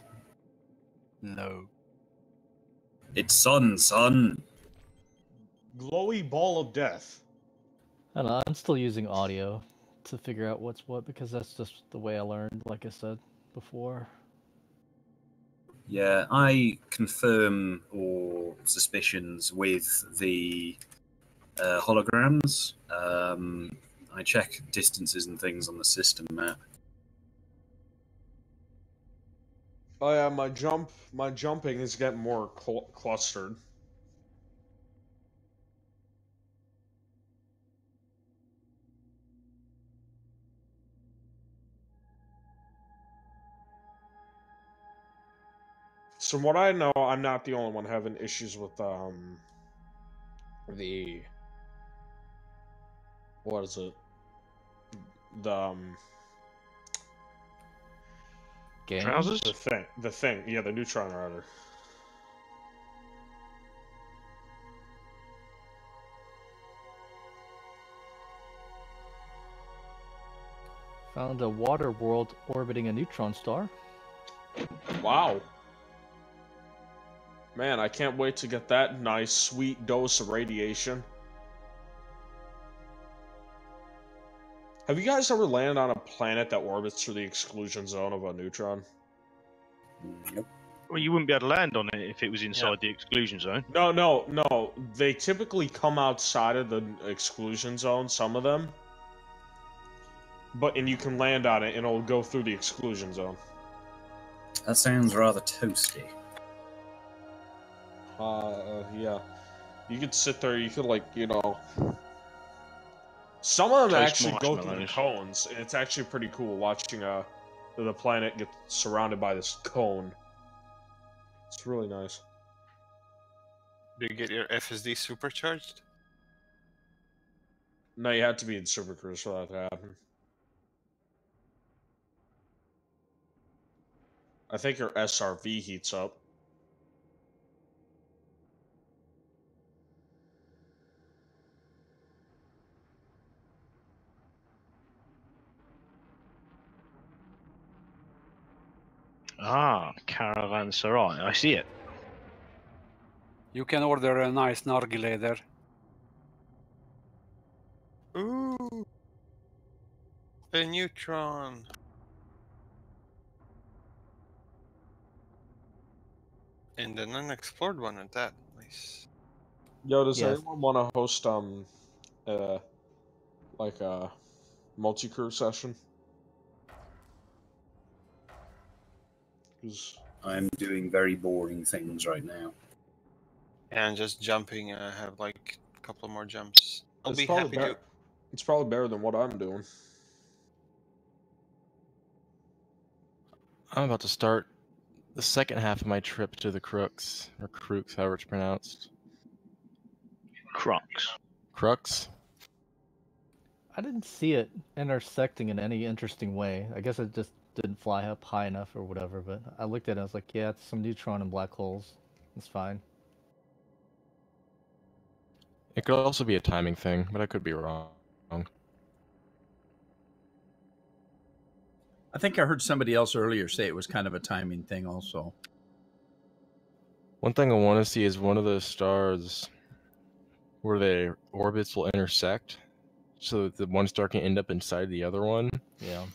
No. It's sun, son. Glowy ball of death. I don't know, I'm still using audio to figure out what's what, because that's just the way I learned, like I said before. Yeah, I confirm or suspicions with the holograms. I check distances and things on the system map. Oh yeah, my jumping is getting more clustered. So from what I know, I'm not the only one having issues with what is it? The trousers? The thing. Yeah, the neutron router. Found a water world orbiting a neutron star. Wow. Man, I can't wait to get that nice, sweet dose of radiation. Have you guys ever landed on a planet that orbits through the exclusion zone of a neutron? Yep. Well, you wouldn't be able to land on it if it was inside the exclusion zone. No. They typically come outside of the exclusion zone, some of them. And you can land on it and it'll go through the exclusion zone. That sounds rather toasty. Yeah. You could sit there, you could, some of them Toast actually go through the marshmallows. cones, and it's actually pretty cool watching, the planet get surrounded by this cone. It's really nice. Do you get your FSD supercharged? No, you have to be in Super Cruise for that to happen. I think your SRV heats up. Ah, Caravanserai. I see it. You can order a nice nargile there. Ooh, a neutron. And an unexplored one at that. Nice. Yo, does anyone want to host like a multi-crew session? I'm doing very boring things right now. And just jumping, I have like a couple more jumps. I'll be happy to. It's probably better than what I'm doing. I'm about to start the second half of my trip to the Crooks, or Crooks, however it's pronounced. Crux. Crux? I didn't see it intersecting in any interesting way. I guess it just didn't fly up high enough or whatever, but I looked at it and I was like, yeah, it's some neutron and black holes. It's fine. It could also be a timing thing, but I could be wrong. I think I heard somebody else earlier say it was kind of a timing thing also. One thing I want to see is one of those stars where their orbits will intersect, so that the one star can end up inside the other one. Yeah.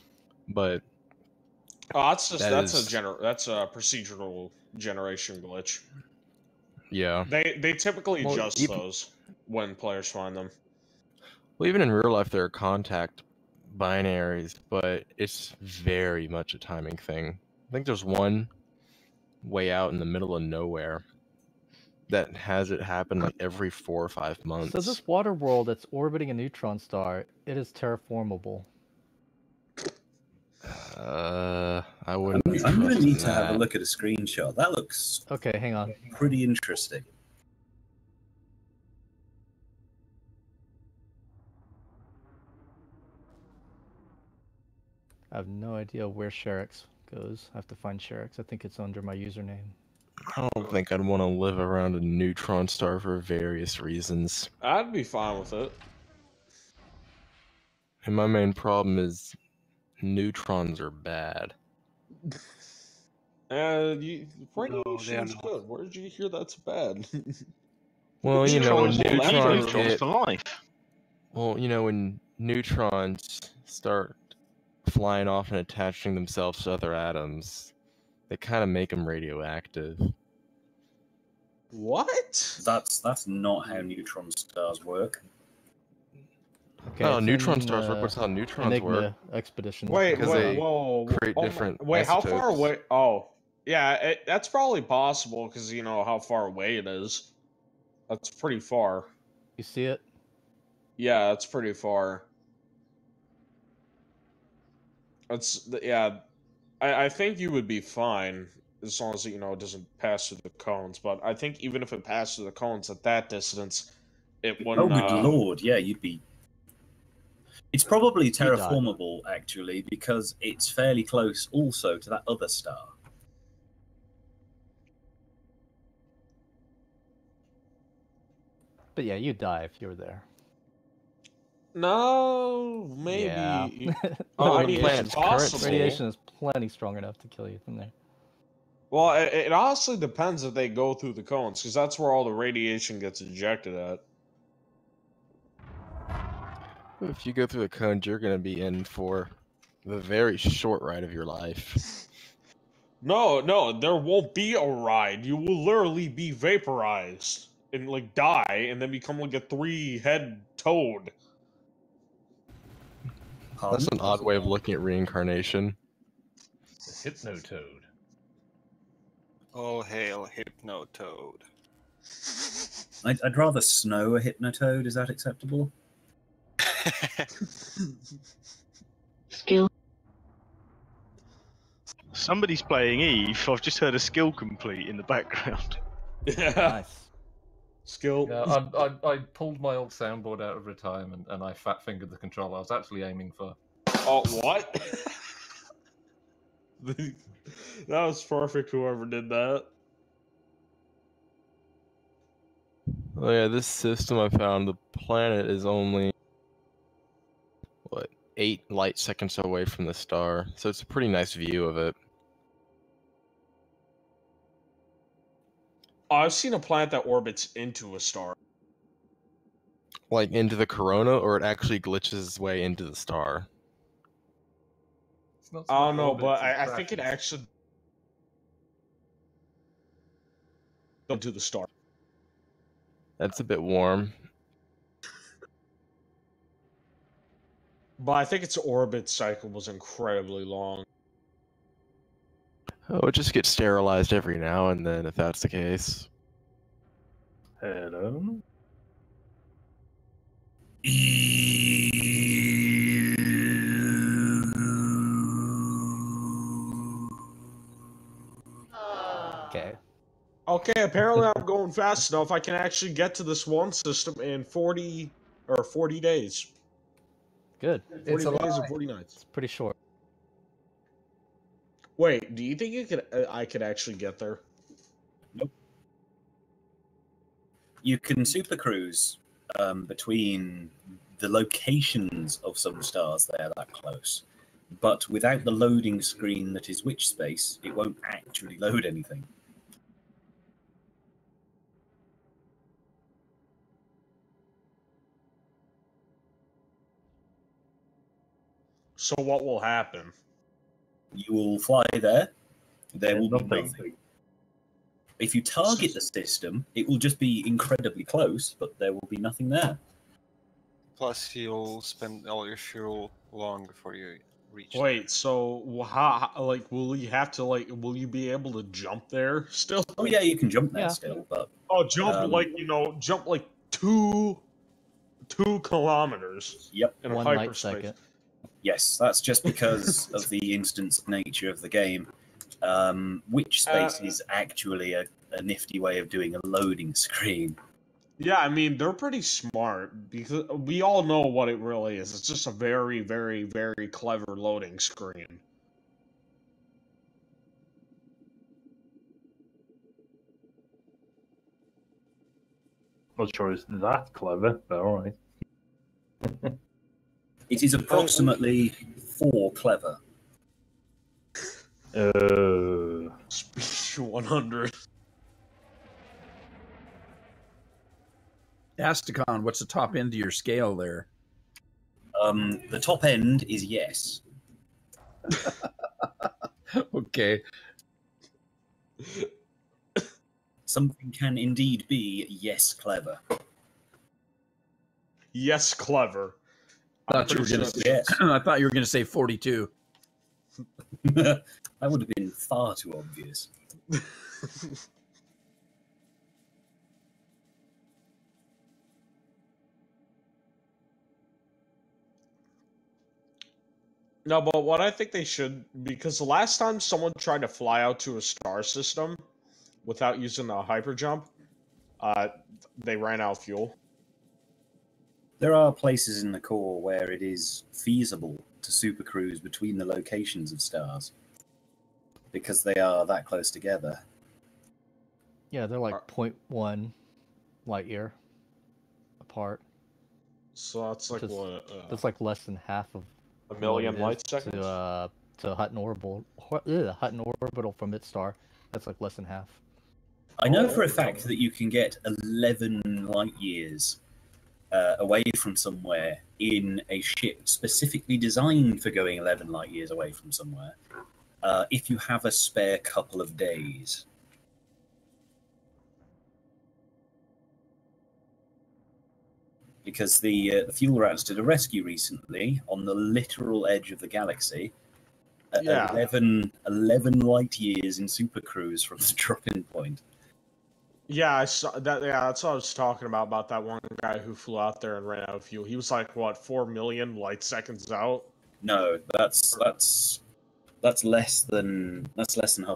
But oh, that's just that's is... a procedural generation glitch. Yeah. They typically adjust those when players find them. Well, even in real life, there are contact binaries, but it's very much a timing thing. I think there's one way out in the middle of nowhere that has it happen like every 4 or 5 months. So this water world that's orbiting a neutron star, it is terraformable. I wouldn't. I'm going to need to have a look at a screenshot. That looks okay. Hang on. Pretty interesting. I have no idea where Sherix goes. I have to find Sherix. I think it's under my username. I don't think I'd want to live around a neutron star for various reasons. I'd be fine with it. And my main problem is neutrons are bad. Radiation's good. Where did you hear that's bad? Well, you know, when neutrons get... for life. Well, you know, when neutrons start flying off and attaching themselves to other atoms, they kind of make them radioactive. What? That's not how neutron stars work. Okay, oh, neutron stars work. What's how neutrons Enigma work? expedition. Wait, they whoa. create different Wait, how far isotopes. away? Oh, yeah, that's probably possible because you know how far away it is. That's pretty far. You see it? Yeah, that's pretty far. Yeah. I think you would be fine as long as it doesn't pass through the cones. But I think even if it passed through the cones at that distance, it wouldn't. Oh, good lord! Yeah, you'd be. It's probably terraformable actually because it's fairly close also to that other star. But yeah, you'd die if you were there. No, maybe. Yeah. Radiation's possible. Radiation is plenty strong enough to kill you from there. Well, it honestly depends if they go through the cones, because that's where all the radiation gets ejected at. If you go through the cones, you're going to be in for the very short ride of your life. No, there won't be a ride. You will literally be vaporized and like die, and then become like a 3-head toad. That's an odd way of looking at reincarnation. The Hypnotoad. All hail Hypnotoad. I'd rather snow a Hypnotoad. Is that acceptable? Skill. Somebody's playing Eve. I've just heard a skill complete in the background. Yeah. Nice. Skill. Yeah, I pulled my old soundboard out of retirement and I fat fingered the controller. I was actually aiming for. Oh, what? That was perfect. Whoever did that. Oh yeah, this system I found, the planet is only, what, 8 light seconds away from the star, so it's a pretty nice view of it. I've seen a planet that orbits into a star. Like into the corona, or it actually glitches its way into the star? It's not I don't know, orbits, but it I think it crashes. actually into the star. That's a bit warm. But I think its orbit cycle was incredibly long. Oh, it just gets sterilized every now and then, if that's the case. Hello? Okay. Okay, apparently I'm going fast enough. I can actually get to this one system in 40 days. Good. 40 days and 40 nights. It's pretty short. Wait, do you think I could actually get there? Nope. You can super cruise between the locations of some stars that are that close, but without the loading screen that is witch space, it won't actually load anything. So what will happen? You will fly there. There will be nothing. If you target the system, it will just be incredibly close, but there will be nothing there. Plus, you'll spend all your fuel long before you reach. Wait, so how like will you have to will you be able to jump there still? Oh yeah, you can jump there still, but jump jump like 2 kilometers. Yep, in a 1 light second. Yes, that's just because of the instance nature of the game. Witch space is actually a nifty way of doing a loading screen. Yeah, I mean they're pretty smart because we all know what it really is. It's just a very, very, very clever loading screen. Not sure it's that clever, but alright. It is approximately 4 clever. Speech 100. Asticon, what's the top end of your scale there? The top end is yes. Okay. Something can indeed be yes clever. Yes, clever. I thought you were going to say 42. That would have been far too obvious. No, but what I think they should, because the last time someone tried to fly out to a star system without using a hyper jump, they ran out of fuel. There are places in the core where it is feasible to supercruise between the locations of stars because they are that close together. Yeah, they're like 0.1 light year apart. So that's like what? That's like less than half of a million what it light is seconds to Hutton orbital. Hutton orbital from its star. That's like less than half. I know for a fact that you can get 11 light years away from somewhere in a ship specifically designed for going 11 light years away from somewhere if you have a spare couple of days. Because the Fuel Rats did a rescue recently on the literal edge of the galaxy at 11 light years in supercruise from the drop-in point. Yeah, I saw that. Yeah, that's what I was talking about that one guy who flew out there and ran out of fuel. He was like what, 4 million light seconds out? No, that's less than that's an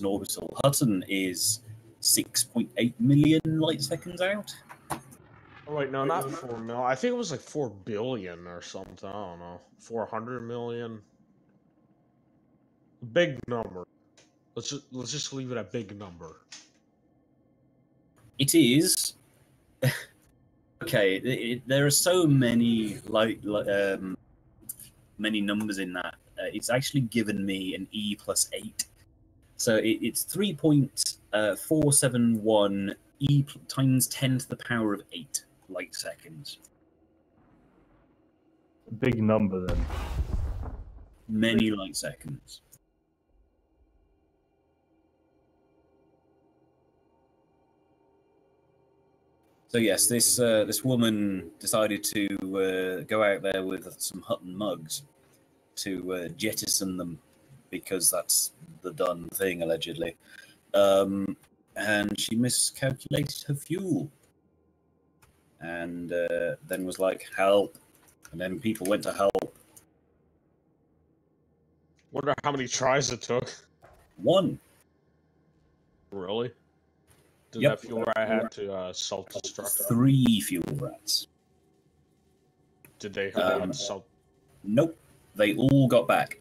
orbital. Hutton is 6.8 million light seconds out. Oh wait, no, not 4 mil. I think it was like 4 billion or something. I don't know, 400 million. Big number. Let's just leave it at big number. It is. Okay, there are so many many numbers in that. It's actually given me an E plus 8. So it's 3.471 E times 10 to the power of 8 light seconds. Big number then. Many light seconds. So yes, this woman decided to go out there with some Hutton mugs to jettison them because that's the done thing allegedly, and she miscalculated her fuel, and then was like, "Help!" And then people went to help. Wonder how many tries it took. 1. Really? Did Yep. that fuel rat have to self-destruct? 3 fuel rats. Did they have to self? Nope. They all got back.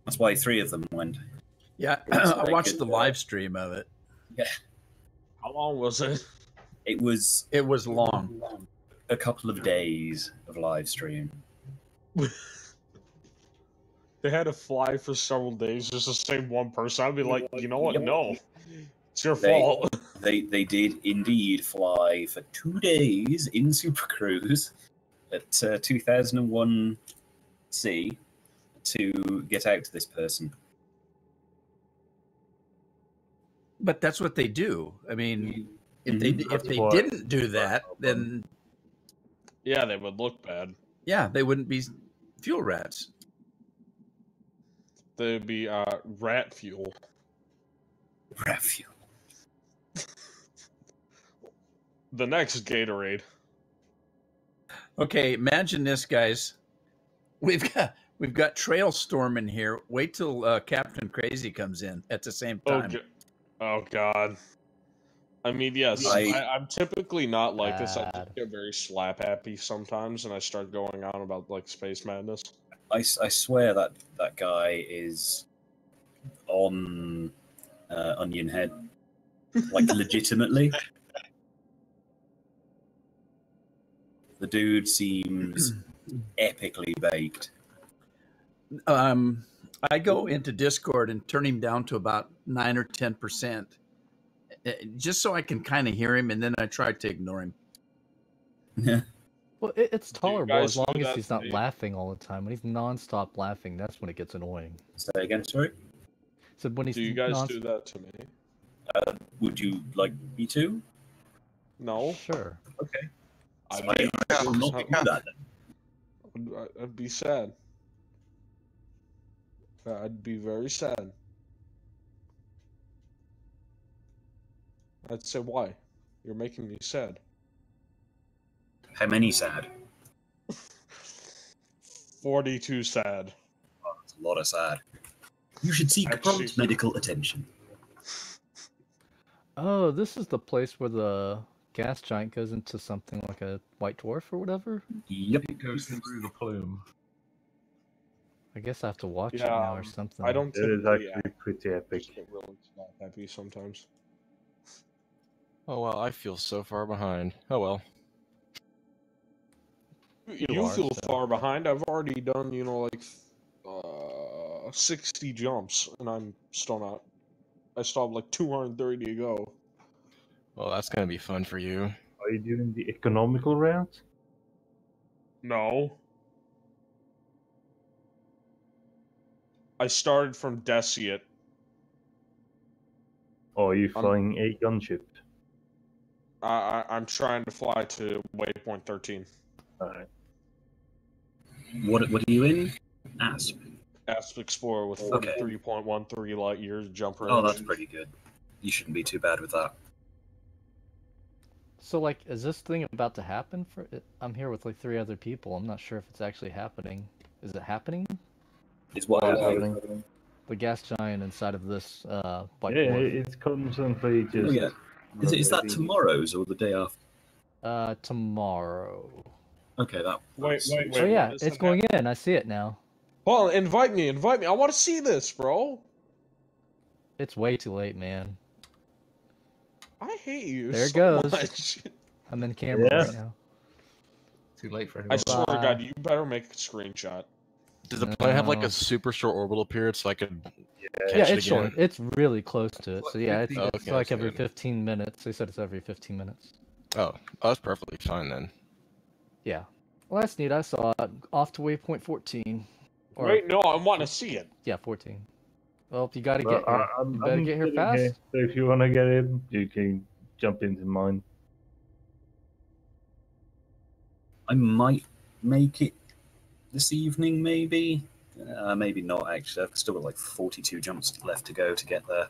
That's why 3 of them went. Yeah, So I they watched could, the live stream of it. Yeah. How long was it? It was long. A couple of days of live stream. They had to fly for several days just to save one person. I'd be like, you know what? No, it's your fault. They did indeed fly for 2 days in Super Cruise at 2001 C to get out to this person. Mm-hmm. But that's what they do. I mean, if Mhm. they didn't do that, then yeah, they would look bad. yeah, they wouldn't be fuel rats. They'd be rat fuel. Rat fuel. The next Gatorade. Okay, imagine this, guys. We've got Trail Storm in here. Wait till Captain Crazy comes in at the same time. Oh God. I mean, yes, I'm typically not like this. I just get very slap happy sometimes, and I start going on about like space madness. I swear that guy is on Onion Head, like legitimately. The dude seems epically baked. I go into Discord and turn him down to about 9 or 10%, just so I can kind of hear him, and then I try to ignore him. Yeah. Well, it's tolerable guys as long do as that he's not to me? laughing all the time. When he's non-stop laughing, that's when it gets annoying. Say again, sorry? So when he's Do you guys do that to me? Would you like me to? No. Sure. Okay. I'd So I will not do that then. I'd be sad. I'd be very sad. I'd say, why? You're making me sad. How many sad? 42 sad. Oh, that's a lot of sad. You should seek prompt medical attention. Oh, this is the place where the gas giant goes into something like a white dwarf or whatever? Yep. It goes through the plume. I guess I have to watch it now or something. I don't It is typically actually pretty epic. get really slap happy sometimes. Oh well, I feel so far behind. Oh well. You are, feel so. far behind. I've already done, like 60 jumps, and I'm still not. I still have like 230 to go. Well, that's gonna be fun for you. Are you doing the economical route? No. I started from Deciate. Or are you flying a gunship? I'm trying to fly to waypoint 13. Alright. What are you in? Asp. Asp Explorer with Okay. 43.13 light years jump range. Oh, that's pretty good. You shouldn't be too bad with that. So, like, is this thing about to happen? I'm here with like 3 other people. I'm not sure if it's actually happening. Is it happening? Is what happening? The gas giant inside of this white Yeah, dwarf. it's constantly just. Oh, yeah. Is that tomorrow's or the day after? Tomorrow. Okay, that. Wait. Oh yeah, when is it's that going in. I see it now. Well, invite me. I want to see this, bro. It's way too late, man. I hate you There it so goes. much. I'm in camera Yeah. right now. Too late for him. I swear to God, you better make a screenshot. Does the planet have like No. a super short orbital period so I could catch Yeah, it it's again? short. It's really close to it. So yeah, it's, Okay, it's like that's every good. 15 minutes. They said it's every 15 minutes. Oh, that's perfectly fine then. Yeah. Well, that's neat. I saw it. Off to waypoint 14. Or, Wait, no, I want to see it. Yeah, 14. Well, if you gotta Well, get here, you better get here sitting fast. here, so if you want to get in, you can jump into mine. I might make it this evening, maybe. Maybe not, actually. I've still got like 42 jumps left to go to get there.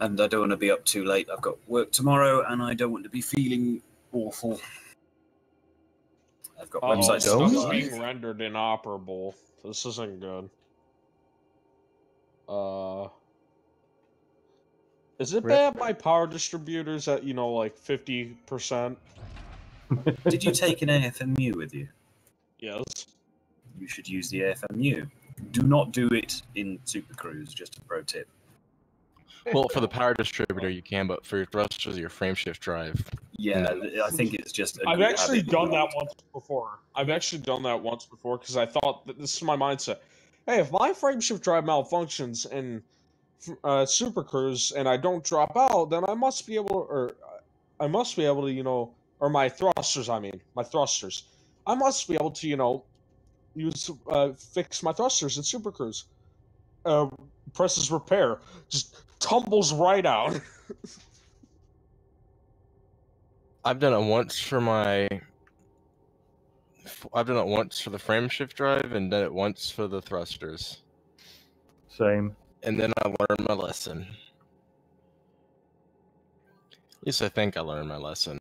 And I don't want to be up too late. I've got work tomorrow, and I don't want to be feeling awful. I've got websites to Stuff's start. being rendered inoperable. This isn't good. Is it bad my power distributors at, you know, like 50%? Did you take an AFMU with you? Yes. You should use the AFMU. Do not do it in Super Cruise, just a pro tip. Well, for the power distributor you can, but for your thrusters, your frame shift drive. Yeah, I think it's just a I've good actually habit. done that once before. Because I thought that this is my mindset. Hey, if my frame shift drive malfunctions in Super Cruise and I don't drop out, then I must be able to, you know, or my thrusters, my thrusters. I must be able to, you know, fix my thrusters in Super Cruise. Presses repair, just tumbles right out. I've done it once for the frame shift drive and done it once for the thrusters. Same. And then I learned my lesson. At least I think I learned my lesson.